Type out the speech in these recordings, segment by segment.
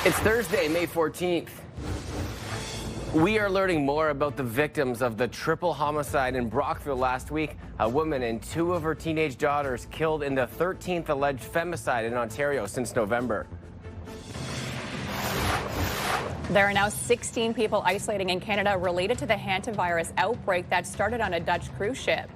It's Thursday, May 14th. We are learning more about the victims of the triple homicide in Brockville last week. A woman and two of her teenage daughters killed in the 13th alleged femicide in Ontario since November. There are now 16 people isolating in Canada related to the hantavirus outbreak that started on a Dutch cruise ship.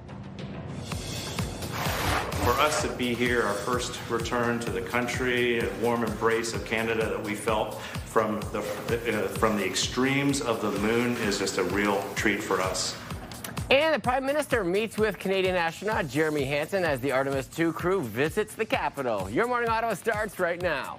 For us to be here, our first return to the country, a warm embrace of Canada that we felt from the extremes of the moon is just a real treat for us. And the Prime Minister meets with Canadian astronaut Jeremy Hansen as the Artemis II crew visits the capital. Your Morning Ottawa starts right now.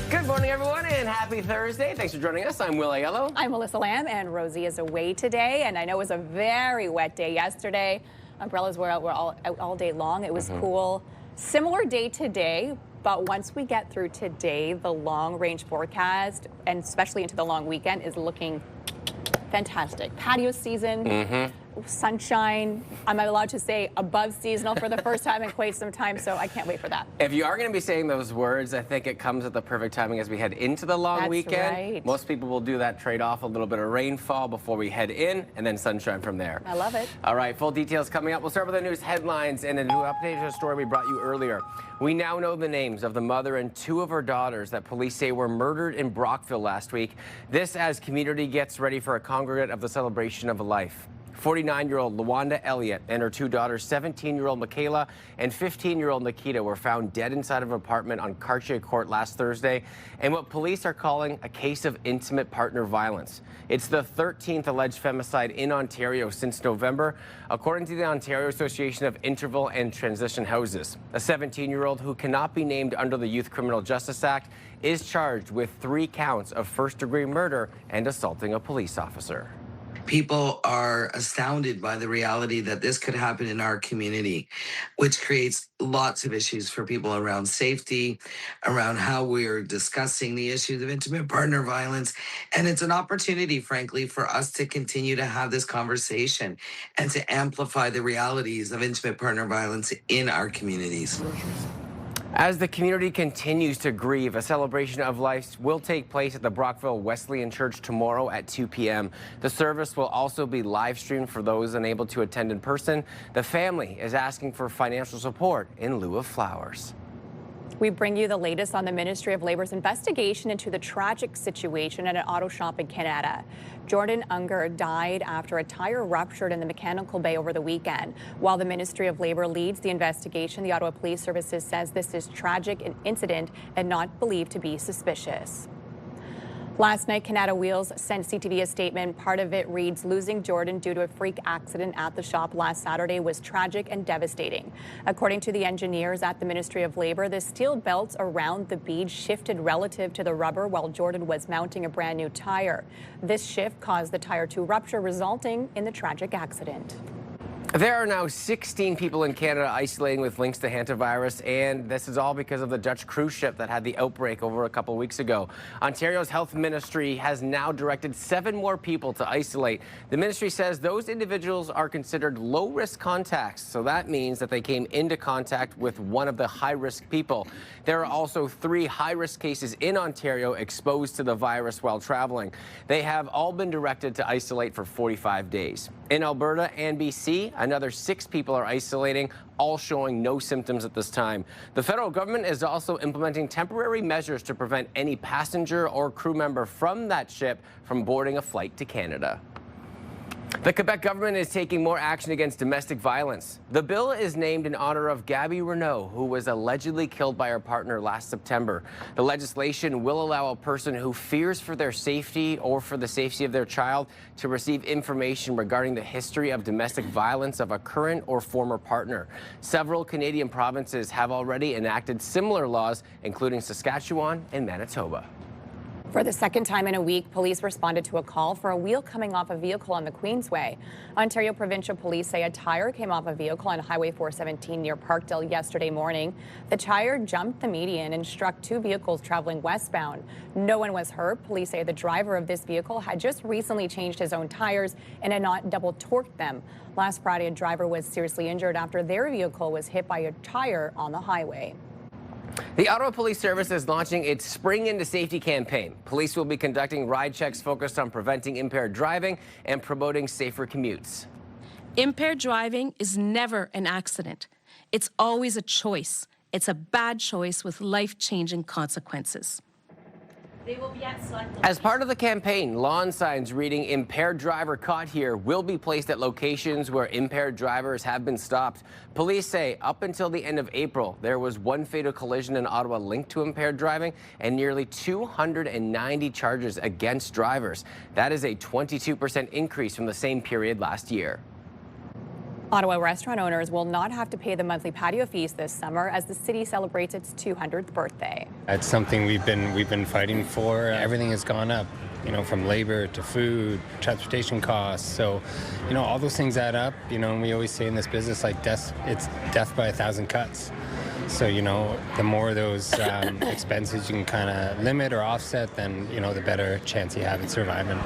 Good morning, everyone, and happy Thursday. Thanks for joining us. I'm Will Aiello. I'm Melissa Lamb, and Rosie is away today, and I know it was a very wet day yesterday. Umbrellas were out all day long. It was cool. Similar day today, but once we get through today, the long-range forecast, and especially into the long weekend, is looking fantastic. Patio season. Sunshine. I'm allowed to say above seasonal for the first time in quite some time, so I can't wait for that. If you are going to be saying those words, I think it comes at the perfect timing as we head into the long weekend. Right. Most people will do that trade-off, a little bit of rainfall before we head in, and then sunshine from there. I love it. All right, full details coming up. We'll start with the news headlines and a new update to the story we brought you earlier. We now know the names of the mother and two of her daughters that police say were murdered in Brockville last week. This as community gets ready for a congregate of the celebration of life. 49-year-old Lawanda Elliott and her two daughters, 17-year-old Michaela and 15-year-old Nikita, were found dead inside of an apartment on Cartier Court last Thursday in what police are calling a case of intimate partner violence. It's the 13th alleged femicide in Ontario since November, according to the Ontario Association of Interval and Transition Houses. A 17-year-old who cannot be named under the Youth Criminal Justice Act is charged with 3 counts of first-degree murder and assaulting a police officer. People are astounded by the reality that this could happen in our community, which creates lots of issues for people around safety, around how we're discussing the issues of intimate partner violence. And it's an opportunity, frankly, for us to continue to have this conversation and to amplify the realities of intimate partner violence in our communities. As the community continues to grieve, a celebration of life will take place at the Brockville Wesleyan Church tomorrow at 2 p.m. The service will also be live streamed for those unable to attend in person. The family is asking for financial support in lieu of flowers. We bring you the latest on the Ministry of Labor's investigation into the tragic situation at an auto shop in Canada. Jordan Unger died after a tire ruptured in the mechanical bay over the weekend. While the Ministry of Labor leads the investigation, the Ottawa Police Services says this is tragic incident and not believed to be suspicious. Last night, Canada Wheels sent CTV a statement. Part of it reads, losing Jordan due to a freak accident at the shop last Saturday was tragic and devastating. According to the engineers at the Ministry of Labor, the steel belts around the bead shifted relative to the rubber while Jordan was mounting a brand new tire. This shift caused the tire to rupture, resulting in the tragic accident. There are now 16 people in Canada isolating with links to hantavirus, and this is all because of the Dutch cruise ship that had the outbreak over a couple weeks ago. Ontario's health ministry has now directed 7 more people to isolate. The ministry says those individuals are considered low-risk contacts, so that means that they came into contact with one of the high-risk people. There are also 3 high-risk cases in Ontario exposed to the virus while traveling. They have all been directed to isolate for 45 days. In Alberta and BC, another 6 people are isolating, all showing no symptoms at this time. The federal government is also implementing temporary measures to prevent any passenger or crew member from that ship from boarding a flight to Canada. The Quebec government is taking more action against domestic violence. The bill is named in honor of Gabby Renault, who was allegedly killed by her partner last September. The legislation will allow a person who fears for their safety or for the safety of their child to receive information regarding the history of domestic violence of a current or former partner. Several Canadian provinces have already enacted similar laws, including Saskatchewan and Manitoba. For the second time in a week, police responded to a call for a wheel coming off a vehicle on the Queensway. Ontario Provincial Police say a tire came off a vehicle on Highway 417 near Parkdale yesterday morning. The tire jumped the median and struck two vehicles traveling westbound. No one was hurt. Police say the driver of this vehicle had just recently changed his own tires and had not double torqued them. Last Friday, a driver was seriously injured after their vehicle was hit by a tire on the highway. The Ottawa Police Service is launching its Spring into Safety campaign. Police will be conducting ride checks focused on preventing impaired driving and promoting safer commutes. Impaired driving is never an accident. It's always a choice. It's a bad choice with life-changing consequences. They will be at select As part of the campaign, lawn signs reading "Impaired driver caught here" will be placed at locations where impaired drivers have been stopped. Police say up until the end of April, there was one fatal collision in Ottawa linked to impaired driving and nearly 290 charges against drivers. That is a 22% increase from the same period last year. Ottawa restaurant owners will not have to pay the monthly patio fees this summer as the city celebrates its 200th birthday. It's something we've been fighting for. Everything has gone up, from labor to food, transportation costs. So, all those things add up. And we always say in this business, like it's death by 1,000 cuts. So, the more of those expenses you can kind of limit or offset, then, the better chance you have in surviving.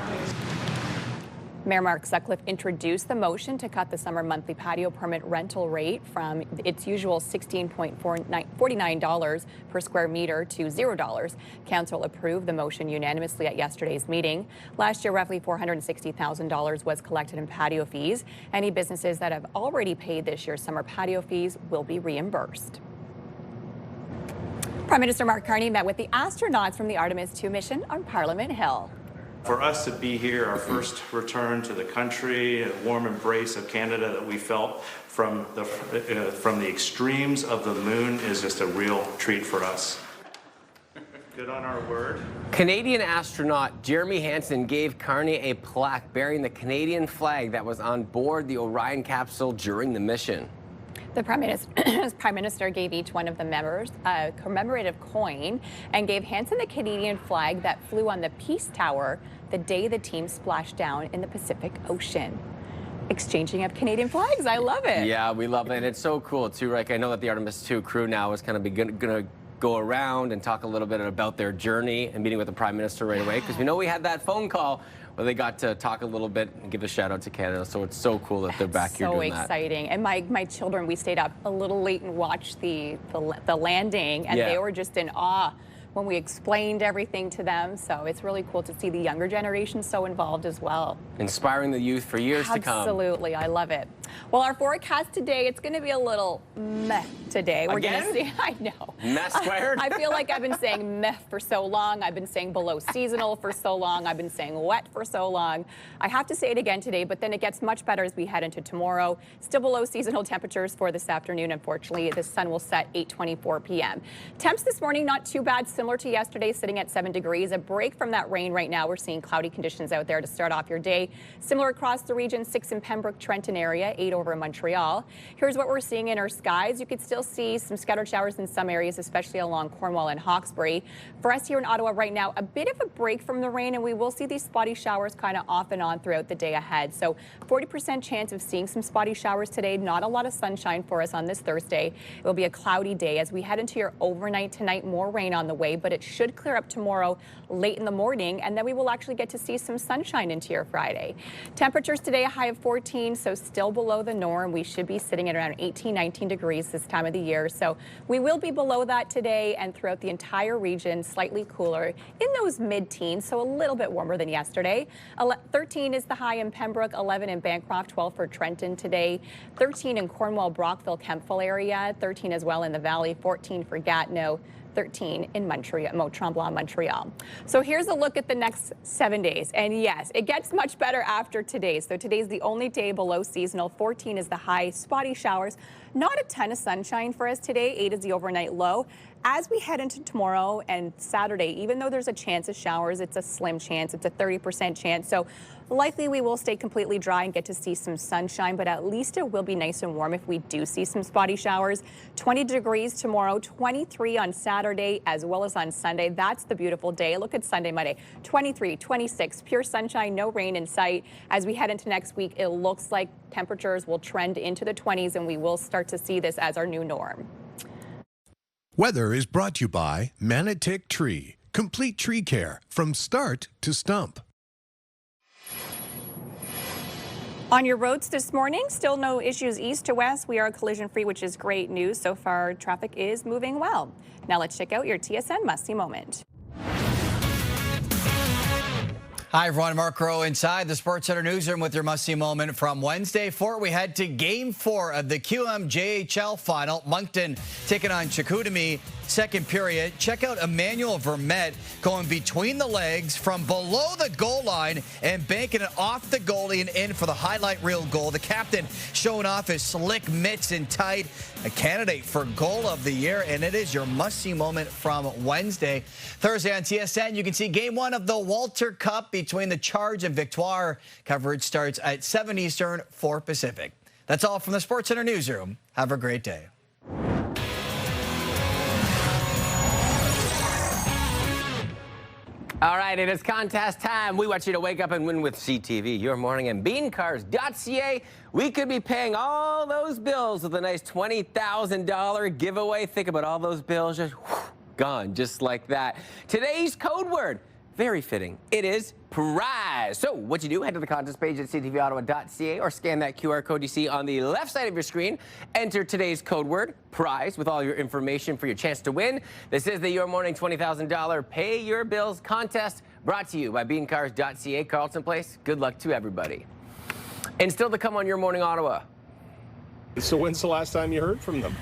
Mayor Mark Sutcliffe introduced the motion to cut the summer monthly patio permit rental rate from its usual $16.49 per square meter to $0. Council approved the motion unanimously at yesterday's meeting. Last year, roughly $460,000 was collected in patio fees. Any businesses that have already paid this year's summer patio fees will be reimbursed. Prime Minister Mark Carney met with the astronauts from the Artemis 2 mission on Parliament Hill. For us to be here, our first return to the country, a warm embrace of Canada that we felt from the extremes of the moon is just a real treat for us. Good on our word. Canadian astronaut Jeremy Hansen gave Carney a plaque bearing the Canadian flag that was on board the Orion capsule during the mission. The Prime Minister gave each one of the members a commemorative coin and gave Hansen the Canadian flag that flew on the Peace Tower the day the team splashed down in the Pacific Ocean. Exchanging of Canadian flags, I love it. Yeah, we love it. And it's so cool, too. Like, I know that the Artemis 2 crew now is kind of going to go around and talk a little bit about their journey and meeting with the Prime Minister right away, because we know we had that phone call where they got to talk a little bit and give a shout out to Canada. So it's so cool that they're back here doing that. So exciting. And my children, we stayed up a little late and watched the landing, and they were just in awe when we explained everything to them. So it's really cool to see the younger generation so involved as well. Inspiring the youth for years to come. Absolutely, I love it. Well, our forecast today, it's going to be a little meh today. We're going to see, I know. Meh squared? I feel like I've been saying meh for so long. I've been saying below seasonal for so long. I've been saying wet for so long. I have to say it again today, but then it gets much better as we head into tomorrow. Still below seasonal temperatures for this afternoon. Unfortunately, the sun will set 8:24 p.m. Temps this morning, not too bad, similar to yesterday, sitting at 7 degrees. A break from that rain right now. We're seeing cloudy conditions out there to start off your day. Similar across the region, 6 in Pembroke, Trenton area, 8 over in Montreal. Here's what we're seeing in our skies. You could still see some scattered showers in some areas, especially along Cornwall and Hawkesbury. For us here in Ottawa right now, a bit of a break from the rain, and we will see these spotty showers kind of off and on throughout the day ahead. So 40% chance of seeing some spotty showers today. Not a lot of sunshine for us on this Thursday. It will be a cloudy day as we head into your overnight tonight. More rain on the way, but it should clear up tomorrow late in the morning, and then we will actually get to see some sunshine into your Friday. Temperatures today, a high of 14, so still below the norm. We should be sitting at around 18, 19 degrees this time of the year. So we will be below that today and throughout the entire region, slightly cooler in those mid-teens, so a little bit warmer than yesterday. 13 is the high in Pembroke, 11 in Bancroft, 12 for Trenton today, 13 in Cornwall, Brockville, Kemptville area, 13 as well in the Valley, 14 for Gatineau, 13 in Montreal, Tremblant, Montreal. So here's a look at the next 7 days. And yes, it gets much better after today. So today's the only day below seasonal. 14 is the high, spotty showers. Not a ton of sunshine for us today. 8 is the overnight low. As we head into tomorrow and Saturday, even though there's a chance of showers, it's a slim chance, it's a 30% chance. So likely we will stay completely dry and get to see some sunshine, but at least it will be nice and warm if we do see some spotty showers. 20 degrees tomorrow, 23 on Saturday as well as on Sunday. That's the beautiful day. Look at Sunday, Monday, 23, 26, pure sunshine, no rain in sight. As we head into next week, it looks like temperatures will trend into the 20s and we will start to see this as our new norm. Weather is brought to you by Manatic Tree. Complete tree care from start to stump. On your roads this morning, still no issues east to west. We are collision free, which is great news. So far, traffic is moving well. Now let's check out your TSN must-see moment. Hi, everyone. Mark Rowe inside the SportsCenter newsroom with your must-see moment from Wednesday. Before we head to Game 4 of the QMJHL final, Moncton taking on Chicoutimi. Second period. Check out Emmanuel Vermette going between the legs from below the goal line and banking it off the goalie and in for the highlight reel goal. The captain showing off his slick mitts and tight. A candidate for goal of the year, and it is your must-see moment from Wednesday. Thursday on TSN, you can see Game 1 of the Walter Cup between the Charge and Victoire. Coverage starts at 7 Eastern, 4 Pacific. That's all from the SportsCenter newsroom. Have a great day. All right, it is contest time. We want you to wake up and win with CTV. Your morning and beancars.ca. We could be paying all those bills with a nice $20,000 giveaway. Think about all those bills just gone, just like that. Today's code word, very fitting. It is prize. So what you do, head to the contest page at ctvottawa.ca or scan that QR code you see on the left side of your screen. Enter today's code word, prize, with all your information for your chance to win. This is the Your Morning $20,000 Pay Your Bills contest brought to you by beancars.ca, Carlton Place. Good luck to everybody. And still to come on Your Morning Ottawa. So when's the last time you heard from them?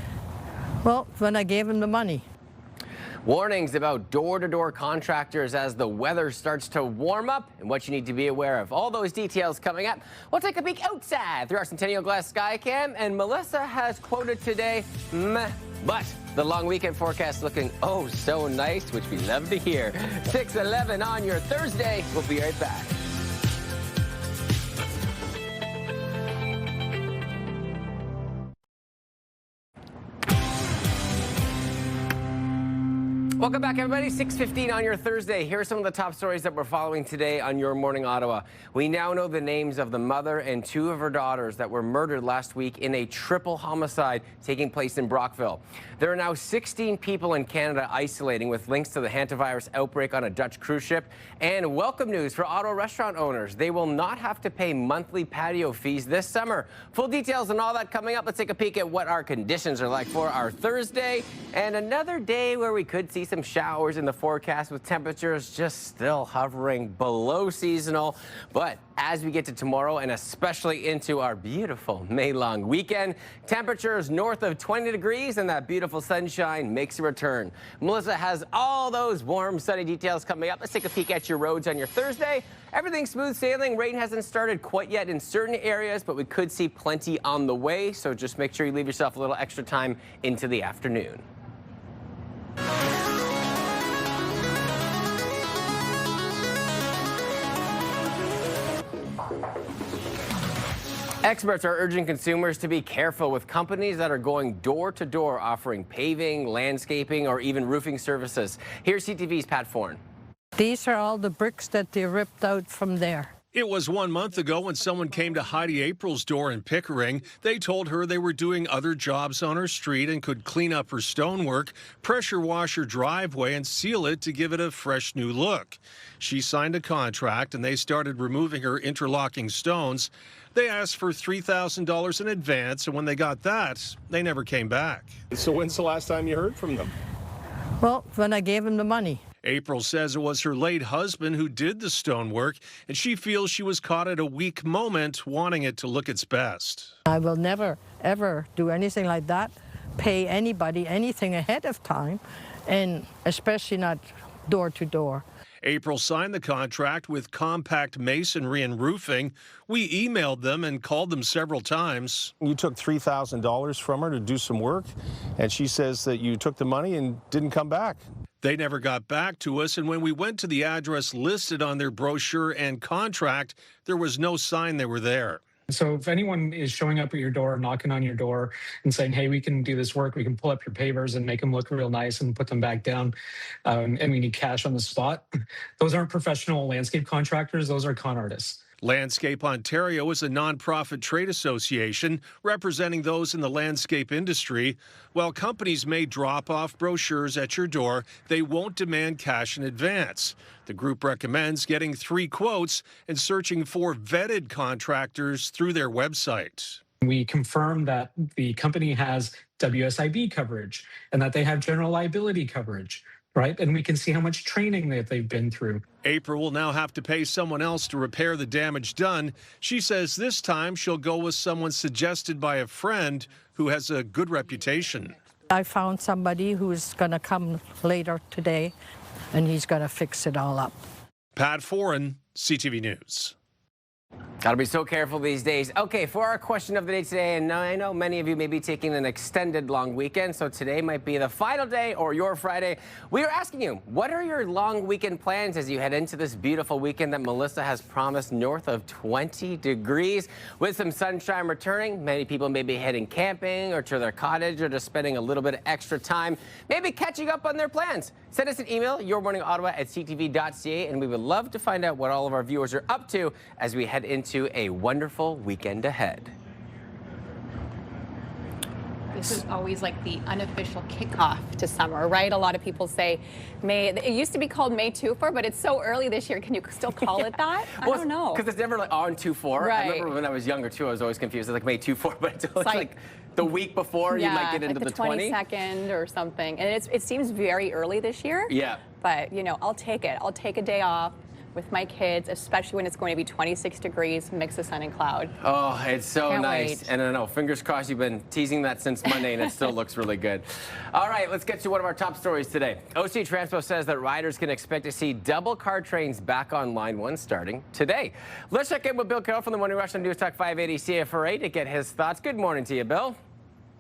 Well, when I gave him the money. Warnings about door-to-door contractors as the weather starts to warm up and what you need to be aware of. All those details coming up. We'll take a peek outside through our Centennial Glass Skycam, and Melissa has quoted today, meh, but the long weekend forecast looking oh so nice, which we love to hear. 6:11 on your Thursday. We'll be right back. Welcome back, everybody. 6:15 on your Thursday. Here are some of the top stories that we're following today on Your Morning Ottawa. We now know the names of the mother and 2 of her daughters that were murdered last week in a triple homicide taking place in Brockville. There are now 16 people in Canada isolating with links to the hantavirus outbreak on a Dutch cruise ship. And welcome news for Ottawa restaurant owners. They will not have to pay monthly patio fees this summer. Full details and all that coming up. Let's take a peek at what our conditions are like for our Thursday and another day where we could see some showers in the forecast with temperatures just still hovering below seasonal. But as we get to tomorrow and especially into our beautiful May-long weekend, temperatures north of 20 degrees and that beautiful sunshine makes a return. Melissa has all those warm, sunny details coming up. Let's take a peek at your roads on your Thursday. Everything's smooth sailing. Rain hasn't started quite yet in certain areas, but we could see plenty on the way. So just make sure you leave yourself a little extra time into the afternoon. Experts are urging consumers to be careful with companies that are going door-to-door offering paving, landscaping, or even roofing services. Here's CTV's Pat Forn. These are all the bricks that they ripped out from there. It was 1 month ago when someone came to Heidi April's door in Pickering. They told her they were doing other jobs on her street and could clean up her stonework, pressure wash her driveway, and seal it to give it a fresh new look. She signed a contract and they started removing her interlocking stones. They asked for $3,000 in advance, and when they got that, they never came back. So when's the last time you heard from them? Well, when I gave him the money. April says it was her late husband who did the stonework, and she feels she was caught at a weak moment wanting it to look its best. I will never, ever do anything like that, pay anybody anything ahead of time, and especially not door to door. April signed the contract with Compact Masonry and Roofing. We emailed them and called them several times. You took $3,000 from her to do some work, and she says that you took the money and didn't come back. They never got back to us, and when we went to the address listed on their brochure and contract, there was no sign they were there. So if anyone is showing up at your door, knocking on your door and saying, hey, we can do this work, we can pull up your pavers and make them look real nice and put them back down, and we need cash on the spot, those aren't professional landscape contractors, those are con artists. Landscape Ontario is a nonprofit trade association representing those in the landscape industry. While companies may drop off brochures at your door, they won't demand cash in advance. The group recommends getting 3 quotes and searching for vetted contractors through their website. We confirm that the company has WSIB coverage and that they have general liability coverage, right? And we can see how much training that they've been through. April will now have to pay someone else to repair the damage done. She says this time she'll go with someone suggested by a friend who has a good reputation. I found somebody who's going to come later today, and he's going to fix it all up. Pat Foran, CTV News. Gotta be so careful these days. Okay, for our question of the day today, and I know many of you may be taking an extended long weekend, so today might be the final day or your Friday. We are asking you, what are your long weekend plans as you head into this beautiful weekend that Melissa has promised north of 20 degrees? With some sunshine returning, many people may be heading camping or to their cottage or just spending a little bit of extra time, maybe catching up on their plans. Send us an email, yourmorningottawa@ctv.ca, and we would love to find out what all of our viewers are up to as we head into a wonderful weekend ahead. This is always like the unofficial kickoff to summer, right? A lot of people say May. It used to be called May 2-4, but it's so early this year. Can you still call it that? I don't know. Because it's never like on 2-4. Right. I remember when I was younger too, I was always confused. It's like May 2-4, but it's like the week before you might get into like the 20. 22nd or something. And it seems very early this year. Yeah. But, you know, I'll take it. I'll take a day off with my kids, especially when it's going to be 26 degrees, mix of sun and cloud. Oh, it's so Can't nice. wait. And I know, fingers crossed, you've been teasing that since Monday and it still looks really good. All right, let's get to one of our top stories today. OC Transpo says that riders can expect to see double car trains back on Line 1 starting today. Let's check in with Bill Carroll from the Morning Rush on News Talk 580 CFRA to get his thoughts. Good morning to you, Bill.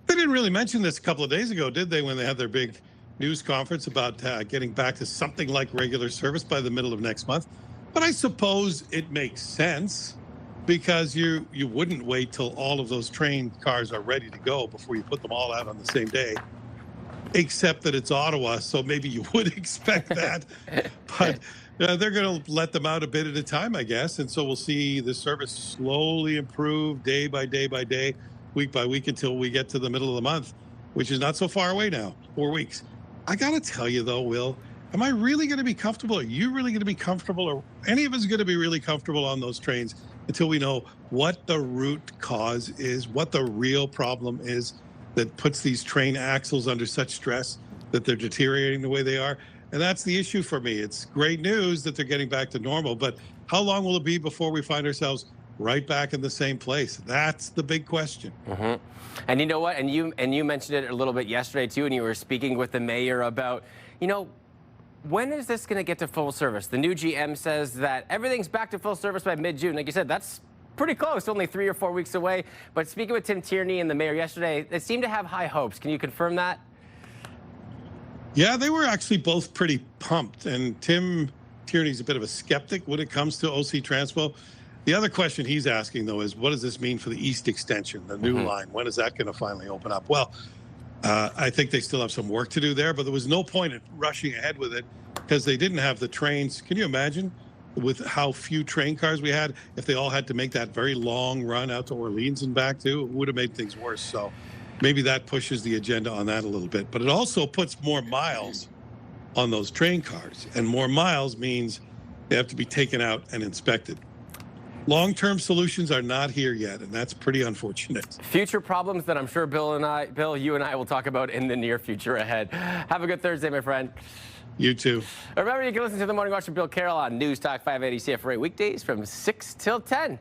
They didn't really mention this a couple of days ago, did they, when they had their big news conference about getting back to something like regular service by the middle of next month? But I suppose it makes sense because you wouldn't wait till all of those train cars are ready to go before you put them all out on the same day, except that it's Ottawa, so maybe you would expect that. But they're going to let them out a bit at a time, I guess, and so we'll see the service slowly improve day by day by day, week by week, until we get to the middle of the month, which is not so far away now, 4 weeks. I got to tell you, though, Will, am I really going to be comfortable? Are you really going to be comfortable? Or any of us going to be really comfortable on those trains until we know what the root cause is, what the real problem is that puts these train axles under such stress that they're deteriorating the way they are? And that's the issue for me. It's great news that they're getting back to normal, but how long will it be before we find ourselves right back in the same place? That's the big question. Mm-hmm. And you know what? And you mentioned it a little bit yesterday, too, and you were speaking with the mayor about, you know, when is this going to get to full service? The new GM says that everything's back to full service by mid-June. Like you said, that's pretty close, only 3 or 4 weeks away. But speaking with Tim Tierney and the mayor yesterday, they seem to have high hopes. Can you confirm that? Yeah, they were actually both pretty pumped. And Tim Tierney's a bit of a skeptic when it comes to OC Transpo. The other question he's asking, though, is what does this mean for the East Extension, the new line? When is that going to finally open up? Well, I think they still have some work to do there, but there was no point in rushing ahead with it because they didn't have the trains. Can you imagine with how few train cars we had, if they all had to make that very long run out to Orleans and back too? It would have made things worse. So maybe that pushes the agenda on that a little bit, but it also puts more miles on those train cars, and more miles means they have to be taken out and inspected. Long-term solutions are not here yet, and that's pretty unfortunate. Future problems that I'm sure Bill, you and I will talk about in the near future ahead. Have a good Thursday, my friend. You too. Remember, you can listen to The Morning Rush with Bill Carroll on News Talk 580 CFRA weekdays from 6 till 10.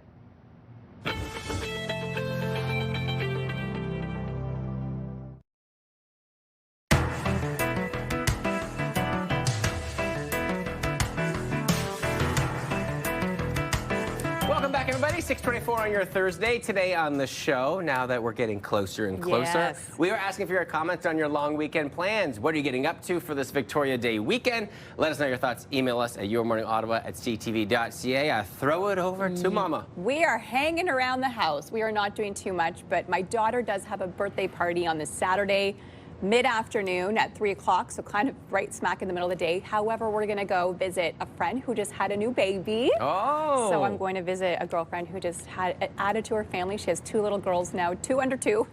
Welcome back, everybody. 6:24 on your Thursday. Today on the show, now that we're getting closer and closer, Yes. we are asking for your comments on your long weekend plans. What are you getting up to for this Victoria Day weekend? Let us know your thoughts. Email us at yourmorningottawa@ctv.ca. Throw it over to Mama. We are hanging around the house. We are not doing too much, but my daughter does have a birthday party on this Saturday, mid-afternoon at 3 o'clock, so kind of right smack in the middle of the day. However, we're going to go visit a friend who just had a new baby. Oh. So I'm going to visit a girlfriend who just had added to her family. She has 2 little girls now, 2 under 2.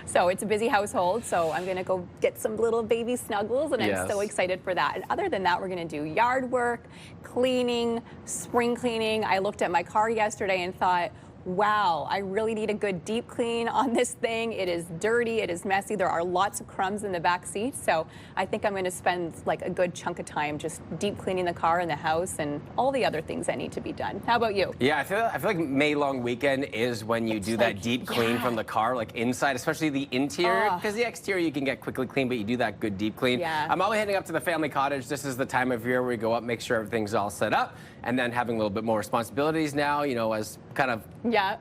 So it's a busy household. So I'm going to go get some little baby snuggles, and I'm so excited for that. And other than that, we're going to do yard work, cleaning, spring cleaning. I looked at my car yesterday and thought, wow, I really need a good deep clean on this thing. It is dirty, it is messy. There are lots of crumbs in the back seat. So I think I'm going to spend like a good chunk of time just deep cleaning the car and the house and all the other things that need to be done. How about you? Yeah, I feel like May long weekend is when you do that deep clean from the car, like inside, especially the interior, because the exterior you can get quickly clean, but you do that good deep clean. Yeah. I'm always heading up to the family cottage. This is the time of year where we go up, make sure everything's all set up, and then having a little bit more responsibilities now, you know, as kind of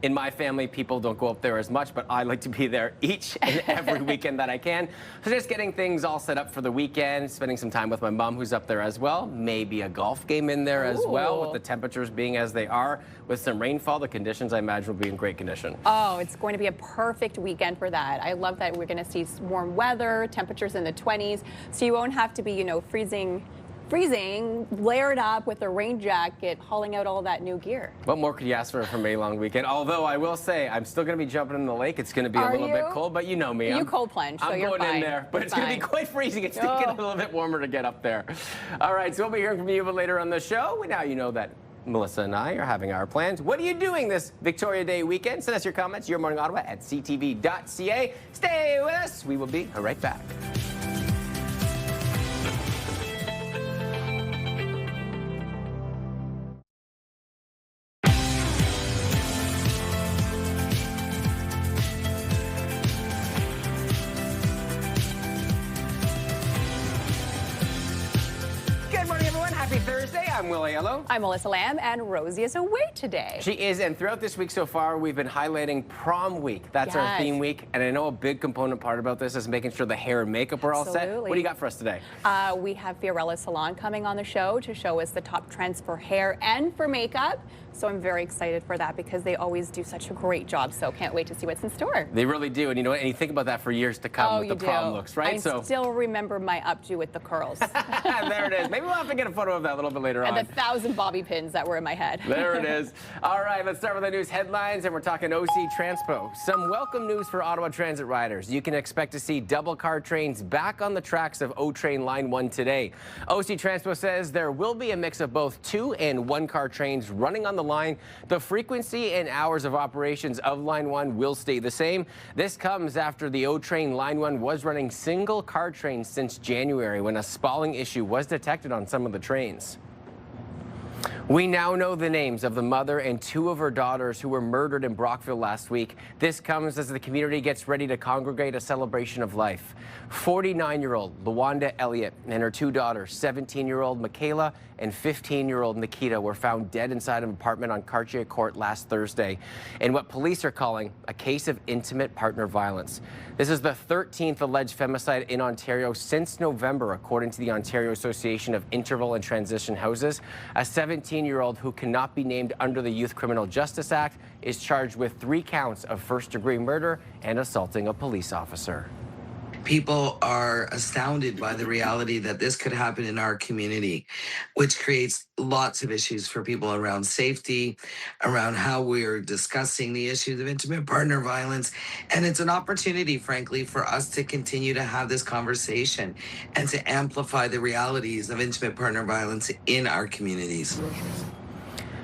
in my family, people don't go up there as much, but I like to be there each and every weekend that I can. So just getting things all set up for the weekend, spending some time with my mom who's up there as well, maybe a golf game in there as well, with the temperatures being as they are. With some rainfall, the conditions I imagine will be in great condition. Oh, it's going to be a perfect weekend for that. I love that we're going to see warm weather, temperatures in the 20s, so you won't have to be, you know, freezing, layered up with a rain jacket, hauling out all that new gear. What more could you ask for May long weekend? Although I will say, I'm still going to be jumping in the lake. It's going to be a little bit cold, but you know me. You cold plunge, so you're going fine. in there, but it's going to be quite freezing. It's going to get a little bit warmer to get up there. All right, so we'll be hearing from you later on the show. Now you know that Melissa and I are having our plans. What are you doing this Victoria Day weekend? Send us your comments, yourmorningottawa@ctv.ca. Stay with us. We will be right back. Happy Thursday. I'm Will Aiello. I'm Melissa Lamb, and Rosie is away today. She is, and throughout this week so far, we've been highlighting prom week. That's our theme week, and I know a big component part about this is making sure the hair and makeup are all set. What do you got for us today? We have Fiorella Salon coming on the show to show us the top trends for hair and for makeup. So I'm very excited for that because they always do such a great job. So can't wait to see what's in store. They really do, and you know what? And you think about that for years to come with the prom looks, right? I still remember my updo with the curls. There it is. Maybe we'll have to get a photo of that a little bit later on. And the 1,000 bobby pins that were in my head. There it is. All right, let's start with the news headlines, and we're talking OC Transpo. Some welcome news for Ottawa Transit riders. You can expect to see double-car trains back on the tracks of O-Train Line 1 today. OC Transpo says there will be a mix of both 2- and 1-car trains running on the line. The frequency and hours of operations of Line 1 will stay the same. This comes after the O-Train Line 1 was running single-car trains since January when a spalling issue was detected on some of the trains. We now know the names of the mother and 2 of her daughters who were murdered in Brockville last week. This comes as the community gets ready to congregate a celebration of life. 49-year-old LaWanda Elliott and her 2 daughters, 17-year-old Michaela and 15-year-old Nikita, were found dead inside an apartment on Cartier Court last Thursday in what police are calling a case of intimate partner violence. This is the 13th alleged femicide in Ontario since November, according to the Ontario Association of Interval and Transition Houses. A 17-year-old who cannot be named under the Youth Criminal Justice Act is charged with 3 counts of first-degree murder and assaulting a police officer. People are astounded by the reality that this could happen in our community, which creates lots of issues for people around safety, around how we're discussing the issues of intimate partner violence. And it's an opportunity, frankly, for us to continue to have this conversation and to amplify the realities of intimate partner violence in our communities.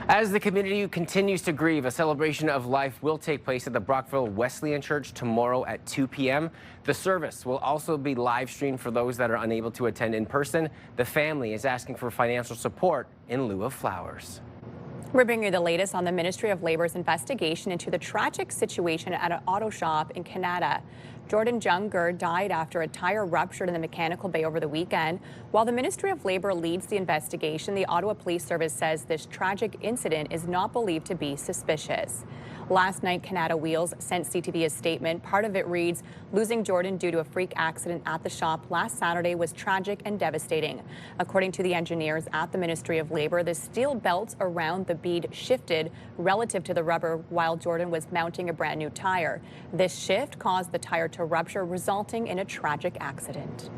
As the community continues to grieve, a celebration of life will take place at the Brockville Wesleyan Church tomorrow at 2 p.m. The service will also be live streamed for those that are unable to attend in person. The family is asking for financial support in lieu of flowers. We're bringing you the latest on the Ministry of Labor's investigation into the tragic situation at an auto shop in Canada. Jordan Junger died after a tire ruptured in the mechanical bay over the weekend. While the Ministry of Labour leads the investigation, the Ottawa Police Service says this tragic incident is not believed to be suspicious. Last night, Canada Wheels sent CTV a statement. Part of it reads, "Losing Jordan due to a freak accident at the shop last Saturday was tragic and devastating." According to the engineers at the Ministry of Labour, the steel belts around the bead shifted relative to the rubber while Jordan was mounting a brand new tire. This shift caused the tire to rupture, resulting in a tragic accident.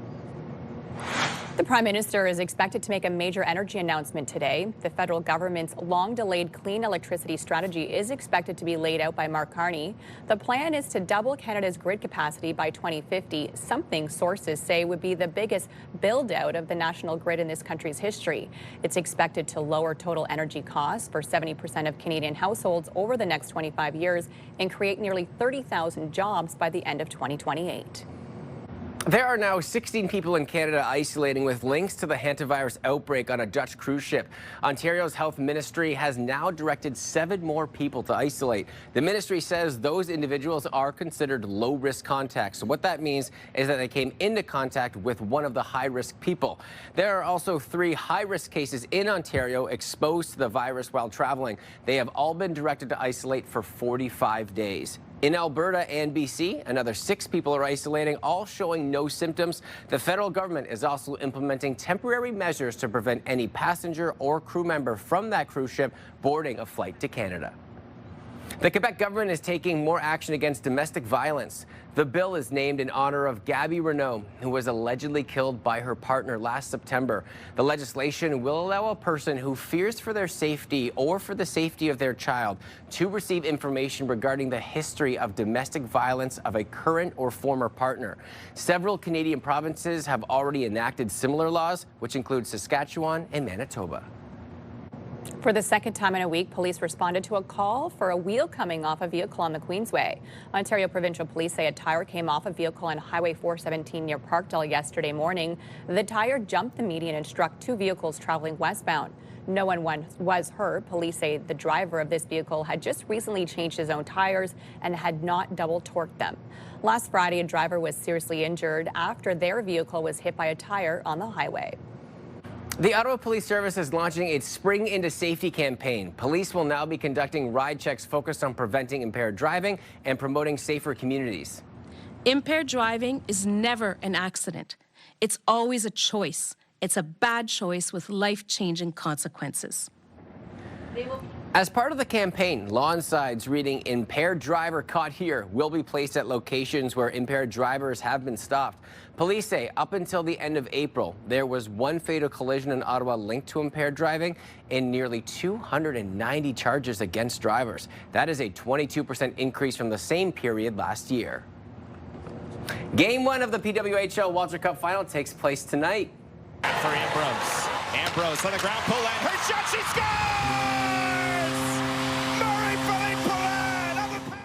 The Prime Minister is expected to make a major energy announcement today. The federal government's long-delayed clean electricity strategy is expected to be laid out by Mark Carney. The plan is to double Canada's grid capacity by 2050, something sources say would be the biggest build-out of the national grid in this country's history. It's expected to lower total energy costs for 70% of Canadian households over the next 25 years and create nearly 30,000 jobs by the end of 2028. There are now 16 people in Canada isolating with links to the hantavirus outbreak on a Dutch cruise ship. Ontario's health ministry has now directed 7 more people to isolate. The ministry says those individuals are considered low-risk contacts. So what that means is that they came into contact with one of the high-risk people. There are also 3 high-risk cases in Ontario exposed to the virus while traveling. They have all been directed to isolate for 45 days. In Alberta and BC, another 6 people are isolating, all showing no symptoms. The federal government is also implementing temporary measures to prevent any passenger or crew member from that cruise ship boarding a flight to Canada. The Quebec government is taking more action against domestic violence. The bill is named in honor of Gabby Renault, who was allegedly killed by her partner last September. The legislation will allow a person who fears for their safety or for the safety of their child to receive information regarding the history of domestic violence of a current or former partner. Several Canadian provinces have already enacted similar laws, which include Saskatchewan and Manitoba. For the second time in a week, police responded to a call for a wheel coming off a vehicle on the Queensway. Ontario Provincial Police say a tire came off a vehicle on Highway 417 near Parkdale yesterday morning. The tire jumped the median and struck 2 vehicles traveling westbound. No one was hurt. Police say the driver of this vehicle had just recently changed his own tires and had not double torqued them. Last Friday, a driver was seriously injured after their vehicle was hit by a tire on the highway. The Ottawa Police Service is launching its Spring into Safety campaign. Police will now be conducting ride checks focused on preventing impaired driving and promoting safer communities. Impaired driving is never an accident. It's always a choice. It's a bad choice with life-changing consequences. As part of the campaign, lawn signs reading "Impaired driver caught here" will be placed at locations where impaired drivers have been stopped. Police say up until the end of April, there was 1 fatal collision in Ottawa linked to impaired driving and nearly 290 charges against drivers. That is a 22% increase from the same period last year. Game 1 of the PWHL Walter Cup Final takes place tonight. For Ambrose. Ambrose on the ground, Poulin. Her shot, she scores! Marie-Philippe Poulin on the power.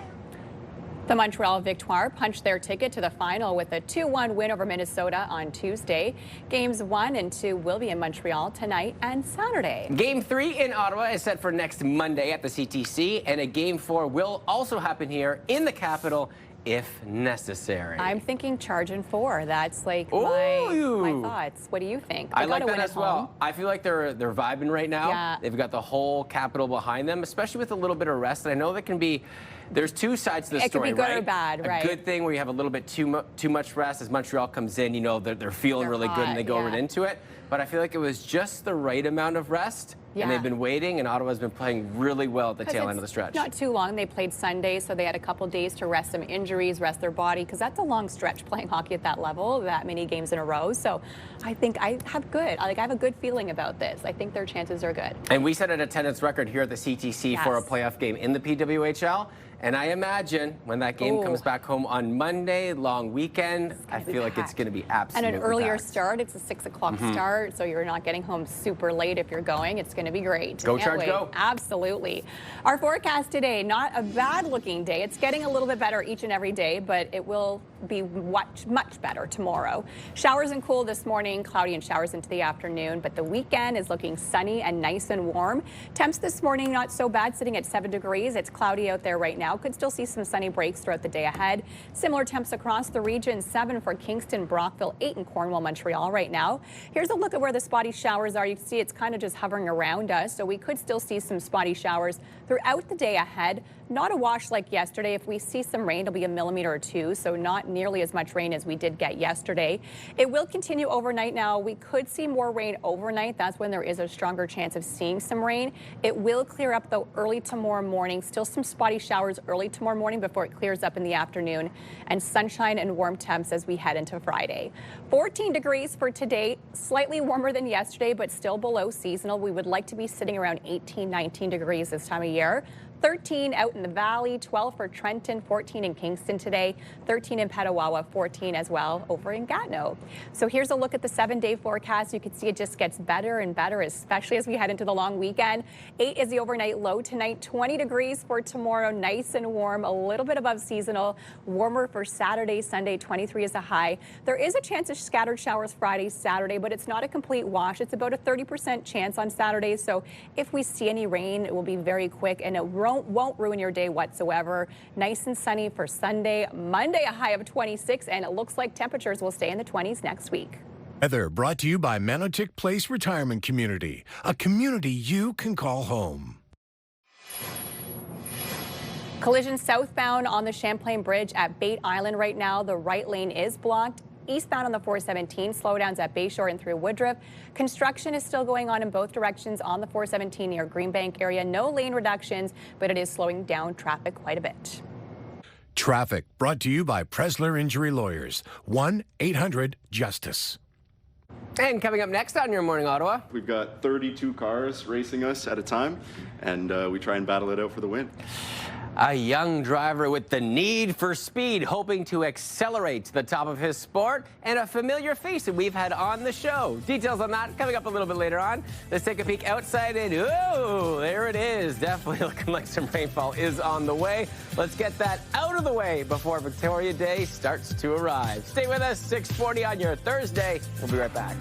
The Montreal Victoire punched their ticket to the final with a 2-1 win over Minnesota on Tuesday. Games 1 and 2 will be in Montreal tonight and Saturday. Game 3 in Ottawa is set for next Monday at the CTC, and a Game 4 will also happen here in the capital if necessary. I'm thinking charge in 4. That's like my thoughts. What do you think? I like that as well. I feel like they're vibing right now. Yeah. They've got the whole capital behind them, especially with a little bit of rest. And I know that can be, there's 2 sides to the story, It could be good right? or bad, right? A good thing where you have a little bit too much rest. As Montreal comes in, you know, they're feeling really good and they go right into it. But I feel like it was just the right amount of rest. Yeah. And they've been waiting, and Ottawa's been playing really well at the tail end of the stretch. Not too long. They played Sunday, so they had a couple days to rest some injuries, rest their body, because that's a long stretch playing hockey at that level, that many games in a row. So I think I have a good feeling about this. I think their chances are good. And we set an attendance record here at the CTC for a playoff game in the PWHL. And I imagine when that game comes back home on Monday, long weekend, I feel like it's going to be absolutely And an earlier packed. start. It's a 6 o'clock start, so you're not getting home super late if you're going. It's going to be great. Go Can't Charge, wait. go. Absolutely. Our forecast today, not a bad looking day. It's getting a little bit better each and every day, but it will be much better tomorrow. Showers and cool this morning, cloudy and showers into the afternoon, but the weekend is looking sunny and nice and warm. Temps this morning not so bad, sitting at 7 degrees. It's cloudy out there right now. Could still see some sunny breaks throughout the day ahead. Similar temps across the region, 7 for Kingston, Brockville, 8 in Cornwall, Montreal right now. Here's a look at where the spotty showers are. You can see it's kind of just hovering around us, so we could still see some spotty showers throughout the day ahead. Not a wash like yesterday. If we see some rain, it'll be 1 millimeter or 2, so not nearly as much rain as we did get yesterday. It will continue overnight now. We could see more rain overnight. That's when there is a stronger chance of seeing some rain. It will clear up, though, early tomorrow morning. Still some spotty showers early tomorrow morning before it clears up in the afternoon, and sunshine and warm temps as we head into Friday. 14 degrees for today, slightly warmer than yesterday, but still below seasonal. We would like to be sitting around 18, 19 degrees this time of year. 13 out in the valley, 12 for Trenton, 14 in Kingston today, 13 in Petawawa, 14 as well over in Gatineau. So here's a look at the 7-day forecast. You can see it just gets better and better, especially as we head into the long weekend. 8 is the overnight low tonight, 20 degrees for tomorrow, nice and warm, a little bit above seasonal, warmer for Saturday, Sunday, 23 is the high. There is a chance of scattered showers Friday, Saturday, but it's not a complete wash. It's about a 30% chance on Saturday, so if we see any rain, it will be very quick and it won't ruin your day whatsoever. Nice and sunny for Sunday. Monday, a high of 26, and it looks like temperatures will stay in the 20s next week. Weather brought to you by Manotick Place Retirement Community, a community you can call home. Collision southbound on the Champlain Bridge at Bate Island right now. The right lane is blocked. Eastbound on the 417, slowdowns at Bayshore and through Woodruff. Construction is still going on in both directions on the 417 near Greenbank area. No lane reductions, but it is slowing down traffic quite a bit. Traffic brought to you by Presler Injury Lawyers, 1-800-JUSTICE. And coming up next on Your Morning Ottawa, we've got 32 cars racing us at a time, and we try and battle it out for the win. a young driver with the need for speed, hoping to accelerate to the top of his sport, and a familiar face that we've had on the show. Details on that coming up a little bit later on. Let's take a peek outside, and oh, there it is. Definitely looking like some rainfall is on the way. Let's get that out of the way before Victoria Day starts to arrive. Stay with us, 6:40 on your Thursday. We'll be right back.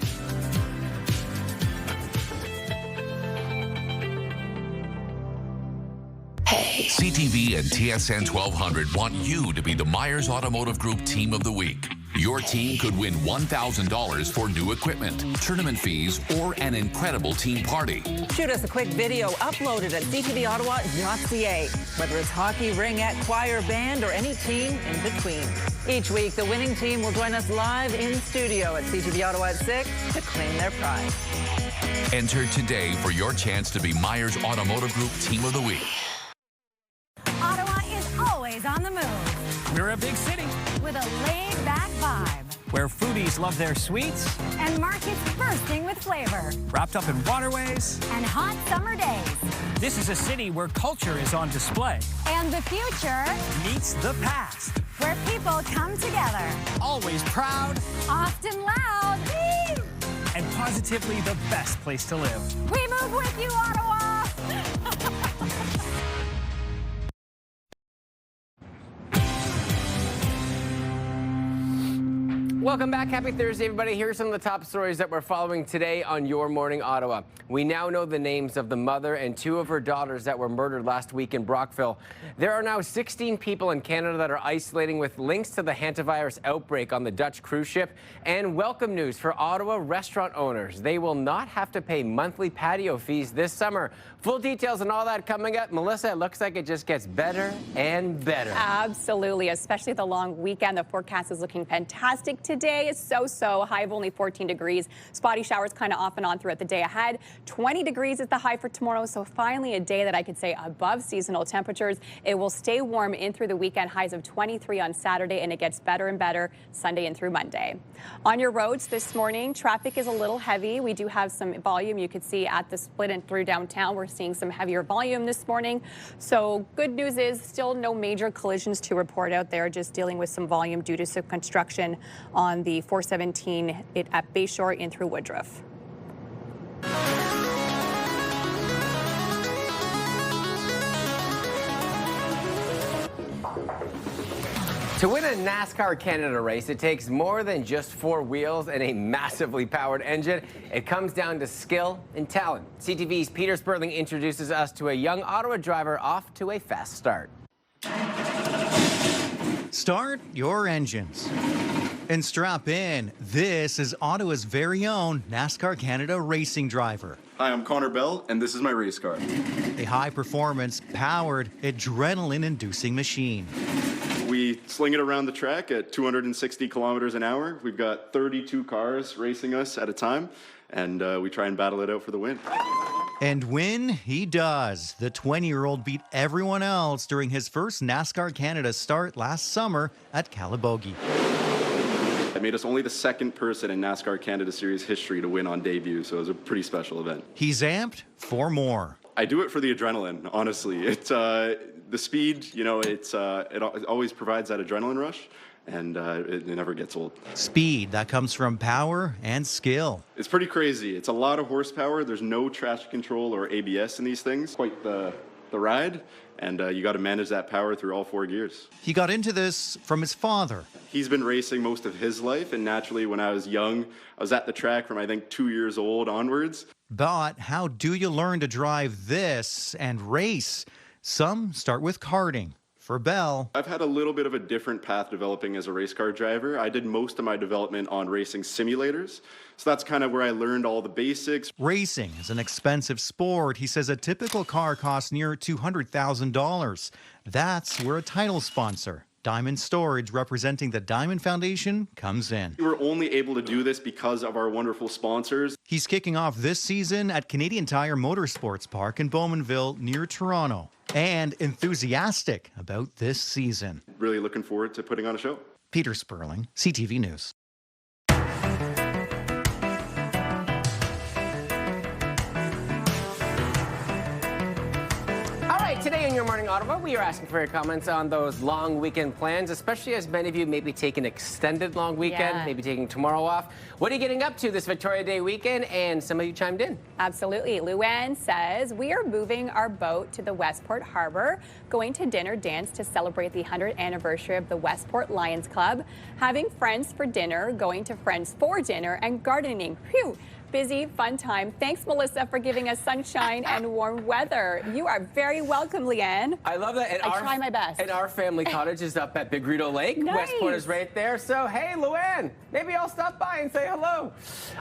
CTV and TSN 1200 want you to be the Myers Automotive Group Team of the Week. Your team could win $1,000 for new equipment, tournament fees, or an incredible team party. Shoot us a quick video, upload it at ctvottawa.ca. Whether it's hockey, ringette, choir, band, or any team in between. Each week, the winning team will join us live in studio at CTV Ottawa at 6 to claim their prize. Enter today for your chance to be Myers Automotive Group Team of the Week. Ottawa is always on the move. We're a big city with a laid-back vibe. Where foodies love their sweets. And markets bursting with flavor. Wrapped up in waterways. And hot summer days. This is a city where culture is on display. And the future meets the past. Where people come together. Always proud. Often loud. Whee! And positively the best place to live. We move with you, Ottawa! Welcome back. Happy Thursday, everybody. Here's some of the top stories that we're following today on Your Morning Ottawa. We now know the names of the mother and two of her daughters that were murdered last week in Brockville. There are now 16 people in Canada that are isolating with links to the hantavirus outbreak on the Dutch cruise ship. And welcome news for Ottawa restaurant owners. They will not have to pay monthly patio fees this summer. Full details and all that coming up. Melissa, it looks like it just gets better and better. Absolutely, especially the long weekend. The forecast is looking fantastic today. Is so high of only 14 degrees. Spotty showers kind of off and on throughout the day ahead. 20 degrees is the high for tomorrow, so finally a day that I could say above seasonal temperatures. It will stay warm in through the weekend, highs of 23 on Saturday, and it gets better and better Sunday and through Monday. On your roads this morning, traffic is a little heavy. We do have some volume. You could see at the split and through downtown, we're seeing some heavier volume this morning. So good news is still no major collisions to report out there, just dealing with some volume due to some construction on the 417 at Bayshore in through Woodruff. To win a NASCAR Canada race, it takes more than just 4 wheels and a massively powered engine. It comes down to skill and talent. CTV's Peter Sperling introduces us to a young Ottawa driver off to a fast start. Start your engines and strap in. This is Ottawa's very own NASCAR Canada racing driver. Hi, I'm Connor Bell, and this is my race car. A high-performance, powered, adrenaline-inducing machine. We sling it around the track at 260 kilometers an hour. We've got 32 cars racing us at a time, and we try and battle it out for the win. And win he does. The 20-year-old beat everyone else during his first NASCAR Canada start last summer at Calibogie. It made us only the second person in NASCAR Canada Series history to win on debut, so it was a pretty special event. He's amped for more. I do it for the adrenaline, honestly. It's the speed, you know, it always provides that adrenaline rush, and it never gets old. Speed, that comes from power and skill. It's pretty crazy. It's a lot of horsepower. There's no traction control or ABS in these things. Quite the ride, and you got to manage that power through all 4 gears. He got into this from his father. He's been racing most of his life, and naturally when I was young, I was at the track from I think 2 years old onwards. But how do you learn to drive this and race? Some start with karting. For Bell, I've had a little bit of a different path developing as a race car driver. I did most of my development on racing simulators. So that's kind of where I learned all the basics. Racing is an expensive sport. He says a typical car costs near $200,000. That's where a title sponsor, Diamond Storage, representing the Diamond Foundation, comes in. We were only able to do this because of our wonderful sponsors. He's kicking off this season at Canadian Tire Motorsports Park in Bowmanville near Toronto, and enthusiastic about this season. Really looking forward to putting on a show. Peter Sperling, CTV News. Today in Your Morning Ottawa, we are asking for your comments on those long weekend plans, especially as many of you may be taking an extended long weekend, maybe taking tomorrow off. What are you getting up to this Victoria Day weekend? And some of you chimed in. Absolutely. Luann says, we are moving our boat to the Westport Harbor, going to dinner dance to celebrate the 100th anniversary of the Westport Lions Club, having friends for dinner, going to friends for dinner, and gardening. Phew! Busy, fun time. Thanks, Melissa, for giving us sunshine and warm weather. You are very welcome, Leanne. I love that. And I try my best. And our family cottage is up at Big Rito Lake. Nice. Westport is right there. So, hey, Luann, maybe I'll stop by and say hello.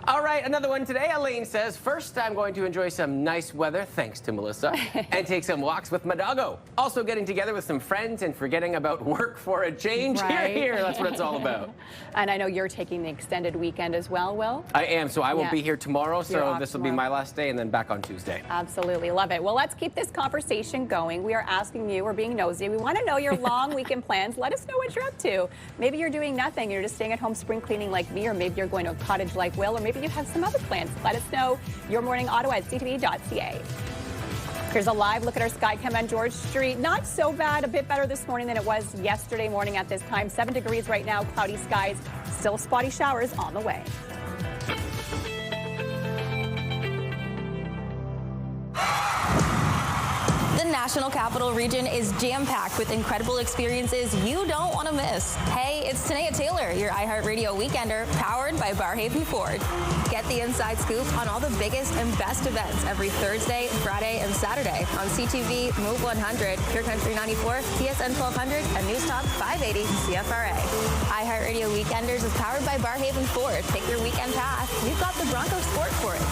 All right, another one today. Elaine says, first, I'm going to enjoy some nice weather, thanks to Melissa, and take some walks with my doggo. Also getting together with some friends and forgetting about work for a change. Right. Here. That's what it's all about. And I know you're taking the extended weekend as well, Will? I am, so I will be here tomorrow, so this will be my tomorrow. last day and then back on Tuesday. Absolutely. Love it. Well, let's keep this conversation going. We are asking you, we're being nosy. We want to know your long weekend plans. Let us know what you're up to. Maybe you're doing nothing. You're just staying at home spring cleaning like me, or maybe you're going to a cottage like Will, or maybe you have some other plans. Let us know. Your Morning Ottawa at ctv.ca. Here's a live look at our sky cam on George Street. Not so bad, a bit better this morning than it was yesterday morning at this time. 7 degrees right now, cloudy skies, still spotty showers on the way. The National Capital Region is jam-packed with incredible experiences you don't want to miss. Hey, it's Tanea Taylor, your iHeartRadio Weekender, powered by Barhaven Ford. Get the inside scoop on all the biggest and best events every Thursday, Friday, and Saturday on CTV, Move 100, Pure Country 94, TSN 1200, and News Talk 580 CFRA. iHeartRadio Weekenders is powered by Barhaven Ford. Take your weekend path. We've got the Bronco Sport for it.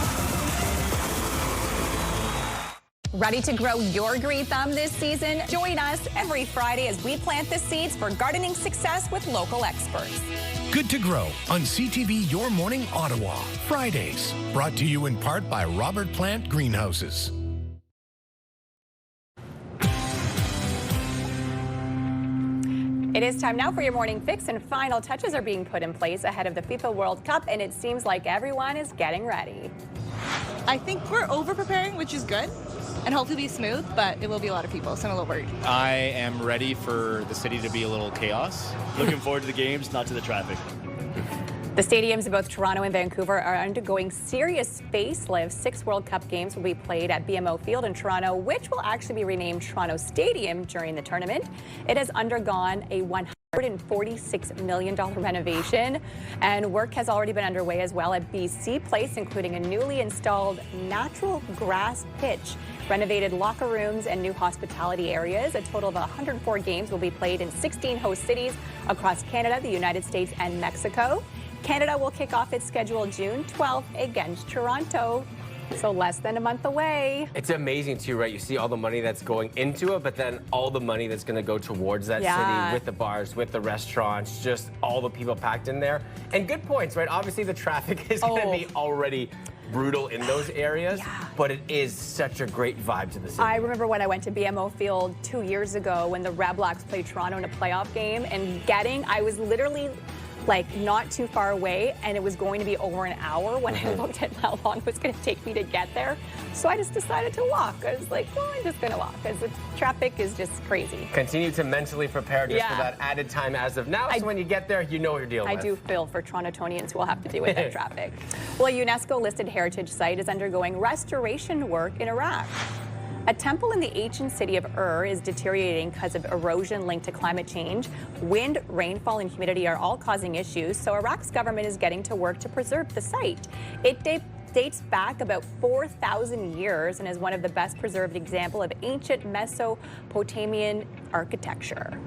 Ready to grow your green thumb this season? Join us every Friday as we plant the seeds for gardening success with local experts. Good to Grow on CTV Your Morning Ottawa, Fridays. Brought to you in part by Robert Plant Greenhouses. It is time now for your morning fix, and final touches are being put in place ahead of the FIFA World Cup, and it seems like everyone is getting ready. I think we're over-preparing, which is good, and hopefully be smooth, but it will be a lot of people, so I'm a little worried. I am ready for the city to be a little chaos. Looking forward to the games, not to the traffic. The stadiums in both Toronto and Vancouver are undergoing serious facelifts. 6 World Cup games will be played at BMO Field in Toronto, which will actually be renamed Toronto Stadium during the tournament. It has undergone a $146 million renovation, and work has already been underway as well at BC Place, including a newly installed natural grass pitch, renovated locker rooms, and new hospitality areas. A total of 104 games will be played in 16 host cities across Canada, the United States, and Mexico. Canada will kick off its schedule June 12th against Toronto. So less than a month away. It's amazing too, right? You see all the money that's going into it, but then all the money that's going to go towards that city with the bars, with the restaurants, just all the people packed in there. And good points, right? Obviously the traffic is going to be already brutal in those areas, but it is such a great vibe to the city. I remember when I went to BMO Field 2 years ago when the Red Blacks played Toronto in a playoff game, and I was literally like not too far away, and it was going to be over an hour when I looked at how long it was going to take me to get there. So I just decided to walk. I was like, well, I'm just going to walk because the traffic is just crazy. Continue to mentally prepare just for that added time as of now. So when you get there, you know what you're dealing with. I do feel for Torontonians who will have to deal with that traffic. Well, a UNESCO-listed heritage site is undergoing restoration work in Iraq. A temple in the ancient city of Ur is deteriorating because of erosion linked to climate change. Wind, rainfall, and humidity are all causing issues, so Iraq's government is getting to work to preserve the site. It dates back about 4,000 years and is one of the best preserved examples of ancient Mesopotamian architecture.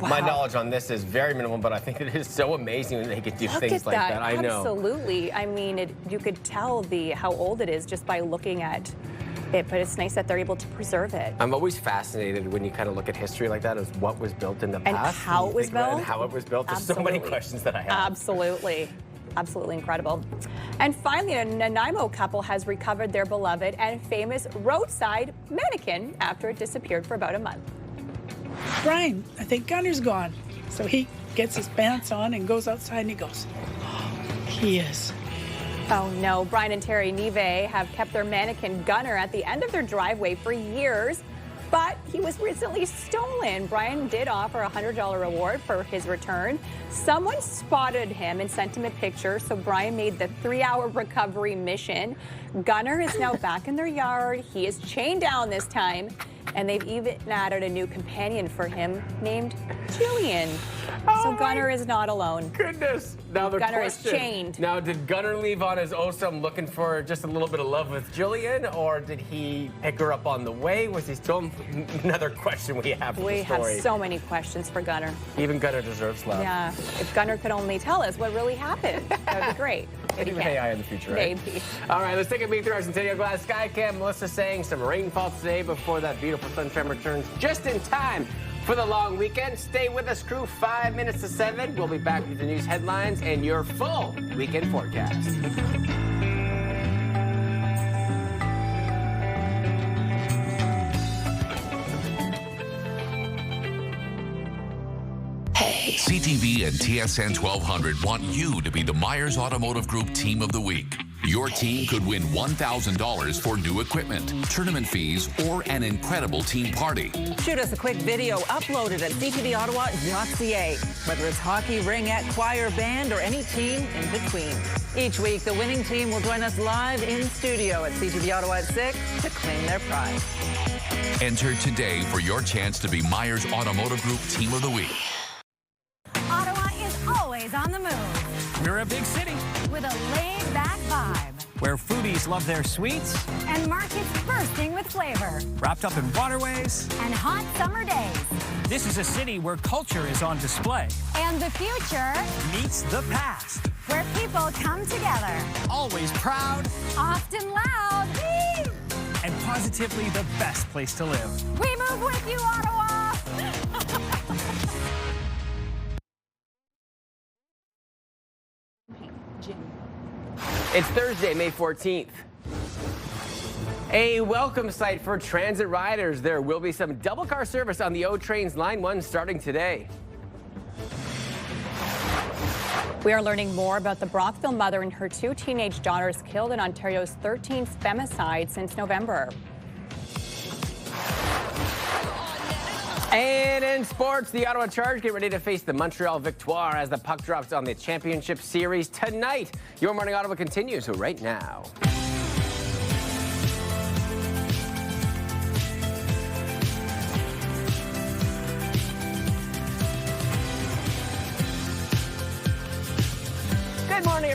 My knowledge on this is very minimal, but I think it is so amazing when they could do things like that. I know. Absolutely. I mean, you could tell how old it is just by looking at it, but it's nice that they're able to preserve it. I'm always fascinated when you kind of look at history like that, as what was built in the past. And how it was built. And how it was built. There's so many questions that I have. Absolutely. Absolutely incredible. And finally, a Nanaimo couple has recovered their beloved and famous roadside mannequin after it disappeared for about a month. Brian, I think Gunner's gone. So he gets his pants on and goes outside and he goes, oh, he is. Oh no, Brian and Terry Neve have kept their mannequin Gunner at the end of their driveway for years, but he was recently stolen. Brian did offer a $100 reward for his return. Someone spotted him and sent him a picture, so Brian made the 3-hour recovery mission. Gunner is now back in their yard. He is chained down this time, and they've even added a new companion for him named Jillian. So Gunner is not alone. Goodness. Now the Gunner question, is chained. Now, did Gunner leave on his own looking for just a little bit of love with Jillian, or did he pick her up on the way? Was he still another question we have for the story? We have so many questions for Gunner. Even Gunner deserves love. Yeah. If Gunner could only tell us what really happened, that would be great. Maybe AI in the future, right? Maybe. All right, let's take a peek through our Centennial Glass Sky Cam. Melissa saying some rainfall today before that beautiful sunshine returns just in time for the long weekend. Stay with us, crew. 5 minutes to 7. We'll be back with the news headlines and your full weekend forecast. CTV and TSN 1200 want you to be the Myers Automotive Group Team of the Week. Your team could win $1,000 for new equipment, tournament fees, or an incredible team party. Shoot us a quick video uploaded at ctvottawa.ca. Whether it's hockey, ringette, choir, band, or any team in between. Each week, the winning team will join us live in studio at CTV Ottawa at 6 to claim their prize. Enter today for your chance to be Myers Automotive Group Team of the Week. Ottawa is always on the move. We're a big city with a laid-back vibe. where foodies love their sweets And markets bursting with flavor. wrapped up in waterways. And hot summer days. This is a city where culture is on display. And the future Meets the past. where people come together. Always proud Often loud. and positively the best place to live. We move with you, Ottawa! It's Thursday, May 14th. A welcome sight for transit riders. There will be some double car service on the O Trains Line 1 starting today. We are learning more about the Brockville mother and her 2 teenage daughters killed in Ontario's 13th femicide since November. And in sports, the Ottawa Charge get ready to face the Montreal Victoire as the puck drops on the championship series tonight. Your Morning Ottawa continues right now.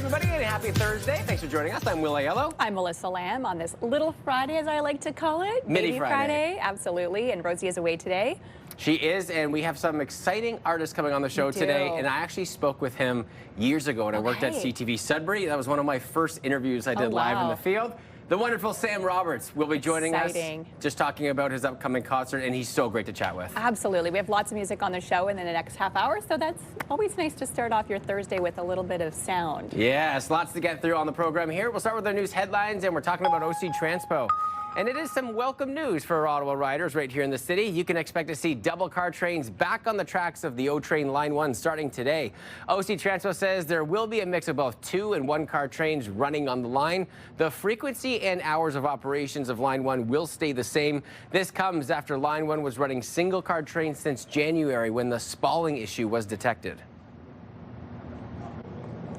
everybody, and happy Thursday. Thanks for joining us. I'm Will Aiello. I'm Melissa Lamb on this little Friday, as I like to call it. Mini Friday. Absolutely. And Rosie is away today. She is, and we have some exciting artists coming on the show today. And I actually spoke with him years ago when I worked at CTV Sudbury. That was one of my first interviews I did live in the field. The wonderful Sam Roberts will be joining us, just talking about his upcoming concert, and he's so great to chat with. Absolutely. We have lots of music on the show in the next half hour, so that's always nice to start off your Thursday with a little bit of sound. Yes, lots to get through on the program here. We'll start with our news headlines, and we're talking about OC Transpo. And it is some welcome news for Ottawa riders right here in the city. You can expect to see double car trains back on the tracks of the O Train Line 1 starting today. OC Transpo says there will be a mix of both 2- and 1-car trains running on the line. The frequency and hours of operations of Line 1 will stay the same. This comes after Line 1 was running single-car trains since January when the spalling issue was detected.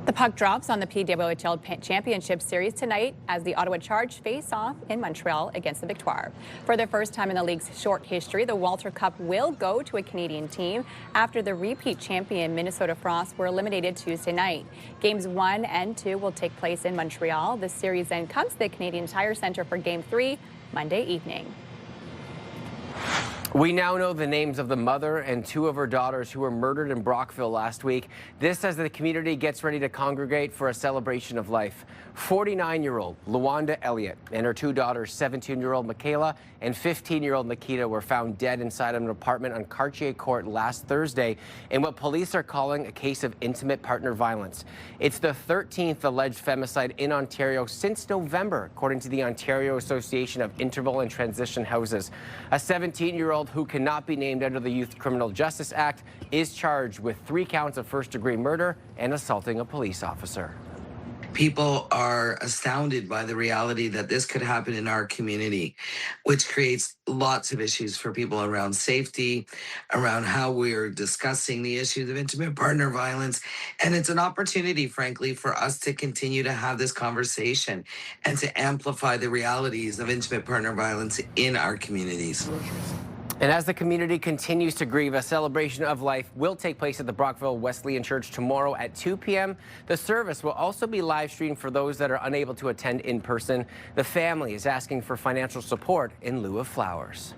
The puck drops on the PWHL Championship Series tonight as the Ottawa Charge face off in Montreal against the Victoire. For the first time in the league's short history, the Walter Cup will go to a Canadian team after the repeat champion Minnesota Frost were eliminated Tuesday night. Games 1 and 2 will take place in Montreal. The series then comes to the Canadian Tire Centre for Game 3 Monday evening. We now know the names of the mother and 2 of her daughters who were murdered in Brockville last week. This as the community gets ready to congregate for a celebration of life. 49-year-old Luanda Elliott and her 2 daughters, 17-year-old Michaela and 15-year-old Nikita, were found dead inside an apartment on Cartier Court last Thursday in what police are calling a case of intimate partner violence. It's the 13th alleged femicide in Ontario since November, according to the Ontario Association of Interval and Transition Houses. A 17-year-old who cannot be named under the Youth Criminal Justice Act is charged with 3 counts of first-degree murder and assaulting a police officer. People are astounded by the reality that this could happen in our community, which creates lots of issues for people around safety, around how we're discussing the issues of intimate partner violence. And it's an opportunity, frankly, for us to continue to have this conversation and to amplify the realities of intimate partner violence in our communities. And as the community continues to grieve, a celebration of life will take place at the Brockville Wesleyan Church tomorrow at 2 p.m. The service will also be live streamed for those that are unable to attend in person. The family is asking for financial support in lieu of flowers.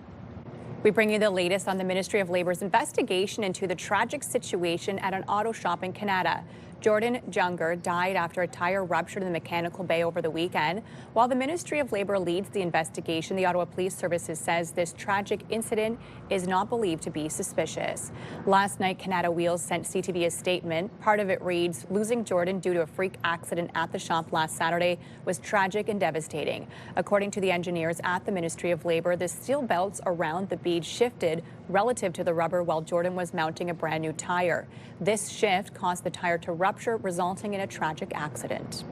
We bring you the latest on the Ministry of Labor's investigation into the tragic situation at an auto shop in Canada. Jordan Junger died after a tire ruptured in the mechanical bay over the weekend. While the Ministry of Labor leads the investigation, the Ottawa Police Services says this tragic incident is not believed to be suspicious. Last night, Canada Wheels sent CTV a statement. Part of it reads, "Losing Jordan due to a freak accident at the shop last Saturday was tragic and devastating." According to the engineers at the Ministry of Labor, the steel belts around the bead shifted relative to the rubber while Jordan was mounting a brand new tire. This shift caused the tire to rupture, resulting in a tragic accident.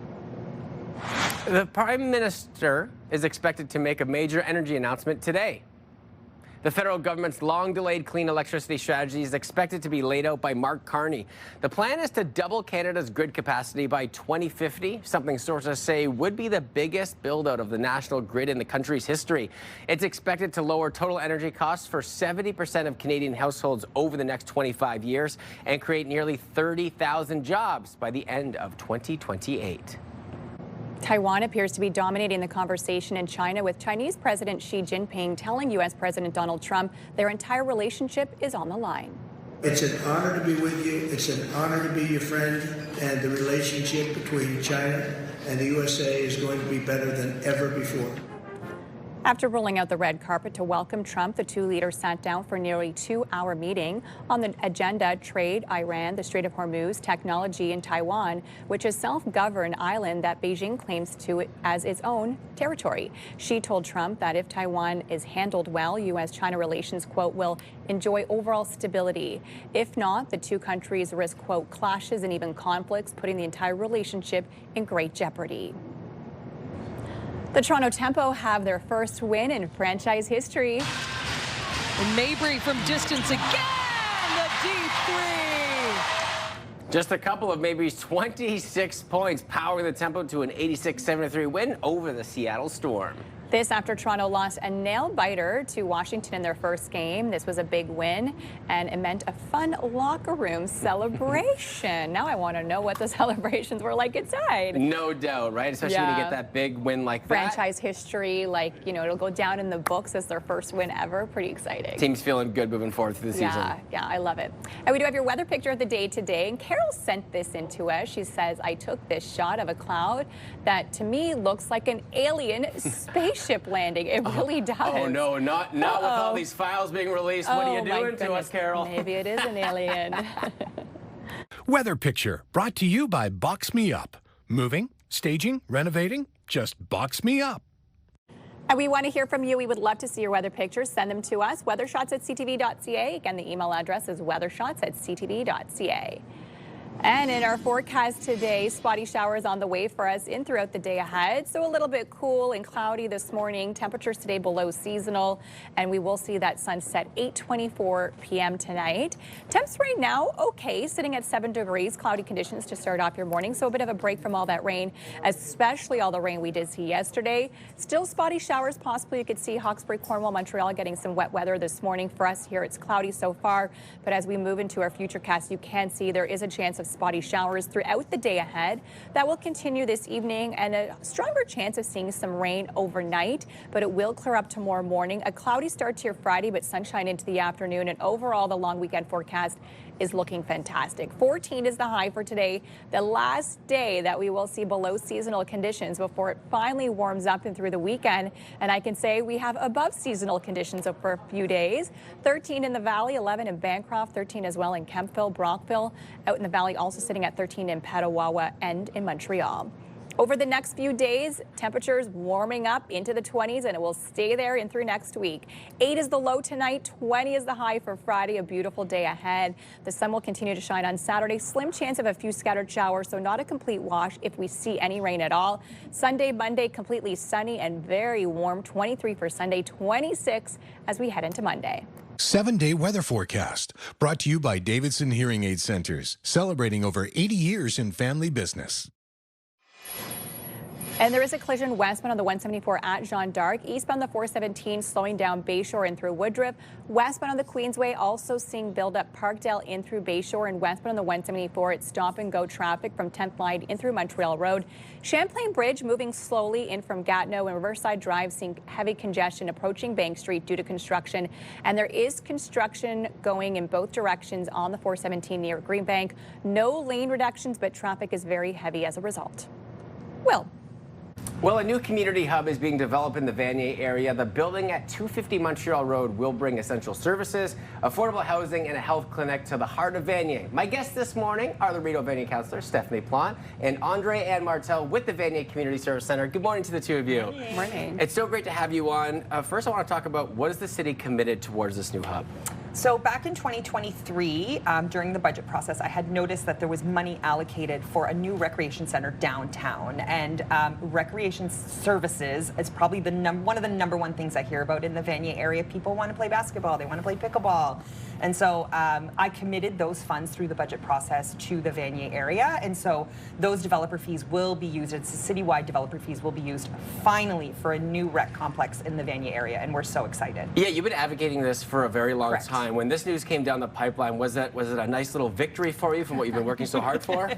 The Prime Minister is expected to make a major energy announcement today. The federal government's long-delayed clean electricity strategy is expected to be laid out by Mark Carney. The plan is to double Canada's grid capacity by 2050, something sources say would be the biggest build-out of the national grid in the country's history. It's expected to lower total energy costs for 70% of Canadian households over the next 25 years and create nearly 30,000 jobs by the end of 2028. Taiwan appears to be dominating the conversation in China, with Chinese President Xi Jinping telling U.S. President Donald Trump their entire relationship is on the line. It's an honor to be with you. It's an honor to be your friend. And the relationship between China and the USA is going to be better than ever before. After rolling out the red carpet to welcome Trump, the 2 leaders sat down for a nearly 2-hour meeting. On the agenda, trade, Iran, the Strait of Hormuz, technology, and Taiwan, which is a self-governed island that Beijing claims to as its own territory. She told Trump that if Taiwan is handled well, U.S.-China relations, quote, will enjoy overall stability. If not, the 2 countries risk, quote, clashes and even conflicts, putting the entire relationship in great jeopardy. The Toronto Tempo have their first win in franchise history. And Mabry from distance again, the deep 3. Just a couple of Mabry's 26 points powering the Tempo to an 86-73 win over the Seattle Storm. This after Toronto lost a nail-biter to Washington in their first game. This was a big win, and it meant a fun locker room celebration. Now I want to know what the celebrations were like inside. No doubt, right? Especially when you get that big win like that. Franchise history, like, you know, it'll go down in the books as their first win ever. Pretty exciting. Team's feeling good moving forward through the season. Yeah, I love it. And we do have your weather picture of the day today, and Carol sent this into us. She says, I took this shot of a cloud that to me looks like an alien spaceship landing. It really does. Oh no, not with all these files being released. What are you doing to us, Carol? Maybe it is an alien. Weather picture brought to you by Box Me Up. Moving, staging, renovating, just box me up. And we want to hear from you. We would love to see your weather pictures. Send them to us, weathershots@ctv.ca. Again, the email address is weathershots@ctv.ca. And in our forecast today, spotty showers on the way for us in throughout the day ahead. So a little bit cool and cloudy this morning. Temperatures today below seasonal, and we will see that sunset 8:24 p.m. tonight. Temps right now, okay, sitting at 7 degrees. Cloudy conditions to start off your morning. So a bit of a break from all that rain, especially all the rain we did see yesterday. Still spotty showers possible. You could see Hawkesbury, Cornwall, Montreal getting some wet weather this morning. For us here, it's cloudy so far. But as we move into our future cast, you can see there is a chance of spotty showers throughout the day ahead. That will continue this evening, and a stronger chance of seeing some rain overnight, but it will clear up tomorrow morning. A cloudy start to your Friday, but sunshine into the afternoon, and overall the long weekend forecast is looking fantastic. 14 is the high for today, the last day that we will see below seasonal conditions before it finally warms up and through the weekend. And I can say we have above seasonal conditions for a few days. 13 in the Valley, 11 in Bancroft, 13 as well in Kemptville, Brockville. Out in the Valley also sitting at 13 in Petawawa and in Montreal. Over the next few days, temperatures warming up into the 20s, and it will stay there in through next week. 8 is the low tonight, 20 is the high for Friday, a beautiful day ahead. The sun will continue to shine on Saturday. Slim chance of a few scattered showers, so not a complete wash if we see any rain at all. Sunday, Monday, completely sunny and very warm, 23 for Sunday, 26 as we head into Monday. 7-day weather forecast brought to you by Davidson Hearing Aid Centers, celebrating over 80 years in family business. And there is a collision westbound on the 174 at Jeanne d'Arc. Eastbound the 417 slowing down Bayshore in through Woodruff. Westbound on the Queensway also seeing build-up Parkdale in through Bayshore, and westbound on the 174 it's stop-and-go traffic from 10th line in through Montreal Road. Champlain Bridge moving slowly in from Gatineau, and Riverside Drive seeing heavy congestion approaching Bank Street due to construction. And there is construction going in both directions on the 417 near Greenbank. No lane reductions, but traffic is very heavy as a result. Will. Well, a new community hub is being developed in the Vanier area. The building at 250 Montreal Road will bring essential services, affordable housing, and a health clinic to the heart of Vanier. My guests this morning are the Rideau Vanier councillor, Stephanie Plante, and Andre Ann Martel with the Vanier Community Service Center. Good morning to the two of you. Good morning. It's so great to have you on. First, I want to talk about what is the city committed towards this new hub? So back in 2023, during the budget process, I had noticed that there was money allocated for a new recreation center downtown, and recreation services is probably one of the number one things I hear about in the Vanier area. People want to play basketball, they want to play pickleball, and so I committed those funds through the budget process to the Vanier area, and so those developer fees will be used. It's citywide developer fees will be used finally for a new rec complex in the Vanier area, and we're so excited. Yeah, you've been advocating this for a very long time. When this news came down the pipeline, was it a nice little victory for you from what you've been working so hard for?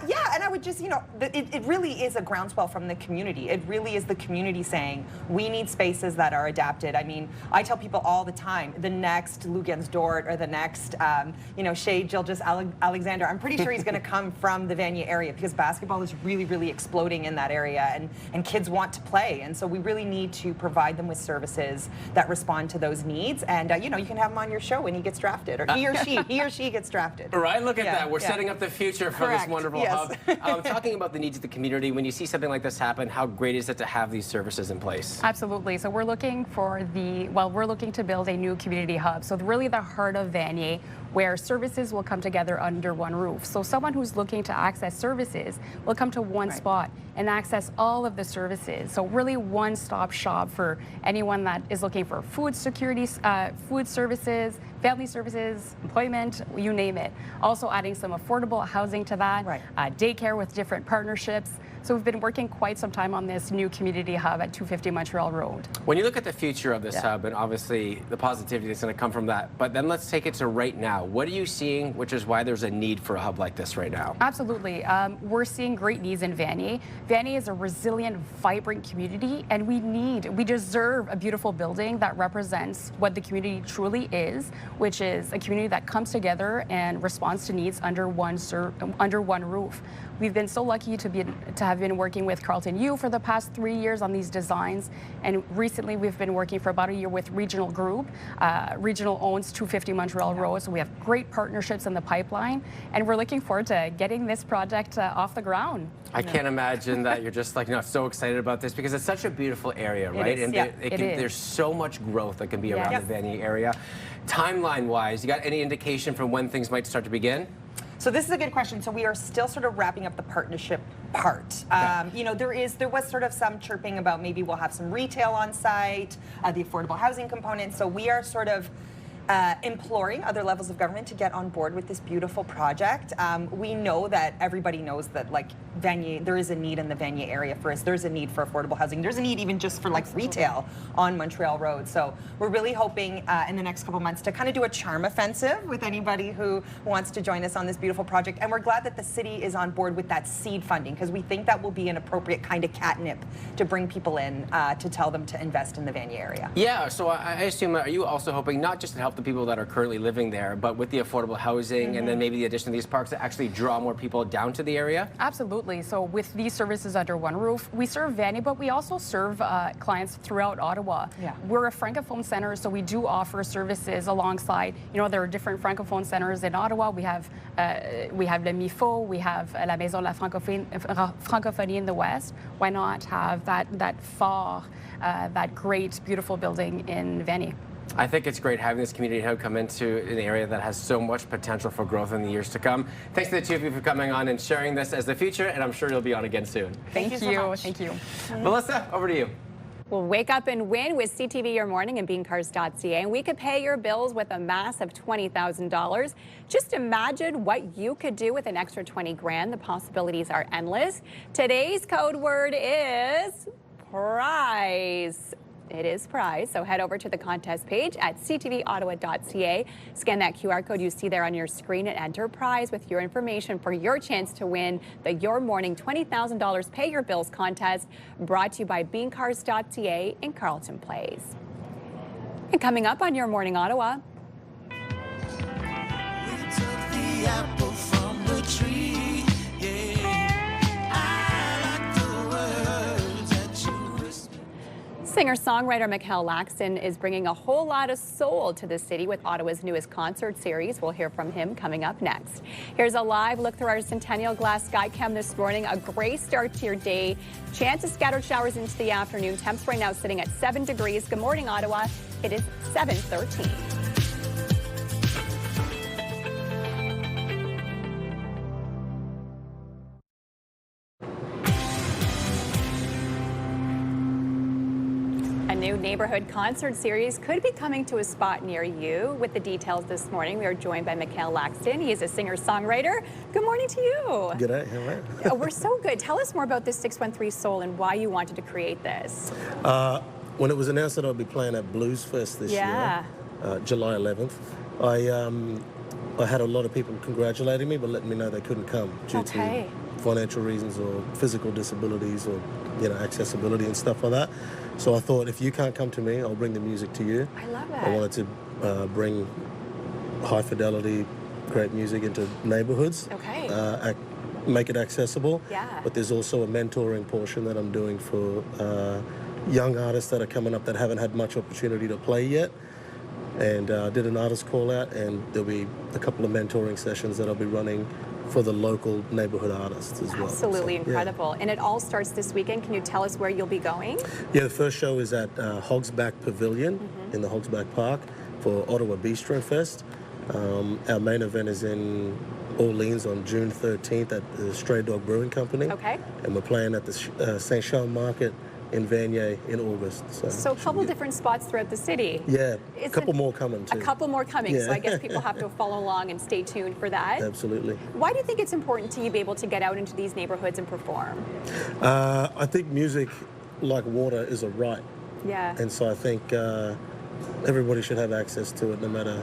Yeah, and I would just, it really is a groundswell from the community. It really is the community saying, we need spaces that are adapted. I mean, I tell people all the time, the next Lugans Dort or the next, Shea Gilgis Alexander, I'm pretty sure he's going to come from the Vanier area because basketball is really, really exploding in that area, and kids want to play. And so we really need to provide them with services that respond to those needs. And, you can have them on your show when he gets drafted, or he or she gets drafted. Right, look at that. We're setting up the future for this wonderful hub. Talking about the needs of the community, when you see something like this happen, how great is it to have these services in place? Absolutely. So we're looking to build a new community hub. So really the heart of Vanier, where services will come together under one roof. So someone who's looking to access services will come to one spot and access all of the services. So really one-stop shop for anyone that is looking for food security, food services, family services, employment, you name it. Also adding some affordable housing to that, daycare with different partnerships. So we've been working quite some time on this new community hub at 250 Montreal Road. When you look at the future of this hub, and obviously the positivity that's going to come from that, but then let's take it to right now. What are you seeing, which is why there's a need for a hub like this right now? Absolutely. We're seeing great needs in Vanier. Vanier is a resilient, vibrant community, and we deserve a beautiful building that represents what the community truly is, which is a community that comes together and responds to needs under one roof. We've been so lucky to have been working with Carleton U for the past 3 years on these designs, and recently we've been working for about a year with Regional Group. Regional owns 250 Montreal Road, so we have great partnerships in the pipeline, and we're looking forward to getting this project off the ground. I can't imagine that you're just like so excited about this because it's such a beautiful area, right? It is. And there's so much growth that can be around the Vanier area. Timeline-wise, you got any indication from when things might start to begin? So this is a good question. So we are still sort of wrapping up the partnership part. You know, there was sort of some chirping about maybe we'll have some retail on site, the affordable housing component. So we are sort of imploring other levels of government to get on board with this beautiful project. We know that everybody knows that like Vanier, there is a need in the Vanier area for us. There's a need for affordable housing. There's a need even just for like retail on Montreal Road. So we're really hoping in the next couple months to kind of do a charm offensive with anybody who wants to join us on this beautiful project. And we're glad that the city is on board with that seed funding because we think that will be an appropriate kind of catnip to bring people in to tell them to invest in the Vanier area. Yeah, so I assume, are you also hoping not just to help the people that are currently living there, but with the affordable housing and then maybe the addition of these parks to actually draw more people down to the area? Absolutely. So with these services under one roof, we serve Vanier, but we also serve clients throughout Ottawa. Yeah. We're a Francophone center, so we do offer services alongside, you know, there are different Francophone centers in Ottawa. We have Le MIFO, we have La Maison de la Francophonie in the West. Why not have that phare, that great, beautiful building in Vanier? I think it's great having this community hub come into an area that has so much potential for growth in the years to come. Thanks to the two of you for coming on and sharing this as the future, and I'm sure you'll be on again soon. Thank you so much. Thank you. Melissa, over to you. Well, wake up and win with CTV Your Morning and beancars.ca, and we could pay your bills with a massive $20,000. Just imagine what you could do with an extra 20 grand. The possibilities are endless. Today's code word is prize. It is prize, so head over to the contest page at ctvottawa.ca. Scan that QR code you see there on your screen and enter prize with your information for your chance to win the Your Morning $20,000 Pay Your Bills contest, brought to you by beancars.ca in Carleton Place. And coming up on Your Morning Ottawa. We took the apple from the tree. Singer-songwriter Mikhail Laxton is bringing a whole lot of soul to the city with Ottawa's newest concert series. We'll hear from him coming up next. Here's a live look through our Centennial Glass sky cam this morning. A gray start to your day. Chance of scattered showers into the afternoon. Temps right now sitting at 7 degrees. Good morning, Ottawa. It is 7:13. A new neighborhood concert series could be coming to a spot near you. With the details this morning, we are joined by Mikhail Laxton. He is a singer-songwriter. Good morning to you. G'day, how are you? We're so good. Tell us more about this 613 Soul and why you wanted to create this. When it was announced that I'd be playing at Blues Fest this year, July 11th, I had a lot of people congratulating me but letting me know they couldn't come due to financial reasons or physical disabilities or accessibility and stuff like that. So I thought, if you can't come to me, I'll bring the music to you. I love it. I wanted to bring high fidelity, great music into neighborhoods. Okay. Make it accessible. Yeah. But there's also a mentoring portion that I'm doing for young artists that are coming up that haven't had much opportunity to play yet. And did an artist call out, and there'll be a couple of mentoring sessions that I'll be running for the local neighborhood artists as well. Absolutely So, incredible. And it all starts this weekend. Can you tell us where you'll be going? Yeah, the first show is at Hogsback Pavilion in the Hogsback Park for Ottawa Bistro Fest. Our main event is in Orleans on June 13th at the Stray Dog Brewing Company. Okay. And we're playing at the St. Charles Market in Vanier in August. So a couple different spots throughout the city. Yeah, a couple more coming too. A couple more coming, Yeah. so I guess people have to follow along and stay tuned for that. Absolutely. Why do you think it's important to you be able to get out into these neighborhoods and perform? I think music, like water, is a right. Yeah. And so I think everybody should have access to it no matter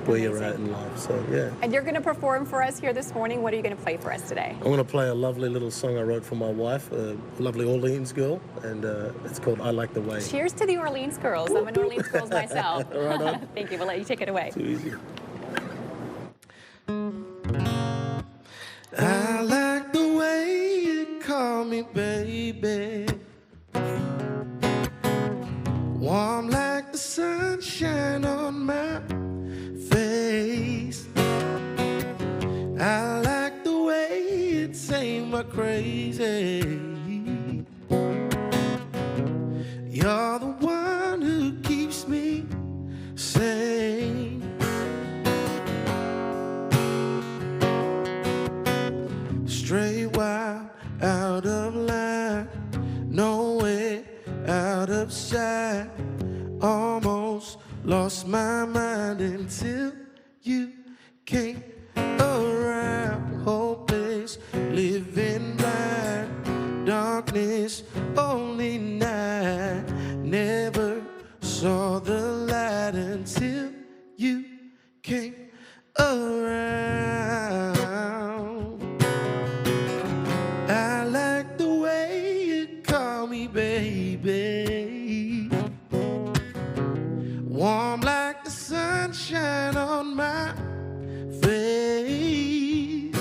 where you're at in life. So, yeah. And you're going to perform for us here this morning. What are you going to play for us today? I'm going to play a lovely little song I wrote for my wife, a lovely Orleans girl, and it's called I Like the Way. Cheers to the Orleans girls. I'm an Orleans girls myself. Right on. Thank you. We'll let you take it away. Too easy. I like the way you call me baby, warm like the sunshine on my face. I like the way it ain't my crazy. You're the one who keeps me sane. Straight wild, out of line, nowhere out of sight. Almost lost my mind until you came around. Hopeless, living blind, darkness, only night. Never saw the light until you came around. I like the way you call me baby, warm like the sunshine on my face.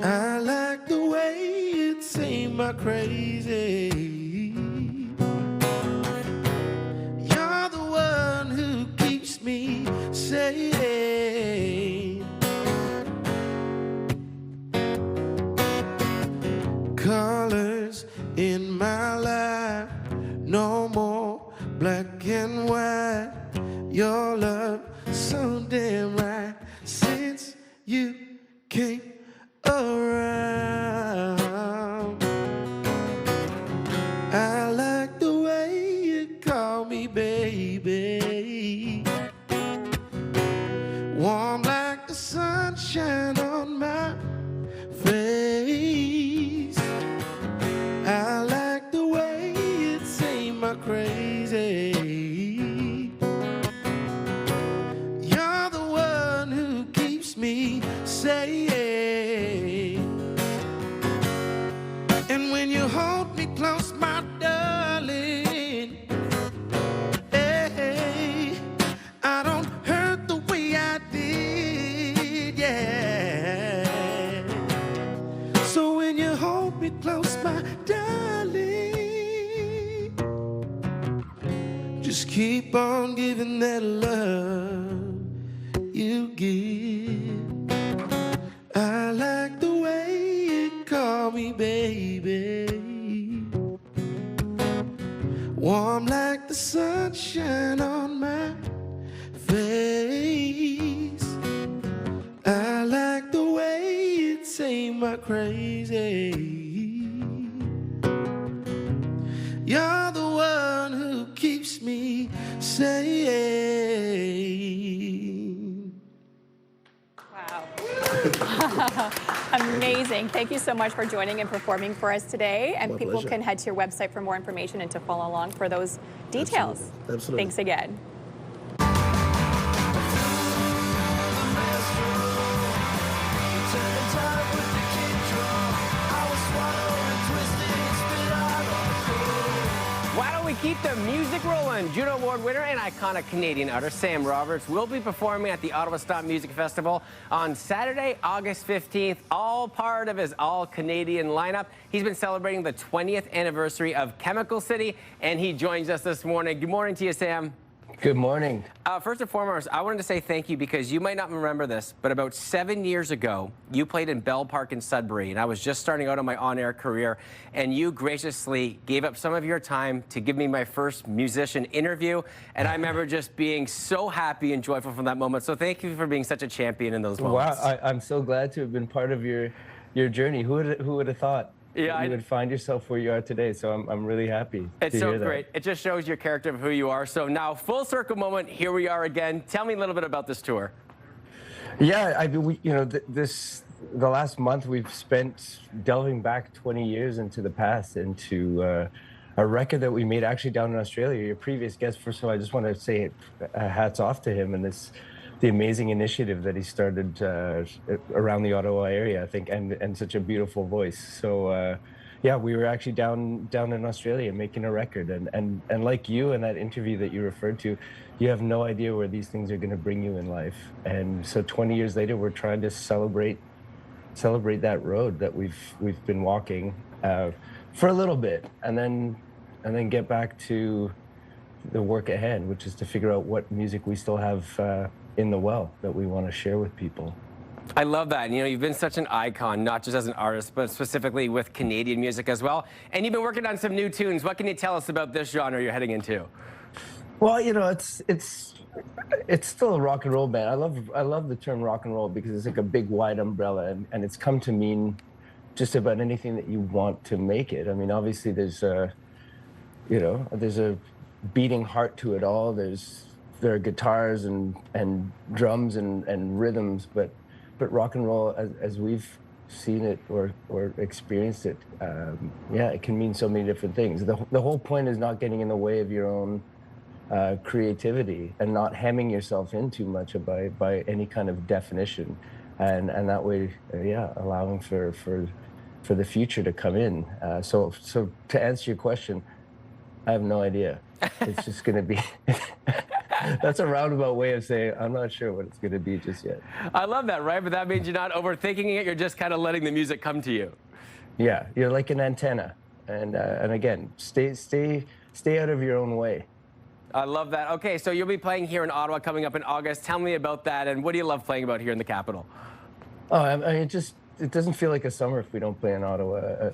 I like the way it ain't my crazy. You're the one who keeps me sane. Colors in my life, no more black and white. Your love so damn right since you came around. I like the way you call me baby, warm like the sunshine on my face. I like the way it ain't my crazy. You're the one who keeps me sane. And when you hold me close, my darling, hey, I don't hurt the way I did, yeah. So when you hold me close, my darling, just keep on giving that love you give. I like the way you call me baby, warm like the sunshine on my face. I like the way it ain't my crazy. You're the one who keeps me sane. Wow. Amazing. Thank you so much for joining and performing for us today. And My people pleasure. can head to your website for more information and to follow along for those details. Absolutely. Thanks again. Why don't we keep the music rolling? Juno Award winner and iconic Canadian artist Sam Roberts will be performing at the Ottawa Stop Music Festival on Saturday, August 15th, all part of his all-Canadian lineup. He's been celebrating the 20th anniversary of Chemical City, and he joins us this morning. Good morning to you, Sam. Good morning. First and foremost, I wanted to say thank you because you might not remember this, but about 7 years ago, you played in Bell Park in Sudbury, and I was just starting out on my on-air career, and you graciously gave up some of your time to give me my first musician interview, and I remember just being so happy and joyful from that moment. So thank you for being such a champion in those moments. Wow, I'm so glad to have been part of your journey. Who would have thought? Yeah, you would find yourself where you are today. So I'm really happy. It's to so hear great. That. It just shows your character of who you are. So now, full circle moment. Here we are again. Tell me a little bit about this tour. Yeah, I mean, the last month we've spent delving back 20 years into the past, into a record that we made actually down in Australia. Your previous guest, first of all, I just want to say hats off to him and the amazing initiative that he started around the Ottawa area, I think, and such a beautiful voice. So yeah, we were actually down in Australia making a record, and like you in that interview that you referred to, you have no idea where these things are going to bring you in life. And so 20 years later, we're trying to celebrate that road that we've been walking for a little bit, and then get back to the work at hand, which is to figure out what music we still have in the well that we want to share with people. I love that. You know, you've been such an icon, not just as an artist, but specifically with Canadian music as well. And you've been working on some new tunes. What can you tell us about this genre you're heading into? Well, you know, it's still a rock and roll band. I love the term rock and roll because it's like a big wide umbrella, and it's come to mean just about anything that you want to make it. I mean, obviously there's a beating heart to it all. There are guitars and drums and rhythms, but rock and roll, as we've seen it or experienced it, it can mean so many different things. The whole point is not getting in the way of your own creativity and not hemming yourself in too much by any kind of definition, and that way, allowing for the future to come in. So to answer your question, I have no idea. It's just going to be. That's a roundabout way of saying I'm not sure what it's going to be just yet. I love that, right? But that means you're not overthinking it. You're just kind of letting the music come to you. Yeah, you're like an antenna, and again, stay out of your own way. I love that. Okay, so you'll be playing here in Ottawa coming up in August. Tell me about that, and what do you love playing about here in the capital? Oh, I mean, it doesn't feel like a summer if we don't play in Ottawa.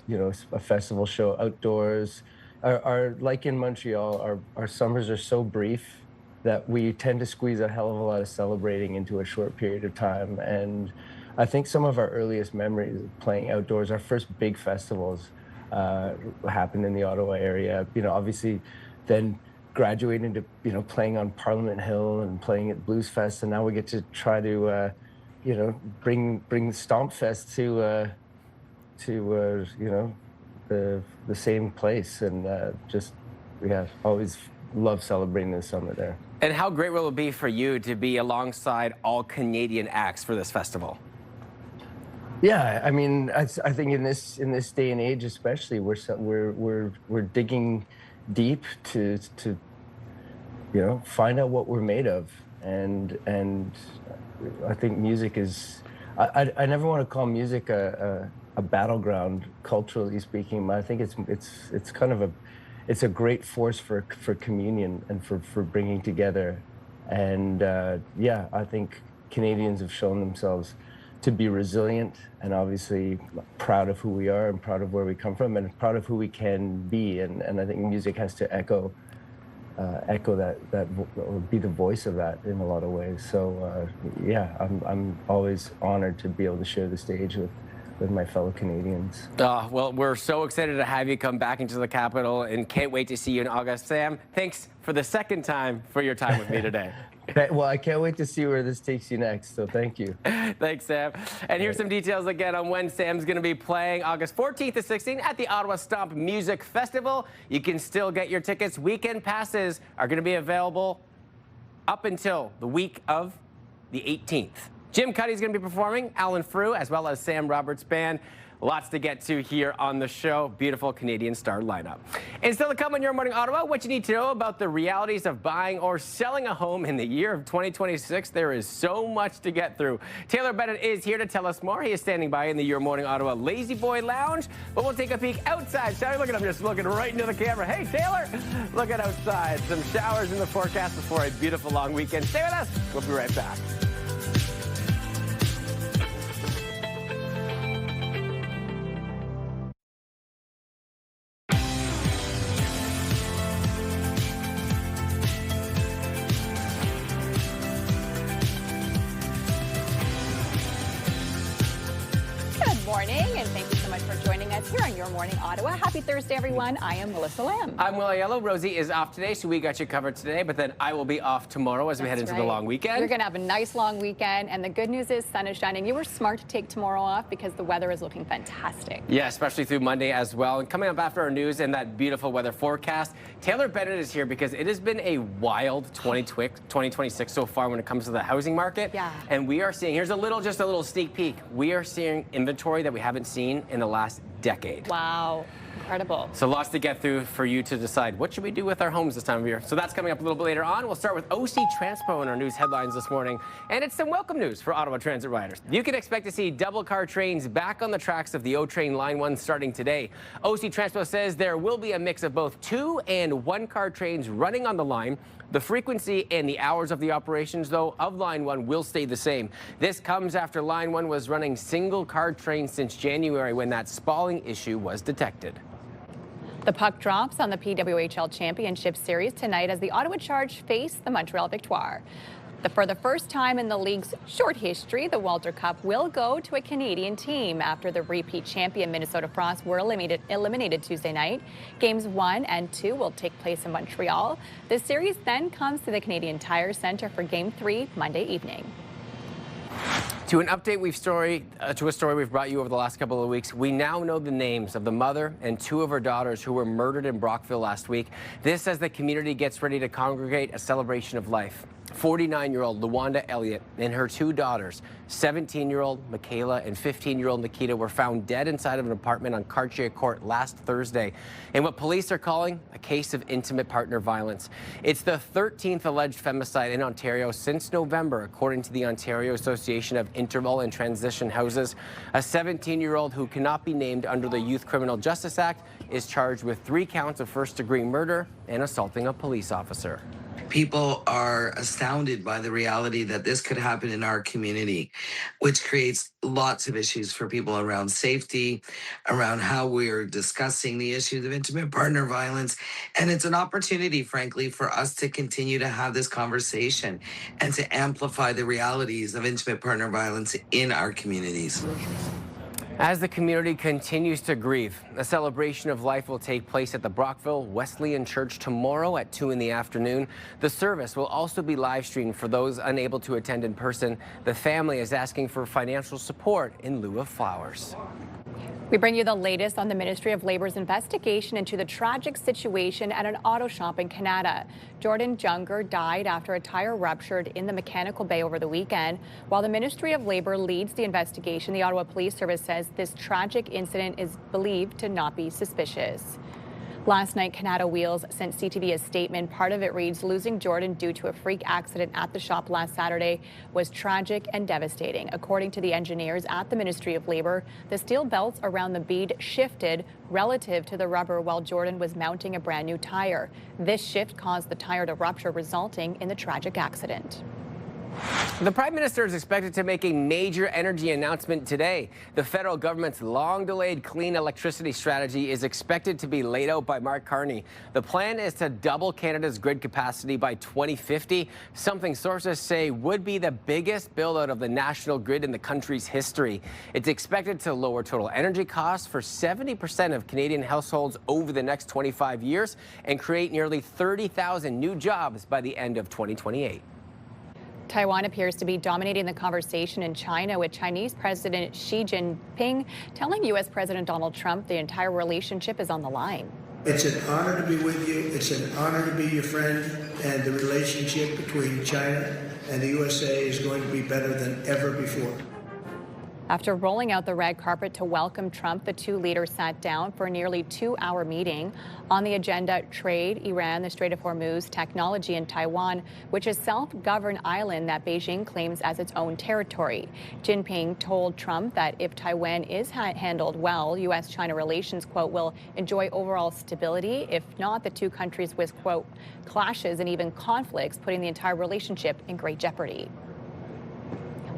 A festival show outdoors. Our like in Montreal, our summers are so brief that we tend to squeeze a hell of a lot of celebrating into a short period of time. And I think some of our earliest memories of playing outdoors, our first big festivals happened in the Ottawa area. You know, obviously then graduating to, playing on Parliament Hill and playing at Blues Fest. And now we get to try to, bring Stomp Fest to the same place. And always love celebrating the summer there. And how great will it be for you to be alongside all Canadian acts for this festival? Yeah, I mean, I think in this day and age, especially, we're digging deep to find out what we're made of, and I think music is. I never want to call music a battleground, culturally speaking. But I think it's kind of it's a great force for communion and for bringing together. And I think Canadians have shown themselves to be resilient and obviously proud of who we are and proud of where we come from and proud of who we can be. And I think music has to echo that or be the voice of that in a lot of ways. So I'm always honored to be able to share the stage with my fellow Canadians. Well, we're so excited to have you come back into the capital and can't wait to see you in August. Sam, thanks for the second time for your time with me today. Well, I can't wait to see where this takes you next, so thank you. Thanks, Sam. And here's some details again on when Sam's going to be playing August 14th to 16th at the Ottawa Stomp Music Festival. You can still get your tickets. Weekend passes are going to be available up until the week of the 18th. Jim Cuddy's going to be performing, Alan Frew, as well as Sam Roberts' band. Lots to get to here on the show. Beautiful Canadian star lineup. And still to come on Your Morning Ottawa, what you need to know about the realities of buying or selling a home in the year of 2026. There is so much to get through. Taylor Bennett is here to tell us more. He is standing by in the Your Morning Ottawa Lazy Boy Lounge. But we'll take a peek outside. Shall we? Look at him just looking right into the camera. Hey, Taylor, look at outside. Some showers in the forecast before a beautiful long weekend. Stay with us. We'll be right back. Morning, and thank you so much for joining us Sports here on Your Morning Ottawa. Happy Thursday, everyone. I am Melissa Lamb. I'm Will Aiello. Rosie is off today, so we got you covered today, but then I will be off tomorrow as we head into the long weekend. You're going to have a nice long weekend, and the good news is sun is shining. You were smart to take tomorrow off because the weather is looking fantastic. Yeah, especially through Monday as well. And coming up after our news and that beautiful weather forecast, Taylor Bennett is here because it has been a wild 2026 so far when it comes to the housing market. Yeah. And we are seeing, here's just a little sneak peek. We are seeing inventory that we haven't seen in the last decade. Wow. Incredible. So lots to get through for you to decide what should we do with our homes this time of year. So that's coming up a little bit later on. We'll start with OC Transpo in our news headlines this morning. And it's some welcome news for Ottawa Transit riders. You can expect to see double car trains back on the tracks of the O Train Line 1 starting today. OC Transpo says there will be a mix of both 2 and 1 car trains running on the line. The frequency and the hours of the operations, though, of Line 1 will stay the same. This comes after Line 1 was running single car trains since January when that spalling issue was detected. The puck drops on the PWHL Championship Series tonight as the Ottawa Charge face the Montreal Victoire. For the first time in the league's short history, the Walter Cup will go to a Canadian team after the repeat champion Minnesota Frost were eliminated Tuesday night. Games 1 and 2 will take place in Montreal. The series then comes to the Canadian Tire Centre for Game 3 Monday evening. To an update to a story we've brought you over the last couple of weeks, we now know the names of the mother and 2 of her daughters who were murdered in Brockville last week. This as the community gets ready to congregate a celebration of life. 49-year-old Luanda Elliott and her 2 daughters, 17-year-old Michaela and 15-year-old Nikita, were found dead inside of an apartment on Cartier Court last Thursday in what police are calling a case of intimate partner violence. It's the 13th alleged femicide in Ontario since November, according to the Ontario Association of Interval and Transition Houses. A 17-year-old who cannot be named under the Youth Criminal Justice Act is charged with 3 counts of first-degree murder and assaulting a police officer. People are astounded by the reality that this could happen in our community, which creates lots of issues for people around safety, around how we're discussing the issues of intimate partner violence. And it's an opportunity, frankly, for us to continue to have this conversation and to amplify the realities of intimate partner violence in our communities. As the community continues to grieve, a celebration of life will take place at the Brockville Wesleyan Church tomorrow at 2 in the afternoon. The service will also be live streamed for those unable to attend in person. The family is asking for financial support in lieu of flowers. We bring you the latest on the Ministry of Labor's investigation into the tragic situation at an auto shop in Canada. Jordan Junger died after a tire ruptured in the mechanical bay over the weekend. While the Ministry of Labor leads the investigation, the Ottawa Police Service says this tragic incident is believed to not be suspicious. Last night, Canada Wheels sent CTV a statement. Part of it reads, losing Jordan due to a freak accident at the shop last Saturday was tragic and devastating. According to the engineers at the Ministry of Labor, the steel belts around the bead shifted relative to the rubber while Jordan was mounting a brand new tire. This shift caused the tire to rupture, resulting in the tragic accident. The Prime Minister is expected to make a major energy announcement today. The federal government's long-delayed clean electricity strategy is expected to be laid out by Mark Carney. The plan is to double Canada's grid capacity by 2050, something sources say would be the biggest build-out of the national grid in the country's history. It's expected to lower total energy costs for 70% of Canadian households over the next 25 years and create nearly 30,000 new jobs by the end of 2028. Taiwan appears to be dominating the conversation in China, with Chinese President Xi Jinping telling U.S. President Donald Trump the entire relationship is on the line. It's an honor to be with you. It's an honor to be your friend. And the relationship between China and the USA is going to be better than ever before. After rolling out the red carpet to welcome Trump, the 2 leaders sat down for a nearly 2-hour meeting. On the agenda, trade, Iran, the Strait of Hormuz, technology, and Taiwan, which is a self-governed island that Beijing claims as its own territory. Jinping told Trump that if Taiwan is handled well, U.S.-China relations, quote, will enjoy overall stability. If not, the 2 countries risk, quote, clashes and even conflicts, putting the entire relationship in great jeopardy.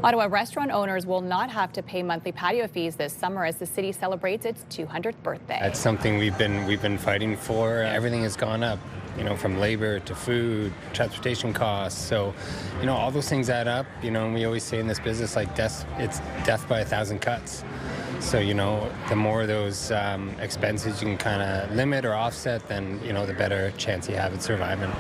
Ottawa restaurant owners will not have to pay monthly patio fees this summer as the city celebrates its 200th birthday. That's something we've been fighting for. Everything has gone up, from labor to food, transportation costs. So, all those things add up, and we always say in this business, like it's death by 1,000 cuts. So, you know, the more of those expenses you can kind of limit or offset, then, you know, the better chance you have at surviving.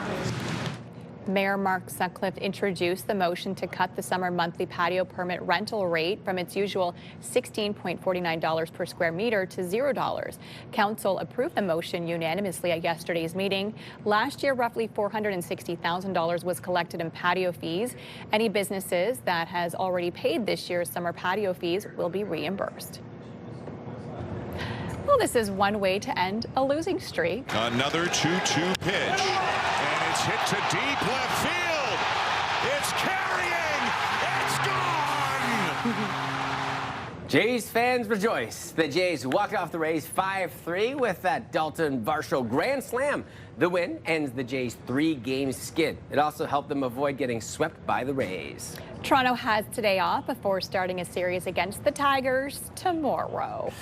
Mayor Mark Sutcliffe introduced the motion to cut the summer monthly patio permit rental rate from its usual $16.49 per square meter to $0. Council approved the motion unanimously at yesterday's meeting. Last year, roughly $460,000 was collected in patio fees. Any businesses that has already paid this year's summer patio fees will be reimbursed. Well, this is one way to end a losing streak. Another 2-2 pitch. And it's hit to deep left field. It's carrying. It's gone. Jays fans rejoice. The Jays walked off the Rays 5-3 with that Dalton Varsho grand slam. The win ends the Jays' 3-game skid. It also helped them avoid getting swept by the Rays. Toronto has today off before starting a series against the Tigers tomorrow.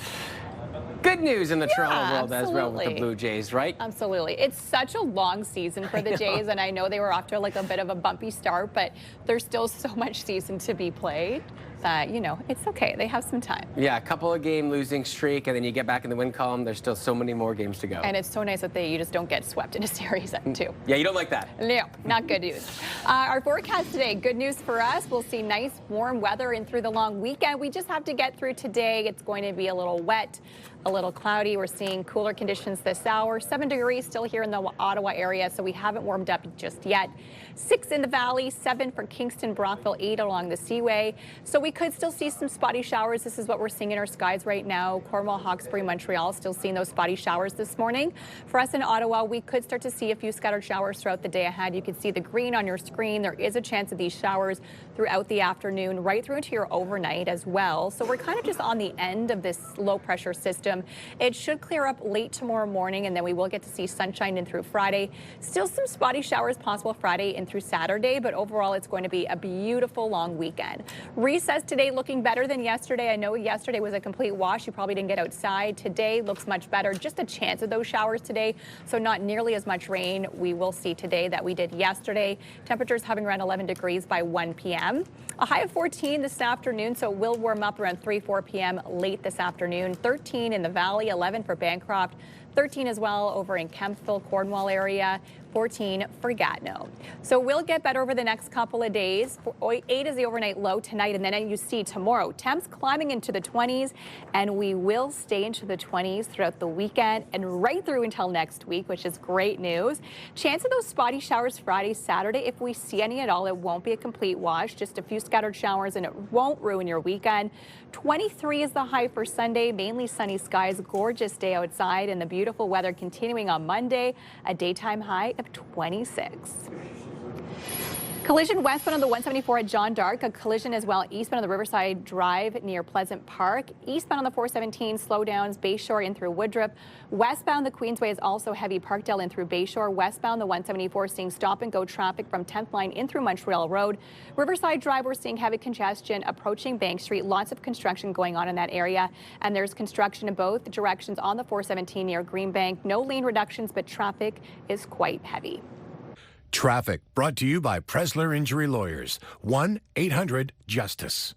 Good news in the Toronto world as well with the Blue Jays, right? Absolutely. It's such a long season for the Jays, and I know they were off to like a bit of a bumpy start, but there's still so much season to be played that, you know, it's okay. They have some time. Yeah, a couple of game losing streak, and then you get back in the win column. There's still so many more games to go. And it's so nice that you just don't get swept in a series at 2. Yeah, you don't like that. No, not good news. Our forecast today, good news for us. We'll see nice warm weather in through the long weekend. We just have to get through today. It's going to be a little wet, a little cloudy. We're seeing cooler conditions this hour. 7 degrees still here in the Ottawa area, so we haven't warmed up just yet. 6 in the valley, 7 for Kingston, Brockville, 8 along the Seaway. So we could still see some spotty showers. This is what we're seeing in our skies right now. Cornwall, Hawkesbury, Montreal, still seeing those spotty showers this morning. For us in Ottawa, we could start to see a few scattered showers throughout the day ahead. You can see the green on your screen. There is a chance of these showers throughout the afternoon, right through into your overnight as well. So we're kind of just on the end of this low pressure system. It should clear up late tomorrow morning, and then we will get to see sunshine in through Friday. Still some spotty showers possible Friday and through Saturday, but overall it's going to be a beautiful long weekend. Recess today looking better than yesterday. I know yesterday was a complete wash. You probably didn't get outside. Today looks much better. Just a chance of those showers today, so not nearly as much rain we will see today that we did yesterday. Temperatures hovering around 11 degrees by 1 p.m. A high of 14 this afternoon, so it will warm up around 3-4 p.m. late this afternoon. 13 in the valley, 11 for Bancroft, 13 as well over in Kemptville, Cornwall area, 14 for Gatineau. So we'll get better over the next couple of days. 8 is the overnight low tonight, and then you see tomorrow temps climbing into the 20s, and we will stay into the 20s throughout the weekend and right through until next week, which is great news. Chance of those spotty showers Friday, Saturday. If we see any at all, it won't be a complete wash, just a few scattered showers, and it won't ruin your weekend. 23 is the high for Sunday, mainly sunny skies, gorgeous day outside, and the beautiful weather continuing on Monday, a daytime high of 26. Collision westbound on the 174 at John Dark. A collision as well eastbound on the Riverside Drive near Pleasant Park. Eastbound on the 417, slowdowns Bayshore in through Woodruff. Westbound the Queensway is also heavy, Parkdale in through Bayshore. Westbound the 174 seeing stop and go traffic from 10th line in through Montreal Road. Riverside Drive, we're seeing heavy congestion approaching Bank Street. Lots of construction going on in that area. And there's construction in both directions on the 417 near Greenbank. No lane reductions, but traffic is quite heavy. Traffic brought to you by Presler Injury Lawyers. 1-800-JUSTICE.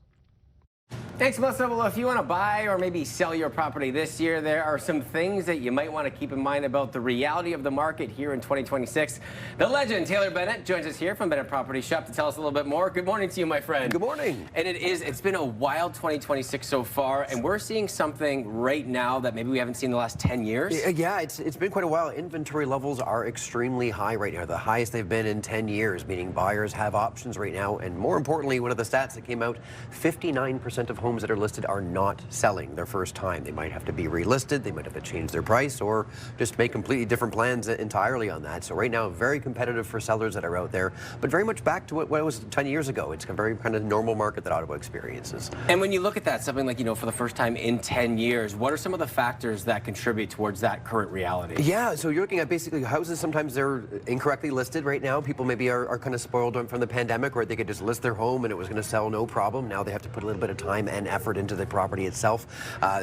Thanks, Melissa. Well, if you want to buy or maybe sell your property this year, there are some things that you might want to keep in mind about the reality of the market here in 2026. The legend, Taylor Bennett, joins us here from Bennett Property Shop to tell us a little bit more. Good morning to you, my friend. Good morning. And it's been a wild 2026 so far, and we're seeing something right now that maybe we haven't seen in the last 10 years. Yeah, it's been quite a while. Inventory levels are extremely high right now, the highest they've been in 10 years, meaning buyers have options right now. And more importantly, one of the stats that came out, 59% of homes that are listed are not selling their first time. They might have to be relisted, they might have to change their price, or just make completely different plans entirely on that. So right now, very competitive for sellers that are out there, but very much back to what it was 10 years ago. It's a very kind of normal market that Ottawa experiences. And when you look at that, something like, for the first time in 10 years, what are some of the factors that contribute towards that current reality? Yeah, so you're looking at basically houses, sometimes they're incorrectly listed right now. People maybe are kind of spoiled from the pandemic, where they could just list their home and it was going to sell no problem. Now they have to put a little bit of time and effort into the property itself.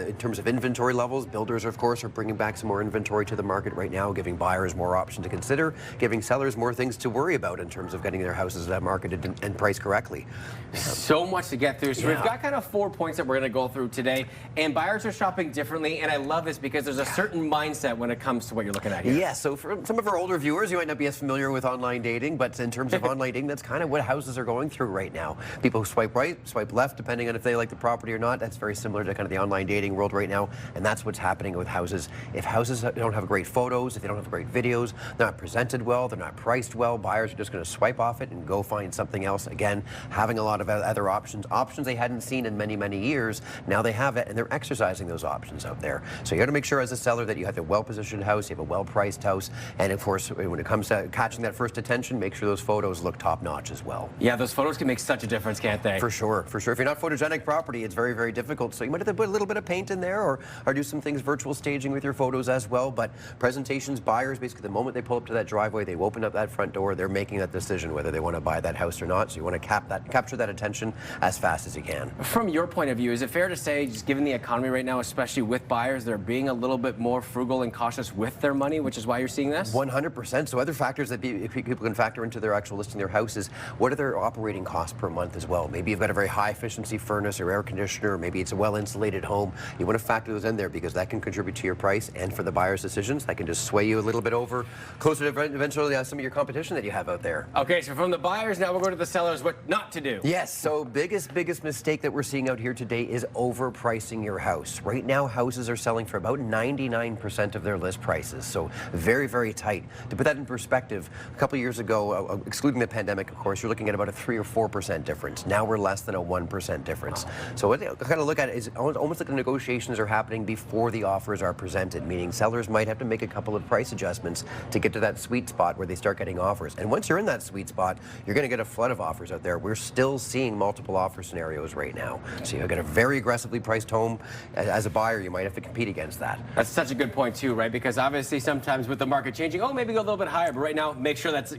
In terms of inventory levels, builders, of course, are bringing back some more inventory to the market right now, giving buyers more options to consider, giving sellers more things to worry about in terms of getting their houses marketed and priced correctly. So much to get through. So we've got kind of 4 points that we're going to go through today, and buyers are shopping differently, and I love this because there's a certain mindset when it comes to what you're looking at here. Yeah, so for some of our older viewers, you might not be as familiar with online dating, but in terms of online dating, that's kind of what houses are going through right now. People swipe right, swipe left, depending on if they like the property or not. That's very similar to kind of the online dating world right now, and that's what's happening with houses. If houses don't have great photos, if they don't have great videos, they're not presented well, they're not priced well, buyers are just going to swipe off it and go find something else. Again, having a lot of other options they hadn't seen in many, many years. Now they have it, and they're exercising those options out there. So you got to make sure as a seller that you have a well-positioned house, you have a well-priced house, and of course, when it comes to catching that first attention, make sure those photos look top-notch as well. Yeah, those photos can make such a difference, can't they? For sure, for sure. If you're not photogenic property, it's very, very difficult. So you might have to put a little bit of paint in there, or do some things virtual staging with your photos as well. But presentations, buyers, basically the moment they pull up to that driveway, they open up that front door, they're making that decision whether they want to buy that house or not. So you want to capture that attention as fast as you can. From your point of view, is it fair to say, just given the economy right now, especially with buyers, they're being a little bit more frugal and cautious with their money, which is why you're seeing this? 100%. So other factors that people can factor into their actual listing their house is what are their operating costs per month as well. Maybe you've got a very high efficiency furnace or air conditioner, or maybe it's a well insulated home. You want to factor those in there because that can contribute to your price, and for the buyer's decisions, that can just sway you a little bit over closer to eventually some of your competition that you have out there. Okay, so from the buyers, now we'll go to the sellers, what not to do. Yes, so biggest mistake that we're seeing out here today is overpricing your house. Right now, houses are selling for about 99% of their list prices, so very, very tight. To put that in perspective, a couple of years ago, excluding the pandemic, of course, you're looking at about a 3 or 4% difference. Now we're less than a 1% difference. So what I kind of look at it is almost like the negotiations are happening before the offers are presented, meaning sellers might have to make a couple of price adjustments to get to that sweet spot where they start getting offers. And once you're in that sweet spot, you're going to get a flood of offers out there. We're still seeing multiple offer scenarios right now. So you've got a very aggressively priced home. As a buyer, you might have to compete against that. That's such a good point too, right? Because obviously sometimes with the market changing, maybe go a little bit higher, but right now, make sure that's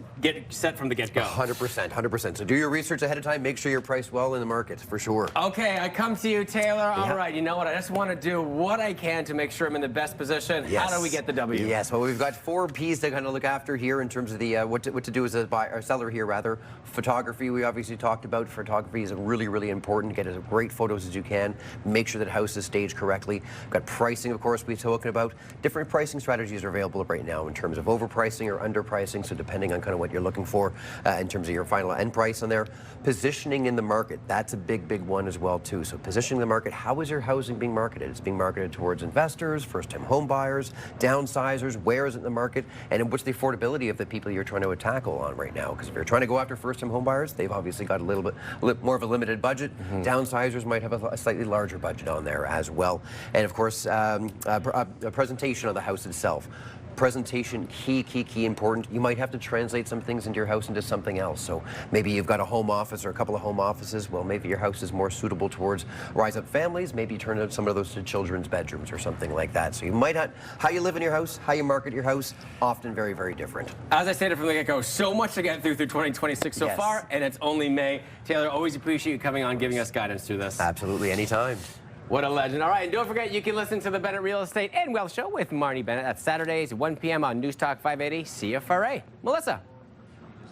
set from the get-go. 100%, 100%. So do your research ahead of time. Make sure you're priced well in the market, for sure. Okay, I come to you, Taylor. All right, you know what? I just want to do what I can to make sure I'm in the best position. Yes. How do we get the W? Yes, well, we've got 4 P's to kind of look after here in terms of the what to do as a buyer or seller here, rather. Photography, we obviously talked about. Photography is really, really important. Get as great photos as you can. Make sure that house is staged correctly. We've got pricing, of course, we've spoken about. Different pricing strategies are available right now in terms of overpricing or underpricing, so depending on kind of what you're looking for in terms of your final end price on there. Positioning in the market, that's a big, big one as well, too. So positioning the market, how is your housing being marketed? It's being marketed towards investors, first-time home buyers, downsizers, where is it in the market, and what's the affordability of the people you're trying to tackle on right now? Because if you're trying to go after first-time home buyers, they've obviously got a little bit more of a limited budget. Downsizers might have a slightly larger budget on there as well. And of course, a presentation of the house itself. Presentation, key important. You might have to translate some things into your house into something else. So maybe you've got a home office or a couple of home offices. Well, maybe your house is more suitable towards rise-up families. Maybe you turn out some of those to children's bedrooms or something like that. So you might have, how you live in your house, how you market your house, often very, very different. As I stated from the get-go, so much to get through 2026 so far, and it's only May. Taylor, always appreciate you coming on, giving us guidance through this. Absolutely, anytime. What a legend. All right, and don't forget, you can listen to the Bennett Real Estate and Wealth Show with Marnie Bennett. That's Saturdays, 1 p.m. on News Talk 580 CFRA. Melissa.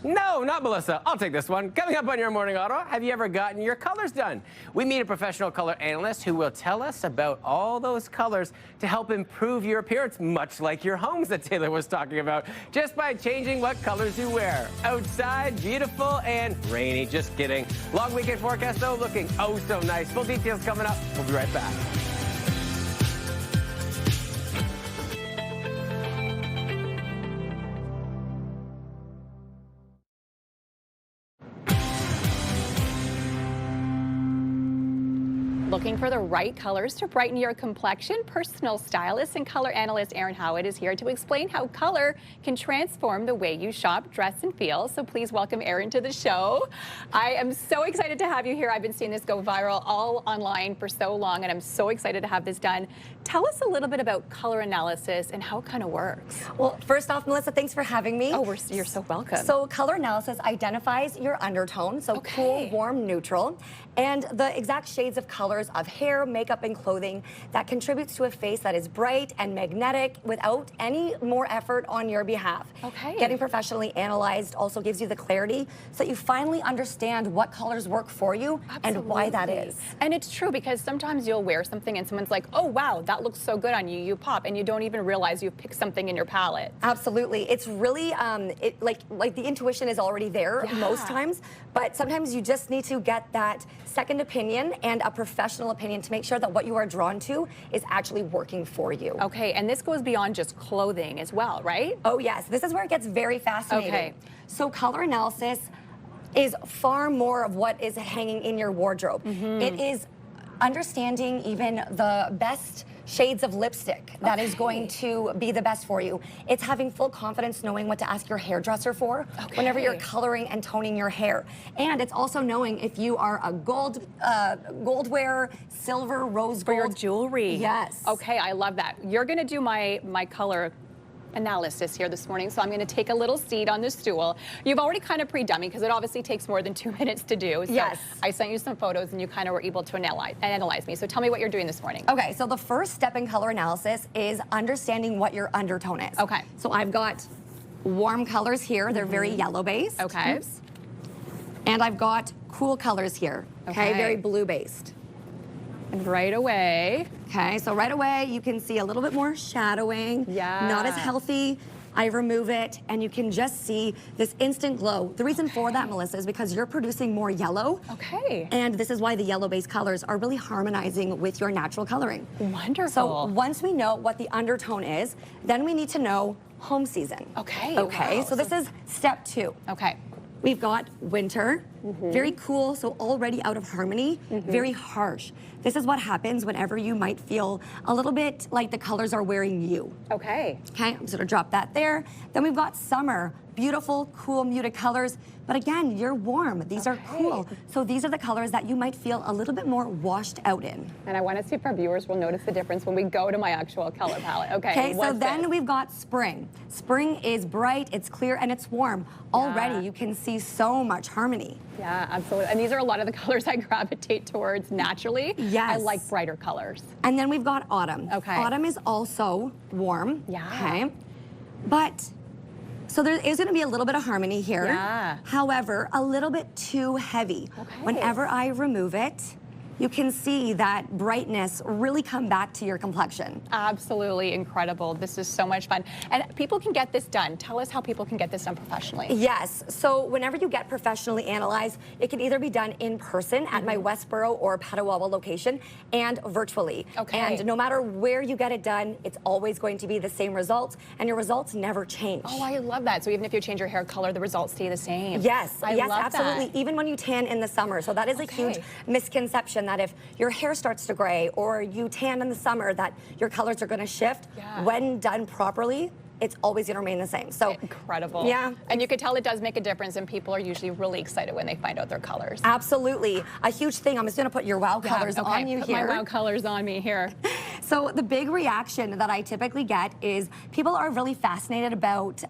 No, not Melissa. I'll take this one. Coming up on Your Morning Ottawa, have you ever gotten your colors done? We meet a professional color analyst who will tell us about all those colors to help improve your appearance, much like your homes that Taylor was talking about, just by changing what colors you wear. Outside, beautiful and rainy. Just kidding. Long weekend forecast, though, looking oh so nice. Full details coming up. We'll be right back. Looking for the right colors to brighten your complexion? Personal stylist and color analyst Erin Howitt is here to explain how color can transform the way you shop, dress, and feel. So please welcome Erin to the show. I am so excited to have you here. I've been seeing this go viral all online for so long, and I'm so excited to have this done. Tell us a little bit about color analysis and how it kind of works. Well, first off, Melissa, thanks for having me. Oh, you're so welcome. So color analysis identifies your undertone, so cool, warm, neutral, and the exact shades of colors of hair, makeup, and clothing that contributes to a face that is bright and magnetic without any more effort on your behalf. Okay. Getting professionally analyzed also gives you the clarity so that you finally understand what colors work for you and why that is. And it's true, because sometimes you'll wear something and someone's like, oh wow, that looks so good on you, you pop, and you don't even realize you've picked something in your palette. Absolutely. It's really, like the intuition is already there most times, but sometimes you just need to get that second opinion and a professional opinion to make sure that what you are drawn to is actually working for you. Okay, and this goes beyond just clothing as well, right? Oh yes, this is where it gets very fascinating. Okay. So color analysis is far more of what is hanging in your wardrobe. It is understanding even the best shades of lipstick that is going to be the best for you. It's having full confidence knowing what to ask your hairdresser for whenever you're coloring and toning your hair. And it's also knowing if you are a gold wearer, silver, rose gold. For your jewelry. Yes. Okay, I love that. You're gonna do my color analysis here this morning, so I'm going to take a little seat on the stool. You've already kind of pre-done me because it obviously takes more than 2 minutes to do. So yes. I sent you some photos and you kind of were able to analyze me. So tell me what you're doing this morning. Okay, so the first step in color analysis is understanding what your undertone is. Okay. So I've got warm colors here. They're very yellow based. Okay. Oops. And I've got cool colors here. Okay, very blue based. And right away. Okay, so right away you can see a little bit more shadowing. Yeah. Not as healthy. I remove it and you can just see this instant glow. The reason for that, Melissa, is because you're producing more yellow. Okay. And this is why the yellow-based colors are really harmonizing with your natural coloring. Wonderful. So once we know what the undertone is, then we need to know home season. Okay. Okay, Wow. so this is step 2. Okay. We've got winter, very cool, so already out of harmony, very harsh. This is what happens whenever you might feel a little bit like the colors are wearing you. Okay. Okay, I'm just gonna drop that there. Then we've got summer, beautiful, cool, muted colors. But again, you're warm. These are cool. So these are the colors that you might feel a little bit more washed out in. And I want to see if our viewers will notice the difference when we go to my actual color palette. Okay, so then we've got spring. Spring is bright, it's clear, and it's warm. Already you can see so much harmony. Yeah, absolutely. And these are a lot of the colors I gravitate towards naturally. Yes. I like brighter colors. And then we've got autumn. Okay. Autumn is also warm. Yeah. Okay. But so there is going to be a little bit of harmony here. Yeah. However, a little bit too heavy. Okay. Whenever I remove it, you can see that brightness really come back to your complexion. Absolutely incredible. This is so much fun. And people can get this done. Tell us how people can get this done professionally. Yes. So whenever you get professionally analyzed, it can either be done in person at my Westboro or Petawawa location and virtually. Okay. And no matter where you get it done, it's always going to be the same results, and your results never change. Oh, I love that. So even if you change your hair color, the results stay the same. Yes. I yes, love absolutely. that. Even when you tan in the summer. So that is a huge misconception that if your hair starts to gray or you tan in the summer, that your colors are going to shift. Yeah. When done properly, it's always going to remain the same. So incredible. Yeah. And you can tell it does make a difference, and people are usually really excited when they find out their colors. Absolutely. A huge thing. I'm just going to put your wow colors on you Put here. my wow colors on me here. So the big reaction that I typically get is people are really fascinated about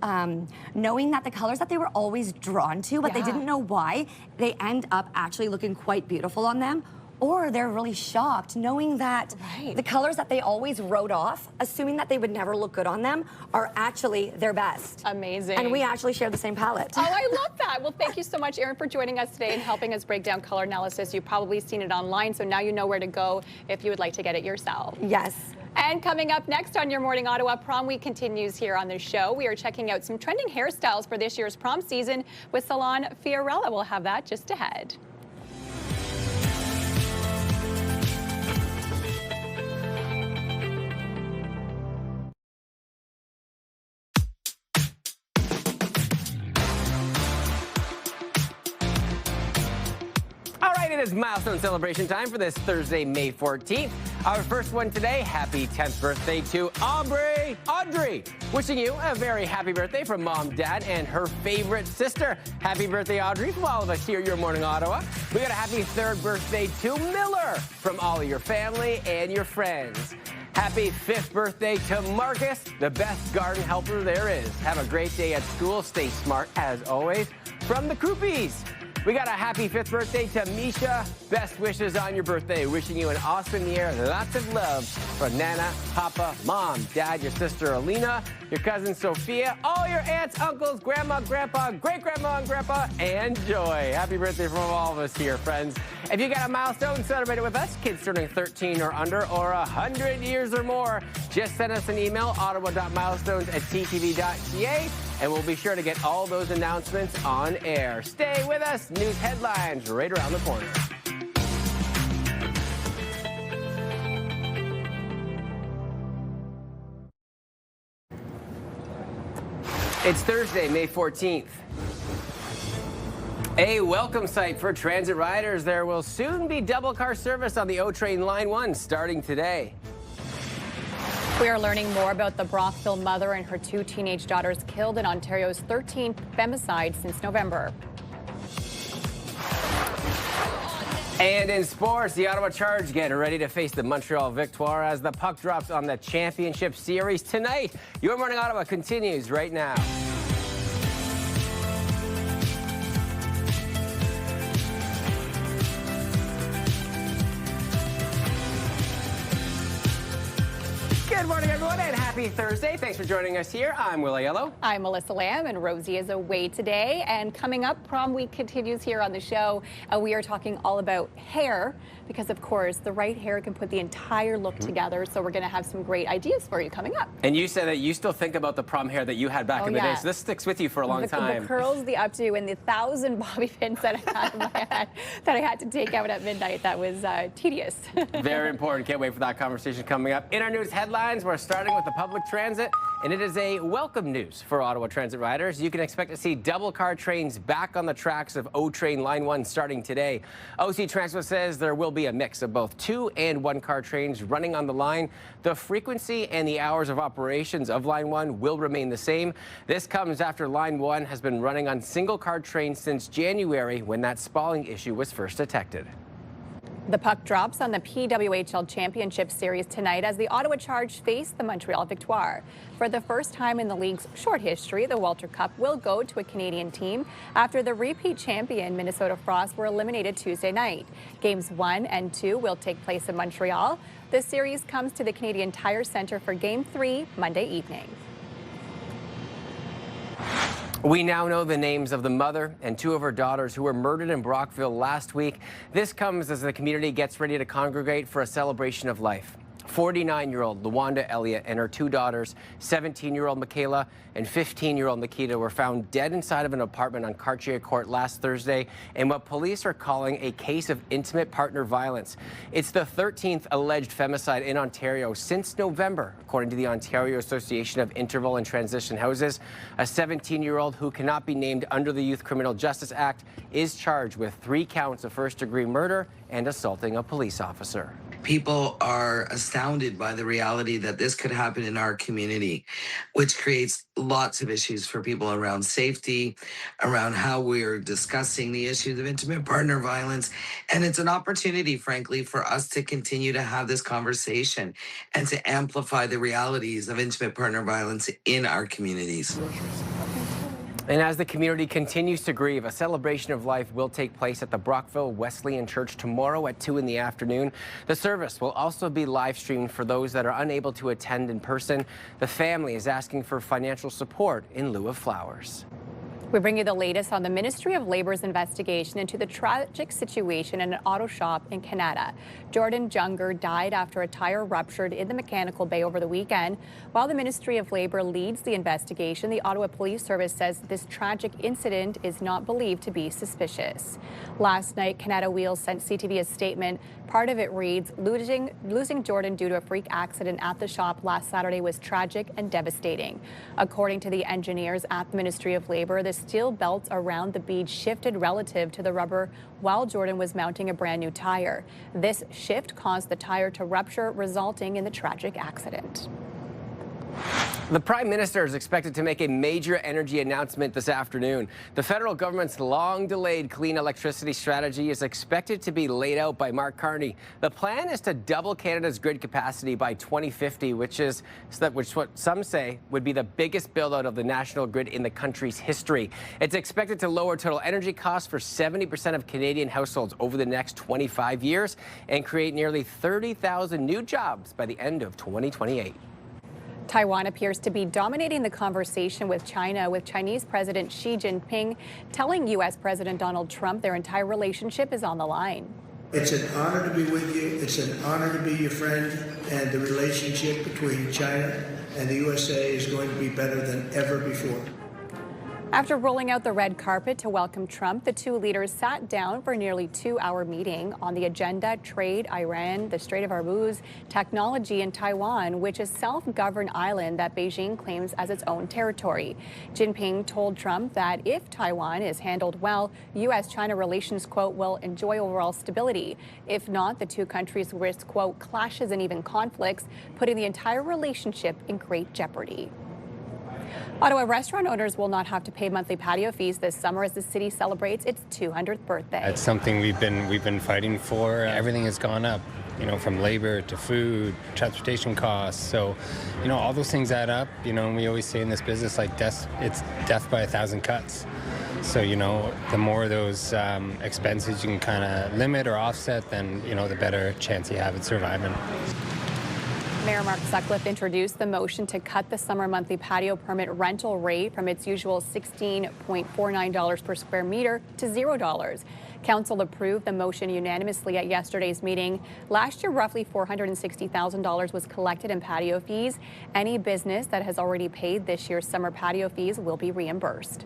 knowing that the colors that they were always drawn to, but they didn't know why, they end up actually looking quite beautiful on them. Or they're really shocked knowing that the colors that they always wrote off, assuming that they would never look good on them, are actually their best. Amazing. And we actually share the same palette. Oh, I love that. Well, thank you so much, Erin, for joining us today and helping us break down color analysis. You've probably seen it online, so now you know where to go if you would like to get it yourself. Yes. And coming up next on Your Morning Ottawa, Prom Week continues here on the show. We are checking out some trending hairstyles for this year's prom season with Salon Fiorella. We'll have that just ahead. is milestone celebration time for this Thursday, May 14th. Our first one today, happy 10th birthday to Audrey. Wishing you a very happy birthday from Mom, Dad, and her favorite sister. Happy birthday, Audrey, from all of us here at Your Morning Ottawa. We got a happy 3rd birthday to Miller from all of your family and your friends. Happy 5th birthday to Marcus, the best garden helper there is. Have a great day at school. Stay smart as always. From the Croupies. We got a happy 5th birthday to Misha. Best wishes on your birthday. Wishing you an awesome year. Lots of love from Nana, Papa, Mom, Dad, your sister Alina, your cousin Sophia, all your aunts, uncles, grandma, grandpa, great-grandma, and grandpa, and Joy. Happy birthday from all of us here, friends. If you got a milestone, celebrate it with us. Kids turning 13 or under or 100 years or more, just send us an email, ottawa.milestones@ttv.ca, and we'll be sure to get all those announcements on air. Stay with us. News headlines right around the corner. It's Thursday, May 14th. A welcome site for transit riders. There will soon be double car service on the O Train Line 1 starting today. We are learning more about the Brockville mother and her 2 teenage daughters killed in Ontario's 13th femicide since November. And in sports, the Ottawa Charge get ready to face the Montreal Victoire as the puck drops on the championship series tonight. Your Morning Ottawa continues right now. Good morning, everyone, and happy Thursday. Thanks for joining us here. I'm Will Aiello. I'm Melissa Lamb, and Rosie is away today. And coming up, prom week continues here on the show. We are talking all about hair because, of course, the right hair can put the entire look together. So we're going to have some great ideas for you coming up. And you said that you still think about the prom hair that you had back in the day. So this sticks with you for a long time. The curls, the updo, and the 1,000 bobby pins that I had in my head that I had to take out at midnight. That was tedious. Very important. Can't wait for that conversation coming up. In our news headlines, we're starting with the public transit, and it is a welcome news for Ottawa Transit riders. You can expect to see double car trains back on the tracks of O Train Line 1 starting today. OC Transport says there will be a mix of both 2 and 1 car trains running on the line. The frequency and the hours of operations of Line 1 will remain the same. This comes after Line 1 has been running on single car trains since January when that spalling issue was first detected. The puck drops on the PWHL Championship Series tonight as the Ottawa Charge face the Montreal Victoire. For the first time in the league's short history, the Walter Cup will go to a Canadian team after the repeat champion Minnesota Frost were eliminated Tuesday night. Games 1 and 2 will take place in Montreal. The series comes to the Canadian Tire Centre for Game 3 Monday evening. We now know the names of the mother and 2 of her daughters who were murdered in Brockville last week. This comes as the community gets ready to congregate for a celebration of life. 49-year-old Lawanda Elliott and her 2 daughters, 17-year-old Michaela and 15-year-old Nikita, were found dead inside of an apartment on Cartier Court last Thursday in what police are calling a case of intimate partner violence. It's the 13th alleged femicide in Ontario since November, according to the Ontario Association of Interval and Transition Houses. A 17-year-old who cannot be named under the Youth Criminal Justice Act is charged with 3 counts of first-degree murder and assaulting a police officer. People are astounded by the reality that this could happen in our community, which creates lots of issues for people around safety, around how we're discussing the issues of intimate partner violence. And it's an opportunity, frankly, for us to continue to have this conversation and to amplify the realities of intimate partner violence in our communities. And as the community continues to grieve, a celebration of life will take place at the Brockville Wesleyan Church tomorrow at 2 in the afternoon. The service will also be live streamed for those that are unable to attend in person. The family is asking for financial support in lieu of flowers. We bring you the latest on the Ministry of Labor's investigation into the tragic situation in an auto shop in Canada. Jordan Junger died after a tire ruptured in the mechanical bay over the weekend. While the Ministry of Labor leads the investigation, the Ottawa Police Service says this tragic incident is not believed to be suspicious. Last night, Canada Wheels sent CTV a statement. Part of it reads, losing Jordan due to a freak accident at the shop last Saturday was tragic and devastating. According to the engineers at the Ministry of Labor, this steel belts around the bead shifted relative to the rubber while Jordan was mounting a brand new tire. This shift caused the tire to rupture, resulting in the tragic accident. The Prime Minister is expected to make a major energy announcement this afternoon. The federal government's long-delayed clean electricity strategy is expected to be laid out by Mark Carney. The plan is to double Canada's grid capacity by 2050, which what some say would be the biggest build-out of the national grid in the country's history. It's expected to lower total energy costs for 70% of Canadian households over the next 25 years and create nearly 30,000 new jobs by the end of 2028. Taiwan appears to be dominating the conversation with China, with Chinese President Xi Jinping telling U.S. President Donald Trump their entire relationship is on the line. It's an honor to be with you. It's an honor to be your friend. And the relationship between China and the USA is going to be better than ever before. After rolling out the red carpet to welcome Trump, the two leaders sat down for a nearly 2-hour meeting. On the agenda, trade, Iran, the Strait of Hormuz, technology, and Taiwan, which is a self-governed island that Beijing claims as its own territory. Jinping told Trump that if Taiwan is handled well, U.S.-China relations, quote, will enjoy overall stability. If not, the two countries risk, quote, clashes and even conflicts, putting the entire relationship in great jeopardy. Ottawa restaurant owners will not have to pay monthly patio fees this summer as the city celebrates its 200th birthday. It's something we've been fighting for. Everything has gone up, from labor to food, transportation costs. So, all those things add up. And we always say in this business, like it's death by 1,000 cuts. So, the more of those expenses you can kind of limit or offset, then, the better chance you have at surviving. Mayor Mark Sutcliffe introduced the motion to cut the summer monthly patio permit rental rate from its usual $16.49 per square meter to $0. Council approved the motion unanimously at yesterday's meeting. Last year, roughly $460,000 was collected in patio fees. Any business that has already paid this year's summer patio fees will be reimbursed.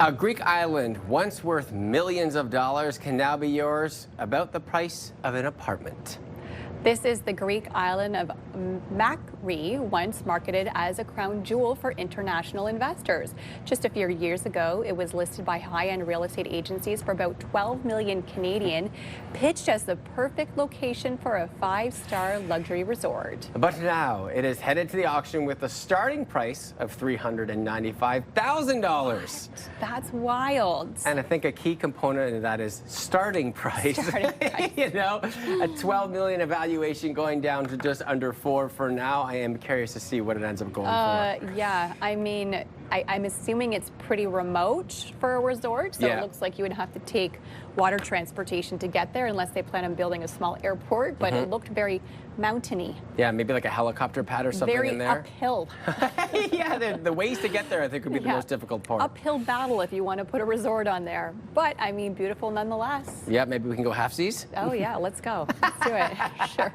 A Greek island once worth millions of dollars can now be yours, about the price of an apartment. This is the Greek island of Makri, once marketed as a crown jewel for international investors. Just a few years ago, it was listed by high-end real estate agencies for about 12 million Canadian, pitched as the perfect location for a 5-star luxury resort. But now it is headed to the auction with a starting price of $395,000. That's wild. And I think a key component of that is starting price. Starting price. A 12 million evaluation going down to just under 4 for now. I am curious to see what it ends up going for. Yeah, I mean, I'm assuming it's pretty remote for a resort, so It looks like you would have to take water transportation to get there unless they plan on building a small airport, but it looked very mountainy. Yeah, maybe like a helicopter pad or something in there. Very uphill. Yeah, the ways to get there I think would be the most difficult part. Uphill battle if you want to put a resort on there. But, I mean, beautiful nonetheless. Yeah, maybe we can go halfsies? Oh, yeah, let's go. Let's do it. Sure.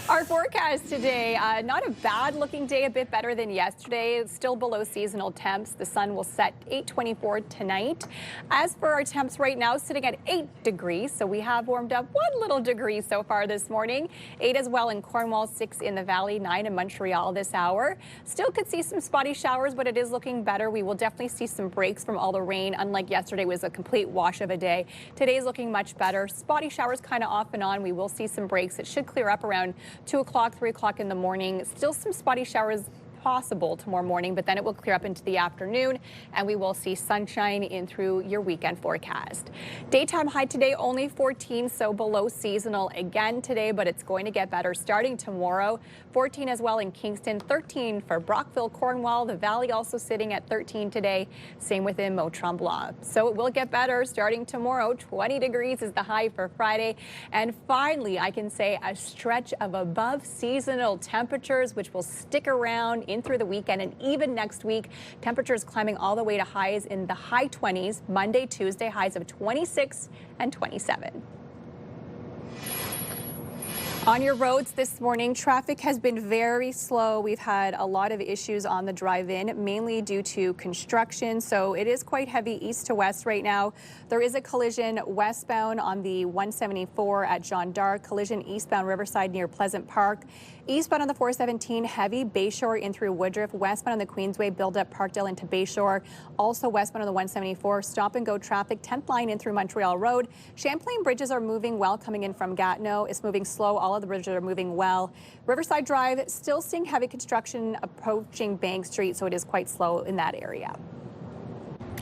Our forecast today, not a bad looking day, a bit better than yesterday. Still below seasonal temps. The sun will set 8:24 tonight. As for our temps right now, sitting at 8 degrees, so we have warmed up 1 little degree so far this morning. 8 as well in Cornwall, 6 in the Valley, 9 in Montreal this hour. Still could see some spotty showers, but it is looking better. We will definitely see some breaks from all the rain. Unlike yesterday, was a complete wash of a day. Today's looking much better. Spotty showers kind of off and on. We will see some breaks. It should clear up around 2 o'clock, 3 o'clock in the morning. Still some spotty showers possible tomorrow morning, but then it will clear up into the afternoon and we will see sunshine in through your weekend forecast. Daytime high today only 14, so below seasonal again today, but it's going to get better starting tomorrow. 14 as well in Kingston, 13 for Brockville, Cornwall, the Valley also sitting at 13 today, same within Mont-Tremblant. So it will get better starting tomorrow. 20 degrees is the high for Friday, and finally I can say a stretch of above seasonal temperatures which will stick around in through the weekend and even next week. Temperatures climbing all the way to highs in the high 20s. Monday, Tuesday, highs of 26 and 27. On your roads this morning, traffic has been very slow. We've had a lot of issues on the drive-in, mainly due to construction, so it is quite heavy east to west right now. There is a collision westbound on the 174 at Jeanne d'Arc, collision eastbound Riverside near Pleasant Park. Eastbound on the 417, heavy Bayshore in through Woodruff. Westbound on the Queensway, build up Parkdale into Bayshore. Also westbound on the 174, stop and go traffic, 10th line in through Montreal Road. Champlain bridges are moving well coming in from Gatineau. It's moving slow. All of the bridges are moving well. Riverside Drive, still seeing heavy construction approaching Bank Street, so it is quite slow in that area.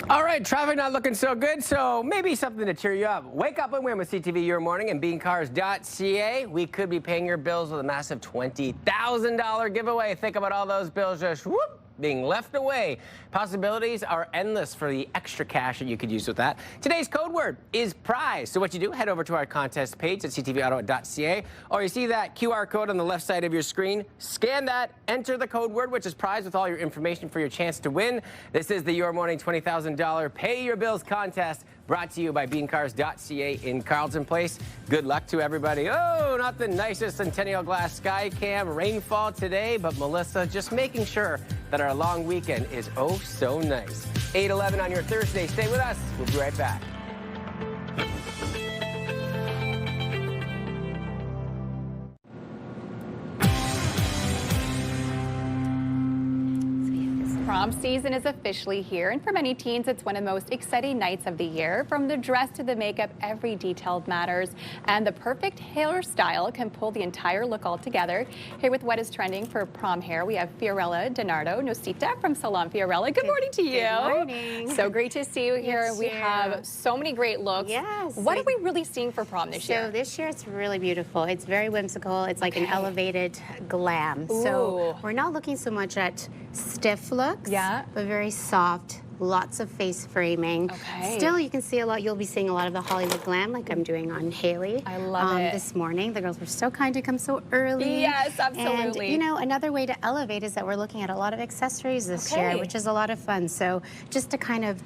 All right, traffic not looking so good, so maybe something to cheer you up. Wake up and win with CTV Your Morning and beancars.ca. We could be paying your bills with a massive $20,000 giveaway. Think about all those bills just whoop, being left away. Possibilities are endless for the extra cash that you could use with that. Today's code word is prize. So what you do, head over to our contest page at ctvottawa.ca, or you see that QR code on the left side of your screen. Scan that, enter the code word, which is prize, with all your information for your chance to win. This is the Your Morning $20,000 Pay Your Bills contest, brought to you by beancars.ca in Carleton Place. Good luck to everybody. Oh, not the nicest Centennial Glass sky cam. Rainfall today, but Melissa just making sure that our long weekend is oh so nice. 8:11 on your Thursday. Stay with us. We'll be right back. Prom season is officially here, and for many teens, it's one of the most exciting nights of the year. From the dress to the makeup, every detail matters, and the perfect hairstyle can pull the entire look all together. Here with what is trending for prom hair, we have Fiorella Donardo Nosita from Salon Fiorella. Good morning to you. Good morning. So great to see you here. Yes, we have so many great looks. Yes. What are we really seeing for prom this year? So this year it's really beautiful. It's very whimsical. It's like an elevated glam. Ooh. So we're not looking so much at stiff looks, but very soft. Lots of face framing. Okay. Still, you can see a lot. You'll be seeing a lot of the Hollywood glam, like I'm doing on Haley. I love it. This morning, the girls were so kind to come so early. Yes, absolutely. And you know, another way to elevate is that we're looking at a lot of accessories this year, which is a lot of fun. So just to kind of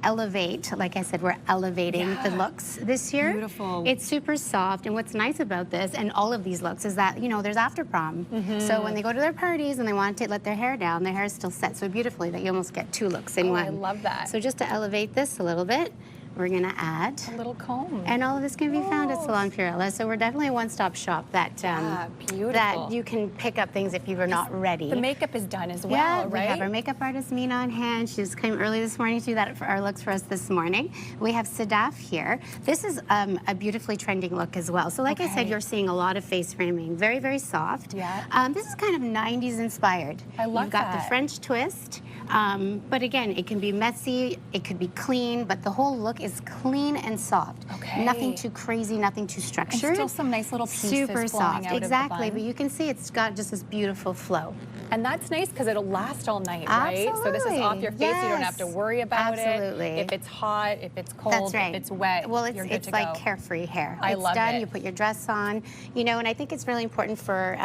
elevate, like I said, we're elevating the looks this year. Beautiful. It's super soft, and what's nice about this and all of these looks is that, you know, there's after prom. So when they go to their parties and they want to let their hair down, their hair is still set so beautifully that you almost get two looks in one. I love that. So just to elevate this a little bit, we're gonna add a little comb. And all of this can be found at Salon Fiorella. So we're definitely a one-stop shop that beautiful. that you can pick up things if you were not ready. The makeup is done as well, yeah, right? We have our makeup artist Mina on hand. She just came early this morning to do that for our looks for us this morning. We have Sadaf here. This is a beautifully trending look as well. So like I said, you're seeing a lot of face framing, very, very soft. Yeah. This is kind of 90s inspired. I love You've got that. the French twist. But again, it can be messy, it could be clean, but the whole look is clean and soft. Okay. Nothing too crazy, nothing too structured. And still some nice little pieces super flowing soft, out of the exactly. bun. But you can see it's got just this beautiful flow. And that's nice because it'll last all night, right? So this is off your face. You don't have to worry about Absolutely. it. If it's hot, if it's cold, That's right. if it's wet, well, you're good it's to like go. carefree hair. I it's love done. it. You put your dress on, you know, and I think it's really important for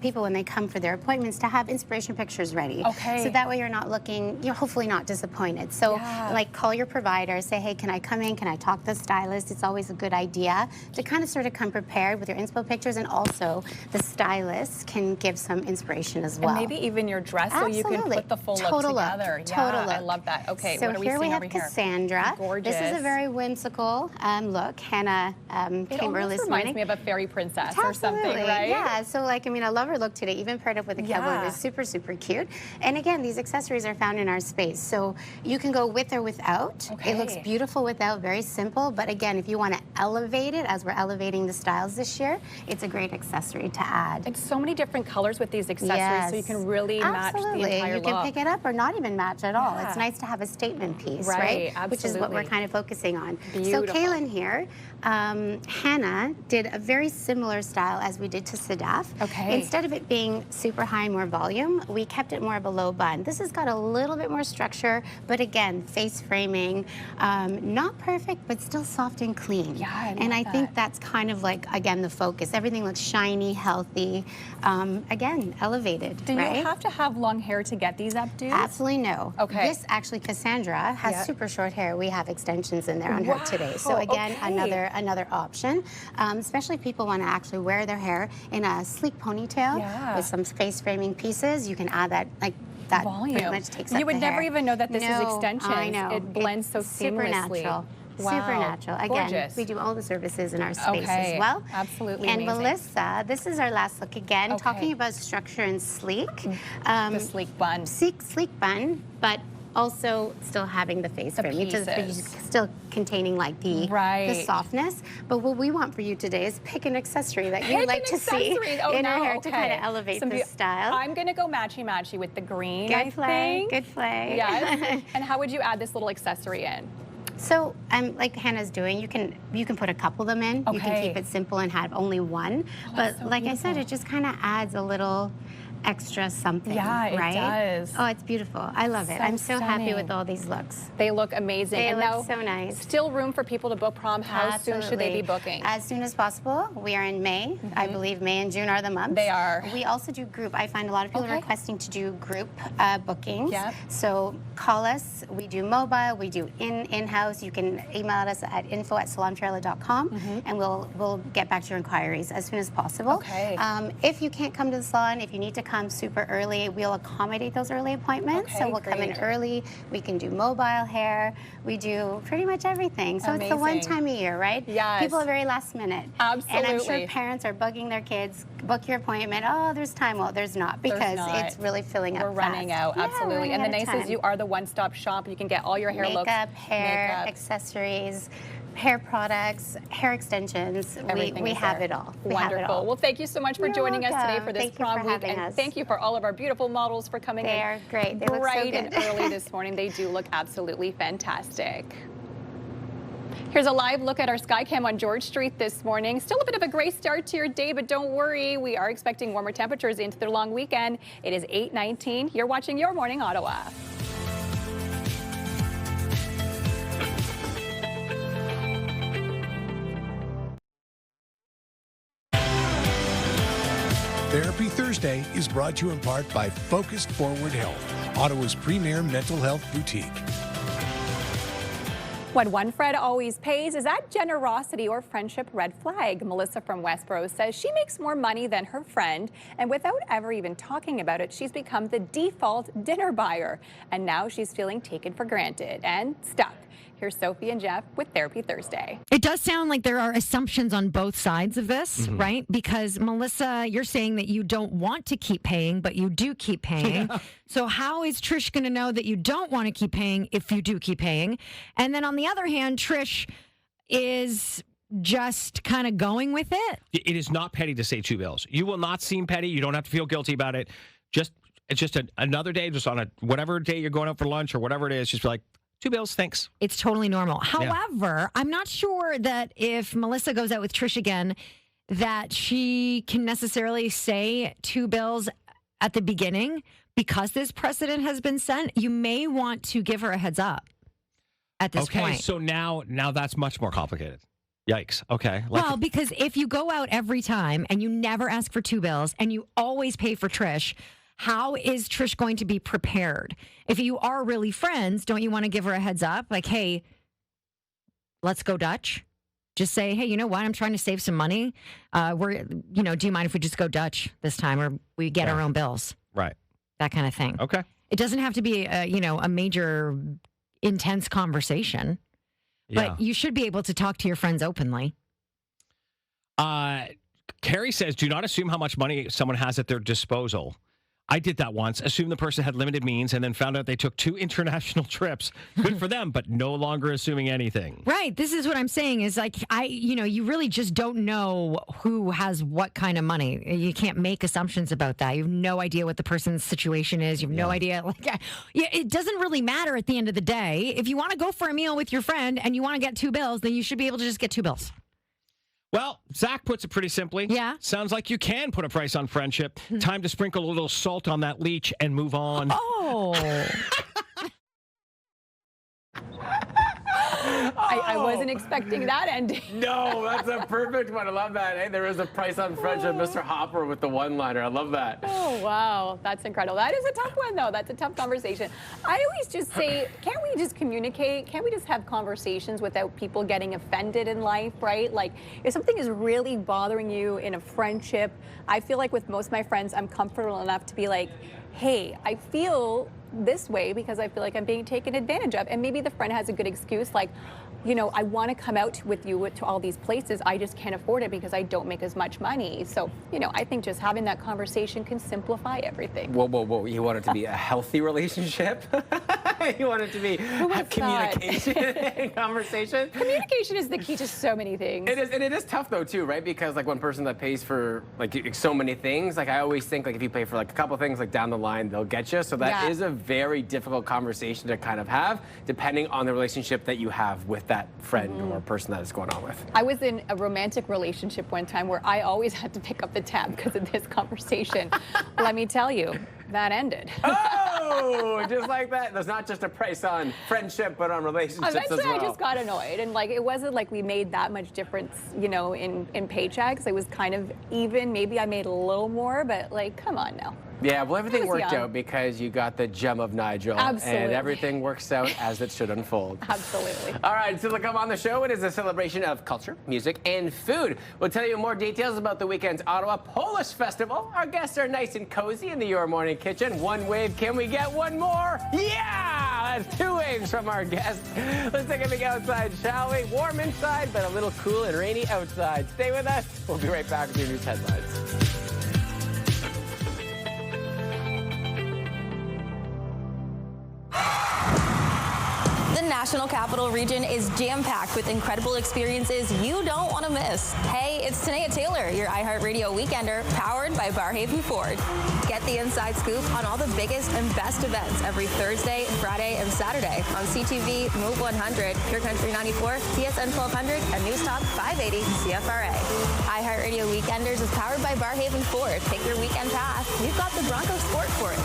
people when they come for their appointments to have inspiration pictures ready. Okay. So that way you're not looking, you're hopefully not disappointed. So like call your provider, say, hey, can I come in? Can I talk to the stylist? It's always a good idea to kind of sort of come prepared with your inspo pictures, and also the stylist can give some inspiration as well. And maybe even your dress so you can put the full look together. Total Yeah, look. I love that. Okay, so what are we here seeing we have over here? Cassandra. Gorgeous. This is a very whimsical look. Hannah It came early almost this reminds morning. me of a fairy princess or something, Absolutely, right? Yeah, so like, I mean, I love her look today, even paired up with a cowboy. It was super, super cute. And again, these accessories are found in our space. So you can go with or without. It looks beautiful without, very simple. But again, if you want to elevate it, as we're elevating the styles this year, it's a great accessory to add. And so many different colors with these accessories, so you can really match the entire You can look. pick it up or not even match at all. Yeah. It's nice to have a statement piece, Right, Which is what we're absolutely. kind of focusing on. Beautiful. So Kaylin here, Hannah did a very similar style as we did to Sadaf. Okay. Instead of it being super high, more volume, we kept it more of a low bun. This has got a little bit more structure, but again, face framing, not perfect, but still soft and clean. Yeah, and I think that's kind of like, again, the focus. Everything looks shiny, healthy, again, elevated, Do right? you have to have long hair to get these updos? Absolutely no. Okay. This actually, Cassandra has super short hair. We have extensions in there on her today. So Wow, again, okay. another option. Especially if people want to actually wear their hair in a sleek ponytail with some face framing pieces. You can add that like. That Volume. pretty much takes up You would the never hair. even know that this is No, extensions. I know. It blends so Super seamlessly. natural. Super natural. Again, Gorgeous. we do all the services in our space as well. Absolutely And amazing. Melissa, this is our last look again, talking about structure and sleek. The sleek bun. Sleek bun, but also still having the face frame. Still containing like the softness. But what we want for you today is pick an accessory that you like to see in our hair to kind of elevate the style. I'm going to go matchy-matchy with the green, Good play. Yes. And how would you add this little accessory in? So, like Hannah's doing, you can put a couple of them in. You can keep it simple and have only one. But like I said, it just kind of adds a little extra something, Yeah, it right? does. Oh, it's beautiful. I love it. I'm so happy with all these looks. They look amazing. They and look now, so nice. Still room for people to book prom. How soon should they be booking? As soon as possible. We are in May. I believe May and June are the months. They are. We also do group. I find a lot of people requesting to do group bookings. Yep. So call us. We do mobile. We do in-house. You can email us at info@salontrailer.com and we'll get back to your inquiries as soon as possible. Okay. If you can't come to the salon, if you need to come super early, we'll accommodate those early appointments. So we'll come in early. We can do mobile hair. We do pretty much everything. So it's the one time a year, right? Yes. People are very last minute. Absolutely. And I'm sure parents are bugging their kids, book your appointment. Oh, there's time. Well, there's not because it's really filling up We're running out, absolutely. And the nice is you are the one-stop shop. You can get all your hair looks. Makeup, hair, accessories, hair products, hair extensions. We have it all. Wonderful. Well, thank you so much for joining us today for this prom week. And thank you for all of our beautiful models for coming in. They are great. They look so bright good. and early this morning. They do look absolutely fantastic. Here's a live look at our Skycam on George Street this morning. Still a bit of a gray start to your day, but don't worry. We are expecting warmer temperatures into the long weekend. It is 8:19. You're watching Your Morning Ottawa. Therapy Thursday is brought to you in part by Focused Forward Health, Ottawa's premier mental health boutique. When one friend always pays, is that generosity or friendship red flag? Melissa from Westboro says she makes more money than her friend, and without ever even talking about it, she's become the default dinner buyer. And now she's feeling taken for granted and stuck. Here's Sophie and Jeff with Therapy Thursday. It does sound like there are assumptions on both sides of this, right? Because Melissa, you're saying that you don't want to keep paying, but you do keep paying. Yeah. So how is Trish going to know that you don't want to keep paying if you do keep paying? And then on the other hand, Trish is just kind of going with it. It is not petty to say two bills. You will not seem petty. You don't have to feel guilty about it. It's just another day, just on whatever day you're going out for lunch or whatever it is, just be like, 2 bills, thanks. It's totally normal. However, I'm not sure that if Melissa goes out with Trish again, that she can necessarily say 2 bills at the beginning because this precedent has been set. You may want to give her a heads up at this point. Okay, so now that's much more complicated. Yikes. Okay. Well, because if you go out every time and you never ask for 2 bills and you always pay for Trish, how is Trish going to be prepared? If you are really friends, don't you want to give her a heads up? Like, hey, let's go Dutch. Just say, hey, you know what? I'm trying to save some money. Do you mind if we just go Dutch this time, or we get our own bills? Right. That kind of thing. Okay. It doesn't have to be, a major intense conversation, but you should be able to talk to your friends openly. Carrie says, do not assume how much money someone has at their disposal. I did that once. Assumed the person had limited means and then found out they took 2 international trips. Good for them, but no longer assuming anything. Right. This is what I'm saying is like, you really just don't know who has what kind of money. You can't make assumptions about that. You have no idea what the person's situation is. You have no idea. It doesn't really matter at the end of the day. If you want to go for a meal with your friend and you want to get 2 bills, then you should be able to just get 2 bills. Well, Zach puts it pretty simply. Yeah. Sounds like you can put a price on friendship. Time to sprinkle a little salt on that leech and move on. Oh. I wasn't expecting that ending. No, that's a perfect one. I love that. Hey, there is a price on friendship. Mr. Hopper with the one-liner. I love that. Oh, wow. That's incredible. That is a tough one, though. That's a tough conversation. I always just say, can't we just communicate? Can't we just have conversations without people getting offended in life, right? Like, if something is really bothering you in a friendship, I feel like with most of my friends, I'm comfortable enough to be like, hey, I feel this way because I feel like I'm being taken advantage of. And maybe the friend has a good excuse, like, you know, I want to come out with you to all these places. I just can't afford it because I don't make as much money. So, you know, I think just having that conversation can simplify everything. Whoa, whoa, whoa. You want it to be a healthy relationship? You want it to be communication and conversation? Communication is the key to so many things. It is, and it is tough though too, right? Because like one person that pays for like so many things, like I always think like if you pay for like a couple things like down the line, they'll get you. So that is a very difficult conversation to kind of have, depending on the relationship that you have with that friend or person that it's going on with. I was in a romantic relationship one time where I always had to pick up the tab because of this conversation. Let me tell you, that ended. Oh, just like that. There's not just a price on friendship, but on relationships as well. I just got annoyed, and like it wasn't like we made that much difference, you know, in paychecks. It was kind of even. Maybe I made a little more, but like, come on now. Yeah, well, everything worked young. out because you got the gem of Nigel. Absolutely. And everything works out as it should unfold. Absolutely. All right, so to come on the show, it is a celebration of culture, music, and food. We'll tell you more details about the weekend's Ottawa Polish Festival. Our guests are nice and cozy in the Your Morning Kitchen. One wave, can we get one more? Yeah! That's 2 waves from our guests. Let's take a peek outside, shall we? Warm inside, but a little cool and rainy outside. Stay with us. We'll be right back with your news headlines. The National Capital Region is jam-packed with incredible experiences you don't want to miss. Hey, it's Tanea Taylor, your iHeartRadio Weekender, powered by Barhaven Ford. Get the inside scoop on all the biggest and best events every Thursday, Friday, and Saturday on CTV, Move 100, Pure Country 94, TSN 1200, and News Talk 580 CFRA. iHeartRadio Weekenders is powered by Barhaven Ford. Take your weekend path. We've got the Bronco Sport for it.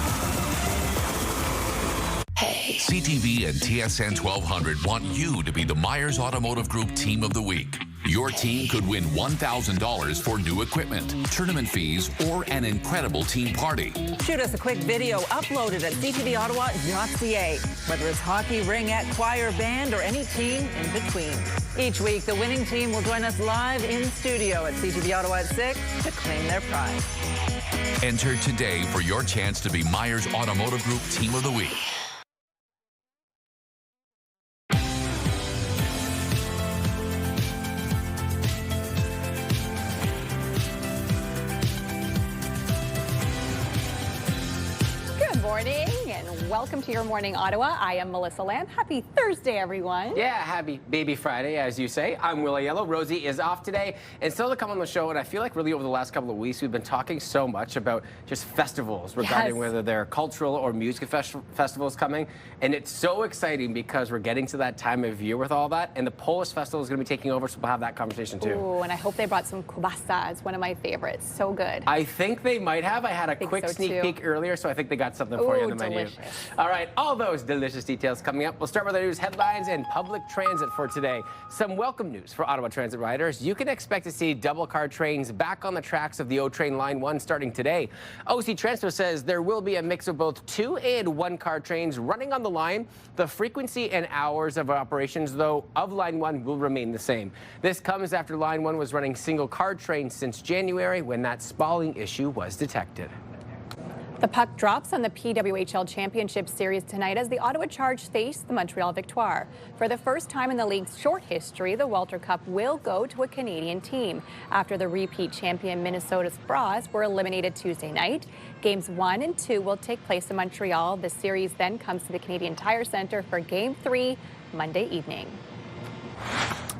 CTV and TSN 1200 want you to be the Myers Automotive Group Team of the Week. Your team could win $1,000 for new equipment, tournament fees, or an incredible team party. Shoot us a quick video uploaded at ctvottawa.ca. Whether it's hockey, ringette, choir, band, or any team in between. Each week, the winning team will join us live in studio at CTV Ottawa at 6 to claim their prize. Enter today for your chance to be Myers Automotive Group Team of the Week. Morning and welcome to Your Morning Ottawa. I am Melissa Lamb. Happy Thursday, everyone. Yeah, happy Baby Friday, as you say. I'm Willie Yellow. Rosie is off today and still to come on the show. And I feel like really over the last couple of weeks, we've been talking so much about just festivals regarding whether they're cultural or music festivals coming. And it's so exciting because we're getting to that time of year with all that. And the Polish Festival is going to be taking over, so we'll have that conversation too. Ooh, and I hope they brought some kielbasa. It's one of my favorites. So good. I think they might have. I had a quick sneak peek earlier, so I think they got something for you on the menu. All right, all those delicious details coming up. We'll start with our news headlines and public transit for today. Some welcome news for Ottawa Transit riders. You can expect to see double car trains back on the tracks of the O Train Line 1 starting today. OC Transfer says there will be a mix of both 2 and 1 car trains running on the line. The frequency and hours of operations, though, of Line 1 will remain the same. This comes after Line 1 was running single car trains since January when that spalling issue was detected. The puck drops on the PWHL Championship Series tonight as the Ottawa Charge face the Montreal Victoire. For the first time in the league's short history, the Walter Cup will go to a Canadian team. After the repeat champion Minnesota Spross were eliminated Tuesday night, Games 1 and 2 will take place in Montreal. The series then comes to the Canadian Tire Centre for Game 3 Monday evening.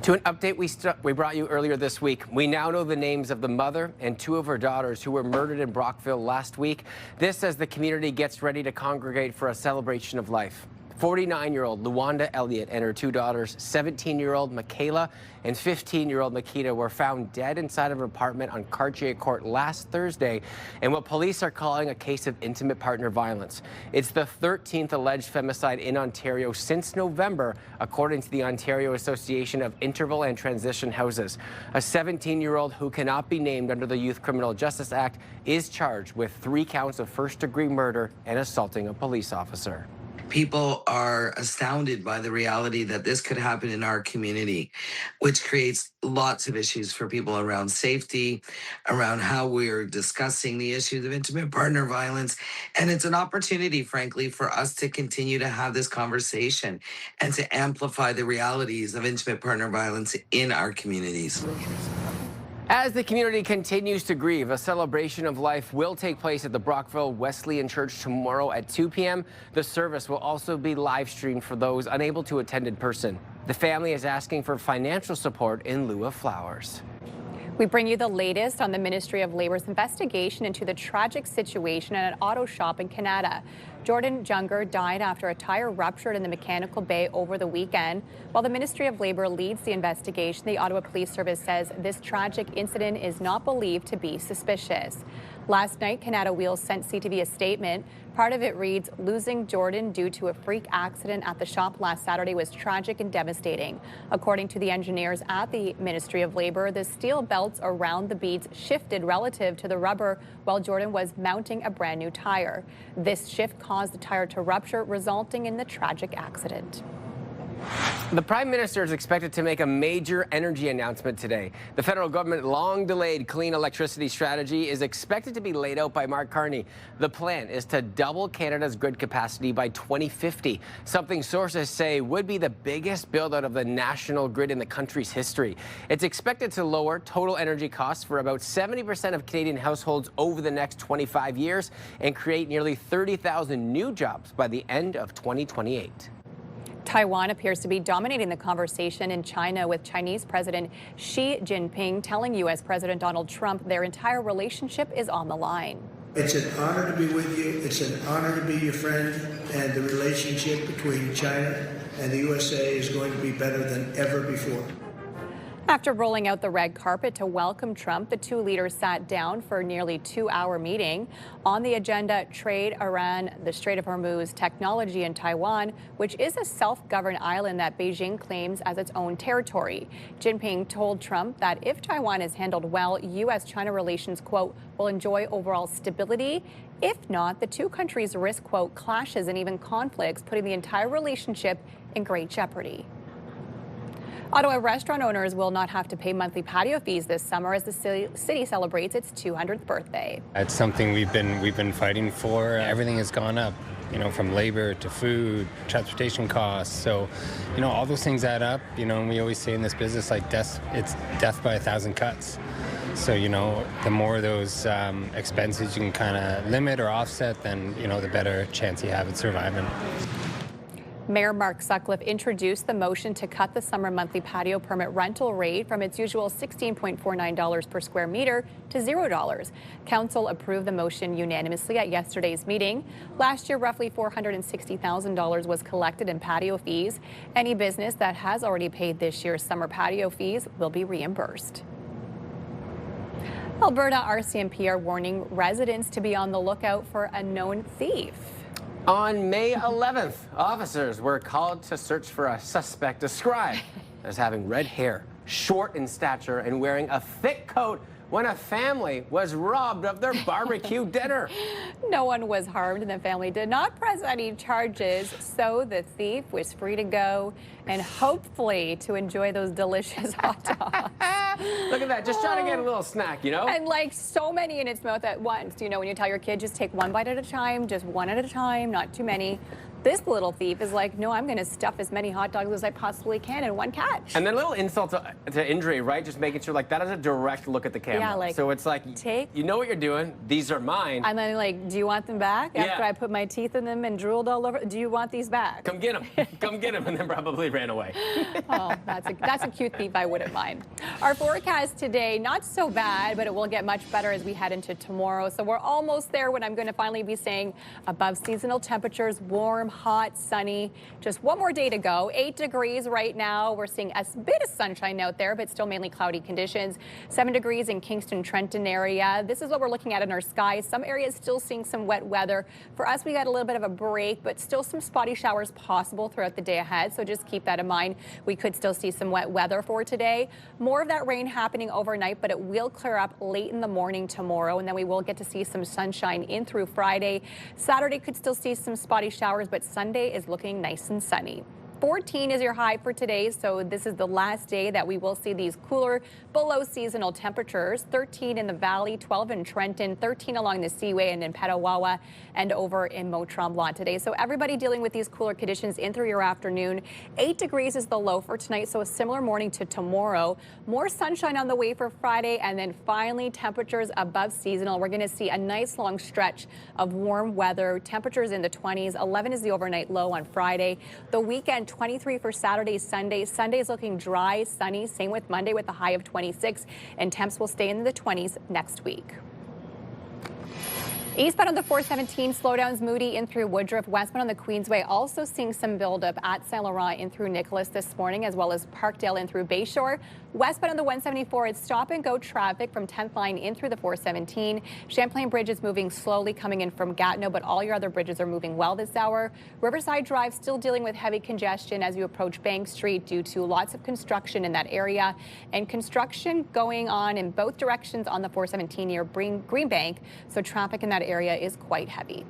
To an update we brought you earlier this week, we now know the names of the mother and 2 of her daughters who were murdered in Brockville last week. This as the community gets ready to congregate for a celebration of life. 49-year-old Luanda Elliott and her 2 daughters, 17-year-old Michaela and 15-year-old Makita, were found dead inside of an apartment on Cartier Court last Thursday in what police are calling a case of intimate partner violence. It's the 13th alleged femicide in Ontario since November, according to the Ontario Association of Interval and Transition Houses. A 17-year-old who cannot be named under the Youth Criminal Justice Act is charged with 3 counts of first-degree murder and assaulting a police officer. People are astounded by the reality that this could happen in our community, which creates lots of issues for people around safety, around how we're discussing the issues of intimate partner violence. And it's an opportunity, frankly, for us to continue to have this conversation and to amplify the realities of intimate partner violence in our communities. As the community continues to grieve, a celebration of life will take place at the Brockville Wesleyan Church tomorrow at 2 p.m. The service will also be live streamed for those unable to attend in person. The family is asking for financial support in lieu of flowers. We bring you the latest on the Ministry of Labor's investigation into the tragic situation at an auto shop in Canada. Jordan Junger died after a tire ruptured in the mechanical bay over the weekend. While the Ministry of Labor leads the investigation, the Ottawa Police Service says this tragic incident is not believed to be suspicious. Last night, Canada Wheels sent CTV a statement. Part of it reads, "Losing Jordan due to a freak accident at the shop last Saturday was tragic and devastating." According to the engineers at the Ministry of Labor, the steel belts around the beads shifted relative to the rubber while Jordan was mounting a brand new tire. This shift caused the tire to rupture, resulting in the tragic accident. The Prime Minister is expected to make a major energy announcement today. The federal government's long-delayed clean electricity strategy is expected to be laid out by Mark Carney. The plan is to double Canada's grid capacity by 2050, something sources say would be the biggest build-out of the national grid in the country's history. It's expected to lower total energy costs for about 70% of Canadian households over the next 25 years and create nearly 30,000 new jobs by the end of 2028. Taiwan appears to be dominating the conversation in China, with Chinese President Xi Jinping telling U.S. President Donald Trump their entire relationship is on the line. It's an honor to be with you. It's an honor to be your friend. And the relationship between China and the USA is going to be better than ever before. After rolling out the red carpet to welcome Trump, the two leaders sat down for a nearly 2-hour meeting. On the agenda, trade, Iran, the Strait of Hormuz, technology, and Taiwan, which is a self-governed island that Beijing claims as its own territory. Jinping told Trump that if Taiwan is handled well, U.S.-China relations, quote, will enjoy overall stability. If not, the two countries risk, quote, clashes and even conflicts, putting the entire relationship in great jeopardy. Ottawa restaurant owners will not have to pay monthly patio fees this summer as the city celebrates its 200th birthday. It's something we've been fighting for. Everything has gone up, from labor to food, transportation costs. So, all those things add up. And we always say in this business, like it's death by 1,000 cuts. So, the more of those expenses you can kind of limit or offset, then, the better chance you have at surviving. Mayor Mark Sutcliffe introduced the motion to cut the summer monthly patio permit rental rate from its usual $16.49 per square meter to $0. Council approved the motion unanimously at yesterday's meeting. Last year, roughly $460,000 was collected in patio fees. Any business that has already paid this year's summer patio fees will be reimbursed. Alberta RCMP are warning residents to be on the lookout for a known thief. On May 11th, officers were called to search for a suspect described as having red hair, short in stature, and wearing a thick coat when a family was robbed of their barbecue dinner. No one was harmed, and the family did not press any charges, so the thief was free to go and hopefully to enjoy those delicious hot dogs. Look at that, just trying to get a little snack, And like so many in its mouth at once. When you tell your kid, just take one bite at a time, just one at a time, not too many. This little thief is like, no, I'm going to stuff as many hot dogs as I possibly can in one catch. And then a little insult to injury, right? Just making sure, that is a direct look at the camera. Yeah, so it's like, you know what you're doing. These are mine. And then, do you want them back? After I put my teeth in them and drooled all over, do you want these back? Come get them. Come get them, and then probably ran away. Oh, that's a cute thief I wouldn't mind. Our forecast today, not so bad, but it will get much better as we head into tomorrow. So we're almost there when I'm going to finally be saying above seasonal temperatures, warm, hot, sunny. Just one more day to go. 8 degrees right now. We're seeing a bit of sunshine out there, but still mainly cloudy conditions. 7 degrees in Kingston, Trenton area. This is what we're looking at in our skies. Some areas still seeing some wet weather. For us, we got a little bit of a break, but still some spotty showers possible throughout the day ahead. So just keep that in mind. We could still see some wet weather for today. More of that rain happening overnight, but it will clear up late in the morning tomorrow. And then we will get to see some sunshine in through Friday. Saturday could still see some spotty showers, but but Sunday is looking nice and sunny. 14 is your high for today, so this is the last day that we will see these cooler, below seasonal temperatures. 13 in the valley, 12 in Trenton, 13 along the Seaway and in Petawawa, and over in Mont-Tremblant today. So everybody dealing with these cooler conditions in through your afternoon. 8 degrees is the low for tonight, so a similar morning to tomorrow. More sunshine on the way for Friday, and then finally temperatures above seasonal. We're going to see a nice long stretch of warm weather. Temperatures in the 20s. 11 is the overnight low on Friday. The weekend, 23 for Saturday, Sunday. Sunday is looking dry, sunny. Same with Monday with a high of 26, and temps will stay in the 20s next week. Eastbound on the 417, slowdowns Moody in through Woodruff. Westbound on the Queensway also seeing some buildup at Saint Laurent in through Nicholas this morning, as well as Parkdale in through Bayshore. Westbound on the 174, it's stop and go traffic from 10th line in through the 417. Champlain Bridge is moving slowly coming in from Gatineau, but all your other bridges are moving well this hour. Riverside Drive still dealing with heavy congestion as you approach Bank Street due to lots of construction in that area. And construction going on in both directions on the 417 near Green Bank, so traffic in that area is quite heavy.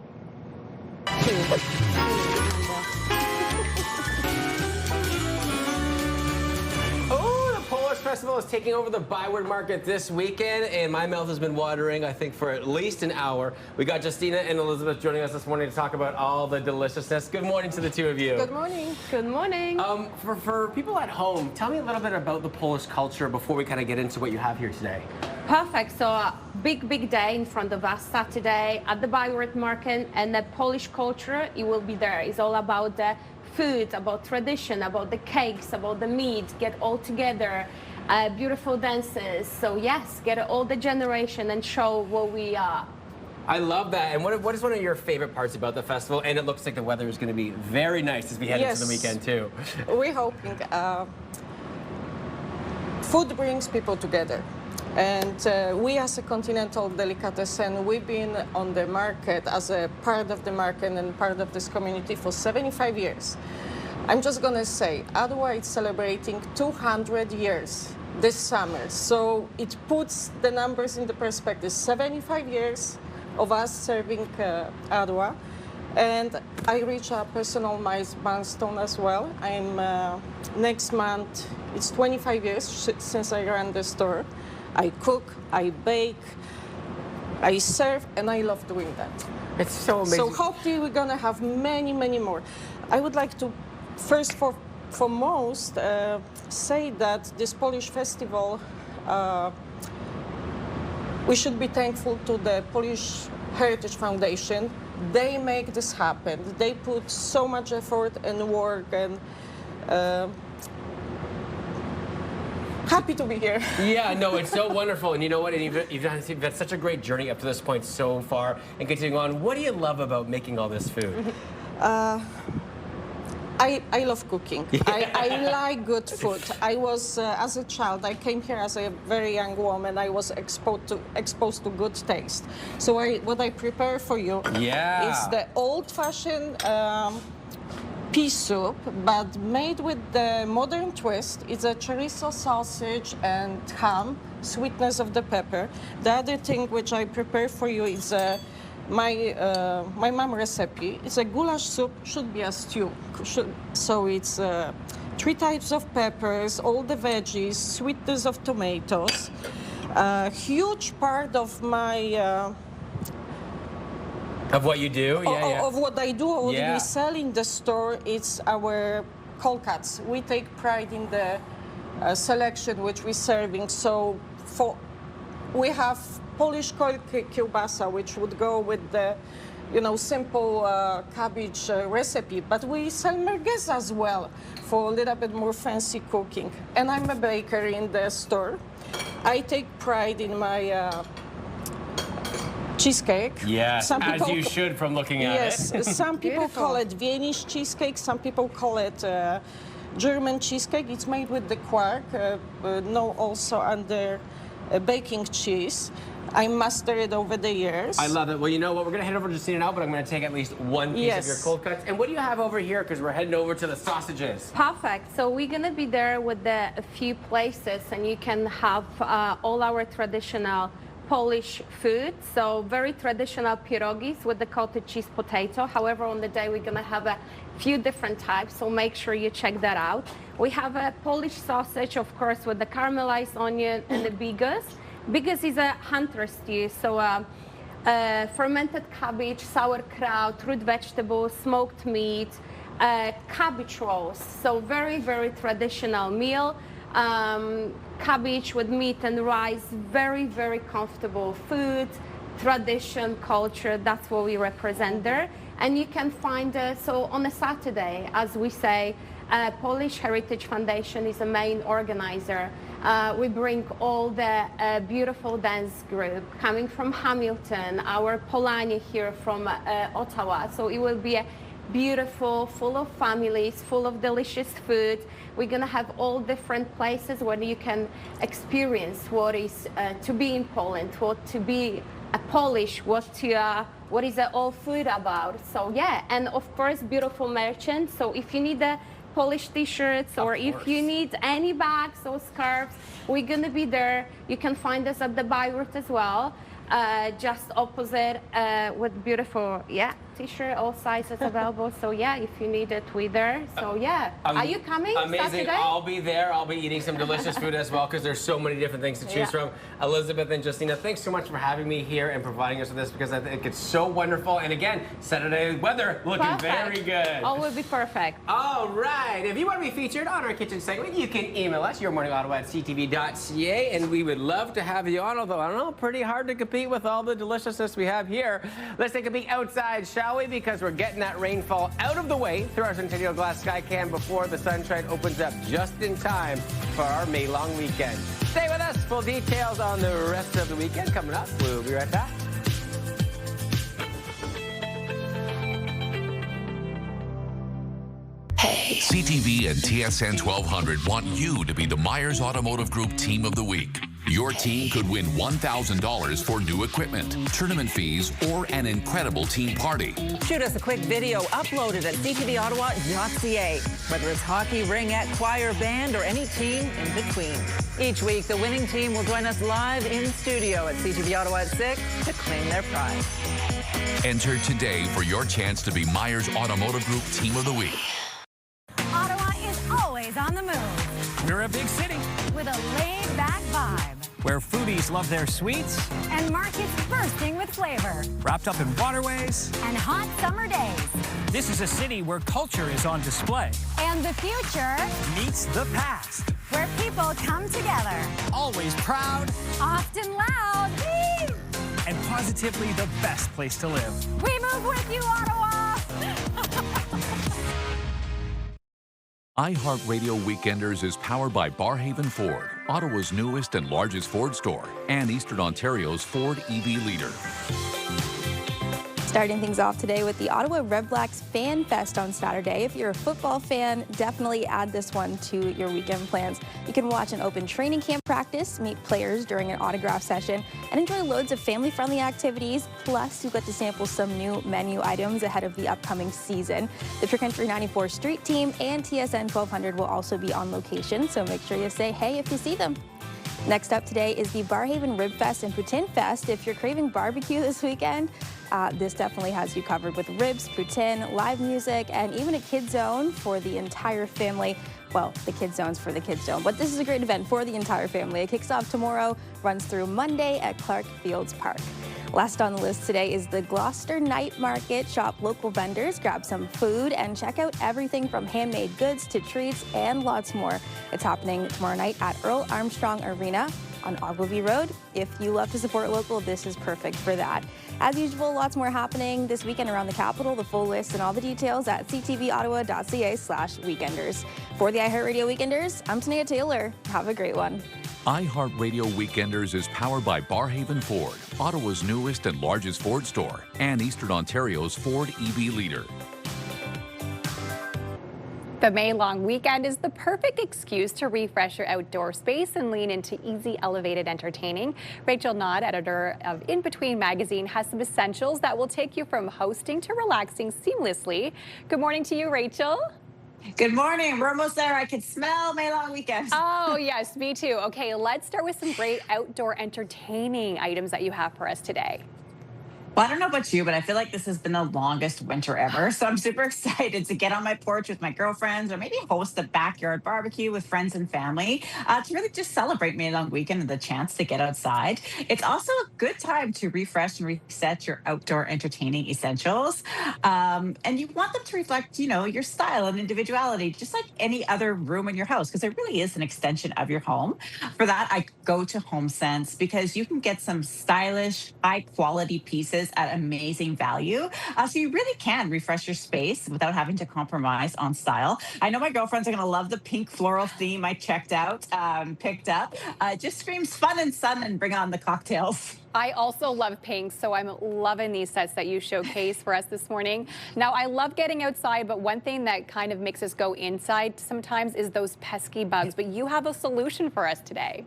Festival is taking over the Byward Market this weekend, and my mouth has been watering, I think, for at least an hour. We got Justina and Elizabeth joining us this morning to talk about all the deliciousness. Good morning to the two of you. Good morning. Good morning. For people at home, tell me a little bit about the Polish culture before we kind of get into what you have here today. Perfect. So a big day in front of us Saturday at the Byward Market, and the Polish culture, it will be there. It's all about the food, about tradition, about the cakes, about the meat, get all together. Beautiful dances. So yes, get all the generation and show what we are. I love that. And what is one of your favorite parts about the festival? And it looks like the weather is going to be very nice as we head into the weekend too. We're hoping food brings people together. And we as a continental delicatessen, we've been on the market as a part of the market and part of this community for 75 years. I'm just going to say, Ottawa is celebrating 200 years this summer. So it puts the numbers into perspective. 75 years of us serving Ottawa. And I reach a personal milestone as well. I'm next month, it's 25 years since I ran the store. I cook, I bake, I serve, and I love doing that. It's so amazing. So hopefully we're going to have many more. I would like to first foremost say that this Polish festival, we should be thankful to the Polish Heritage Foundation. They make this happen. They put so much effort and work, and happy to be here. Yeah, no, it's so wonderful. And you know what? And you've had such a great journey up to this point so far and continuing on. What do you love about making all this food? I love cooking. Yeah. I like good food. I was, as a child, I came here as a very young woman. I was exposed to good taste. So what I prepare for you is the old-fashioned pea soup, but made with the modern twist. It's a chorizo sausage and ham, sweetness of the pepper. The other thing which I prepare for you is my mom recipe. It's a goulash soup, should be a stew. So it's 3 types of peppers, all the veggies, sweetness of tomatoes. A huge part of my of what you do? Of what I do, what we sell in the store, it's our cold cuts. We take pride in the selection which we're serving. So we have Polish cold kielbasa, which would go with the, simple cabbage recipe. But we sell merguez as well for a little bit more fancy cooking. And I'm a baker in the store. I take pride in my cheesecake. Yes, as you should from looking at it. Yes, some people call it Viennese cheesecake, some people call it German cheesecake. It's made with the quark, also under baking cheese. I mastered it over the years. I love it. Well, you know what? We're going to head over to Justina now, but I'm going to take at least one piece of your cold cuts. And what do you have over here? Because we're heading over to the sausages. Perfect. So we're going to be there with a few places, and you can have all our traditional Polish food, so very traditional pierogies with the cottage cheese potato. However, on the day we're gonna have a few different types, so make sure you check that out. We have a Polish sausage, of course, with the caramelized onion and the bigos. Bigos is a hunter stew, so fermented cabbage, sauerkraut, root vegetables, smoked meat, cabbage rolls. So very, very traditional meal. Cabbage with meat and rice, very, very comfortable food, tradition, culture, that's what we represent there. And you can find, so on a Saturday, as we say, Polish Heritage Foundation is a main organizer. We bring all the beautiful dance group coming from Hamilton, our Polanie here from Ottawa. So it will be a beautiful, full of families, full of delicious food. We're gonna have all different places where you can experience what is to be in Poland, what to be a Polish, what is all food about. So yeah, and of course, beautiful merchants. So if you need a Polish t-shirts or if you need any bags or scarves, we're gonna be there. You can find us at the Bayreuth as well, just opposite with beautiful, t-shirt, all sizes available. So yeah, if you need it, we're there. So yeah, are you coming Amazing. Saturday? I'll be there. I'll be eating some delicious food as well because there's so many different things to choose from. Elizabeth and Justina, thanks so much for having me here and providing us with this because I think it's so wonderful. And again, Saturday weather looking very good. All will be perfect. All right. If you want to be featured on our kitchen segment, you can email us, yourmorningottawa@ctv.ca, and we would love to have you on, although I don't know, pretty hard to compete with all the deliciousness we have here. Let's take a peek outside, shall we? Because we're getting that rainfall out of the way through our Centennial Glass Sky Cam before the sunshine opens up just in time for our May long weekend. Stay with us. Full details on the rest of the weekend coming up. We'll be right back. Hey. CTV and TSN 1200 want you to be the Myers Automotive Group Team of the Week. Your team could win $1,000 for new equipment, tournament fees, or an incredible team party. Shoot us a quick video uploaded at ctvottawa.ca. Whether it's hockey, ringette, choir, band, or any team in between. Each week, the winning team will join us live in studio at CTV Ottawa at 6 to claim their prize. Enter today for your chance to be Myers Automotive Group Team of the Week. Ottawa is always on the move. We're a big city with a laid-back vibe, where foodies love their sweets and markets bursting with flavor, wrapped up in waterways and hot summer days. This is a city where culture is on display and the future meets the past, where people come together, always proud, often loud, and positively the best place to live. We move with you, Ottawa! iHeartRadio Weekenders is powered by Barhaven Ford, Ottawa's newest and largest Ford store, and Eastern Ontario's Ford EV leader. Starting things off today with the Ottawa Red Blacks Fan Fest on Saturday. If you're a football fan, definitely add this one to your weekend plans. You can watch an open training camp practice, meet players during an autograph session, and enjoy loads of family-friendly activities. Plus, you get to sample some new menu items ahead of the upcoming season. The Trick Country 94 Street Team and TSN 1200 will also be on location, so make sure you say hey if you see them. Next up today is the Barhaven Rib Fest and Poutine Fest. If you're craving barbecue this weekend, this definitely has you covered with ribs, poutine, live music, and even a kids zone for the entire family. Well, the kids zone's for the kids zone, but this is a great event for the entire family. It kicks off tomorrow, runs through Monday at Clark Fields Park. Last on the list today is the Gloucester Night Market. Shop local vendors, grab some food, and check out everything from handmade goods to treats and lots more. It's happening tomorrow night at Earl Armstrong Arena on Ogilvie Road. If you love to support local, this is perfect for that. As usual, lots more happening this weekend around the capital. The full list and all the details at ctvottawa.ca/weekenders. For the iHeartRadio Weekenders, I'm Tania Taylor. Have a great one. iHeartRadio Weekenders is powered by Barhaven Ford, Ottawa's newest and largest Ford store, and Eastern Ontario's Ford EV leader. The May long weekend is the perfect excuse to refresh your outdoor space and lean into easy, elevated entertaining. Rachel Nod, editor of In Between magazine, has some essentials that will take you from hosting to relaxing seamlessly. Good morning to you, Rachel. Good morning. We're almost there. I can smell my long weekend. Oh, yes, me too. Okay, let's start with some great outdoor entertaining items that you have for us today. Well, I don't know about you, but I feel like this has been the longest winter ever. So I'm super excited to get on my porch with my girlfriends or maybe host a backyard barbecue with friends and family to really just celebrate May Long Weekend and the chance to get outside. It's also a good time to refresh and reset your outdoor entertaining essentials. And you want them to reflect, your style and individuality, just like any other room in your house, because it really is an extension of your home. For that, I go to HomeSense because you can get some stylish, high quality pieces at amazing value. So you really can refresh your space without having to compromise on style. I know my girlfriends are going to love the pink floral theme I picked up. Just screams fun and sun and bring on the cocktails. I also love pink, so I'm loving these sets that you showcase for us this morning. Now, I love getting outside, but one thing that kind of makes us go inside sometimes is those pesky bugs. But you have a solution for us today.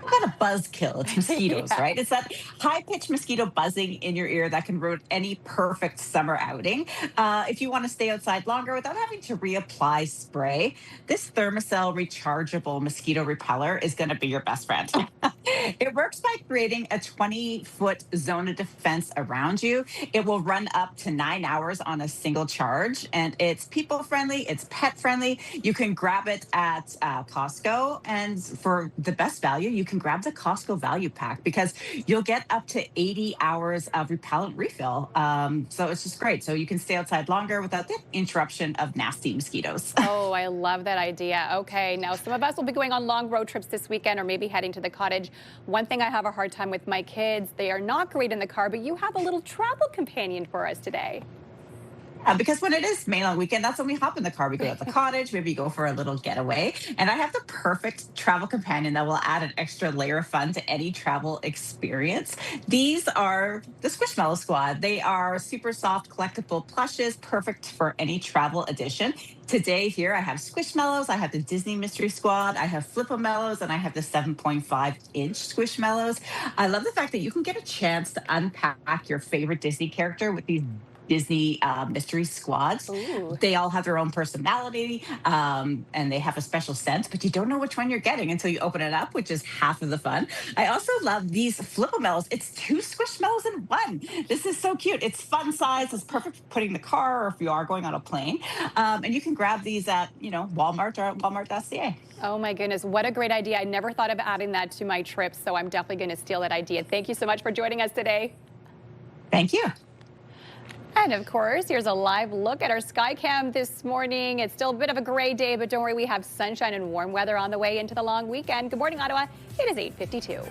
Kind of buzzkill. It's mosquitoes, Yeah. right? It's that high-pitched mosquito buzzing in your ear that can ruin any perfect summer outing. If you want to stay outside longer without having to reapply spray, this Thermacell rechargeable mosquito repeller is going to be your best friend. It works by creating a 20-foot zone of defense around you. It will run up to 9 hours on a single charge, and it's people-friendly, it's pet-friendly. You can grab it at Costco, and for the best value, you can grab the Costco value pack because you'll get up to 80 hours of repellent refill. So it's just great. So you can stay outside longer without the interruption of nasty mosquitoes. Oh, I love that idea. Okay, now some of us will be going on long road trips this weekend or maybe heading to the cottage. One thing I have a hard time with my kids, they are not great in the car, but you have a little travel companion for us today. Because when it is May Long Weekend, that's when we hop in the car. We go to the cottage, maybe go for a little getaway. And I have the perfect travel companion that will add an extra layer of fun to any travel experience. These are the Squishmallow Squad. They are super soft, collectible plushes, perfect for any travel edition. Today here, I have Squishmallows, I have the Disney Mystery Squad, I have Flipamellows, and I have the 7.5-inch Squishmallows. I love the fact that you can get a chance to unpack your favorite Disney character with these Disney mystery squads. Ooh. They all have their own personality and they have a special scent, but you don't know which one you're getting until you open it up, which is half of the fun. I also love these Flipamellows. It's 2 Squishmallows in one. This is so cute. It's fun size. It's perfect for putting in the car or if you are going on a plane. And you can grab these at, Walmart or at walmart.ca. Oh my goodness, what a great idea. I never thought of adding that to my trip, so I'm definitely going to steal that idea. Thank you so much for joining us today. Thank you. And of course, here's a live look at our sky cam this morning. It's still a bit of a gray day, but don't worry, we have sunshine and warm weather on the way into the long weekend. Good morning, Ottawa. It is 8:52.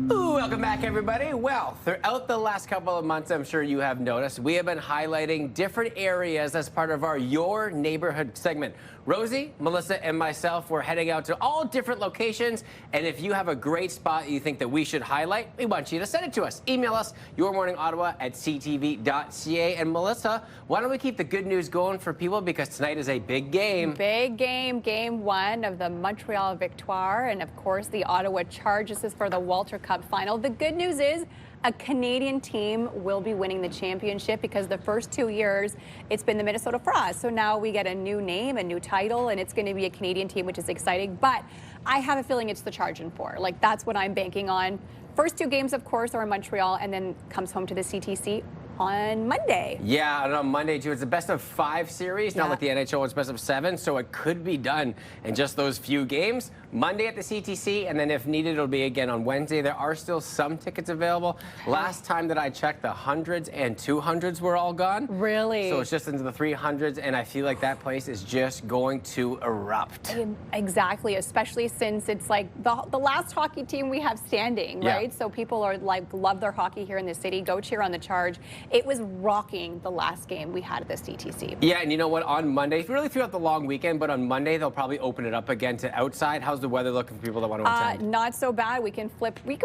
Welcome back, everybody. Well, throughout the last couple of months, I'm sure you have noticed, we have been highlighting different areas as part of our Your Neighborhood segment. Rosie, Melissa, and myself, we're heading out to all different locations. And if you have a great spot you think that we should highlight, we want you to send it to us. Email us, yourmorningottawa@ctv.ca. And Melissa, why don't we keep the good news going for people because tonight is a big game. Big game, game one of the Montreal Victoire. And of course, the Ottawa Chargers is for the Walter Cup final. The good news is a Canadian team will be winning the championship because the first 2 years it's been the Minnesota Frost. So now we get a new name, a new title, and it's going to be a Canadian team, which is exciting. But I have a feeling it's the Chargin' 4. Like, that's what I'm banking on. First 2 games, of course, are in Montreal and then comes home to the CTC on Monday. Yeah, and on Monday, too. It's a best-of-5 series, not like the NHL, it's best-of-7, so it could be done in just those few games. Monday at the CTC, and then if needed, it'll be again on Wednesday. There are still some tickets available. Last time that I checked, the 100s and 200s were all gone. Really? So it's just into the 300s, and I feel like that place is just going to erupt. Exactly, especially since it's like the last hockey team we have standing, right? So people are like love their hockey here in the city. Go cheer on the Charge. It was rocking the last game we had at this DTC. Yeah, and you know what? On Monday, really throughout the long weekend, but on Monday, they'll probably open it up again to outside. How's the weather looking for people that want to attend? Not so bad. We can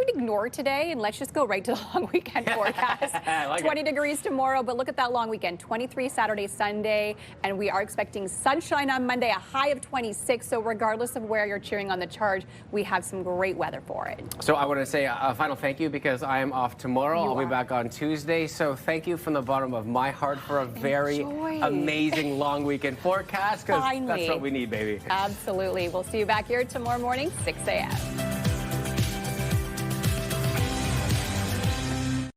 ignore today and let's just go right to the long weekend forecast. 20 degrees tomorrow, but look at that long weekend. 23 Saturday, Sunday, and we are expecting sunshine on Monday, a high of 26. So regardless of where you're cheering on the charge, we have some great weather for it. So I want to say a final thank you because I am off tomorrow. I'll be back on Tuesday. So thank you from the bottom of my heart for a very amazing long weekend forecast because that's what we need, baby. Absolutely. We'll see you back here tomorrow morning, 6 a.m.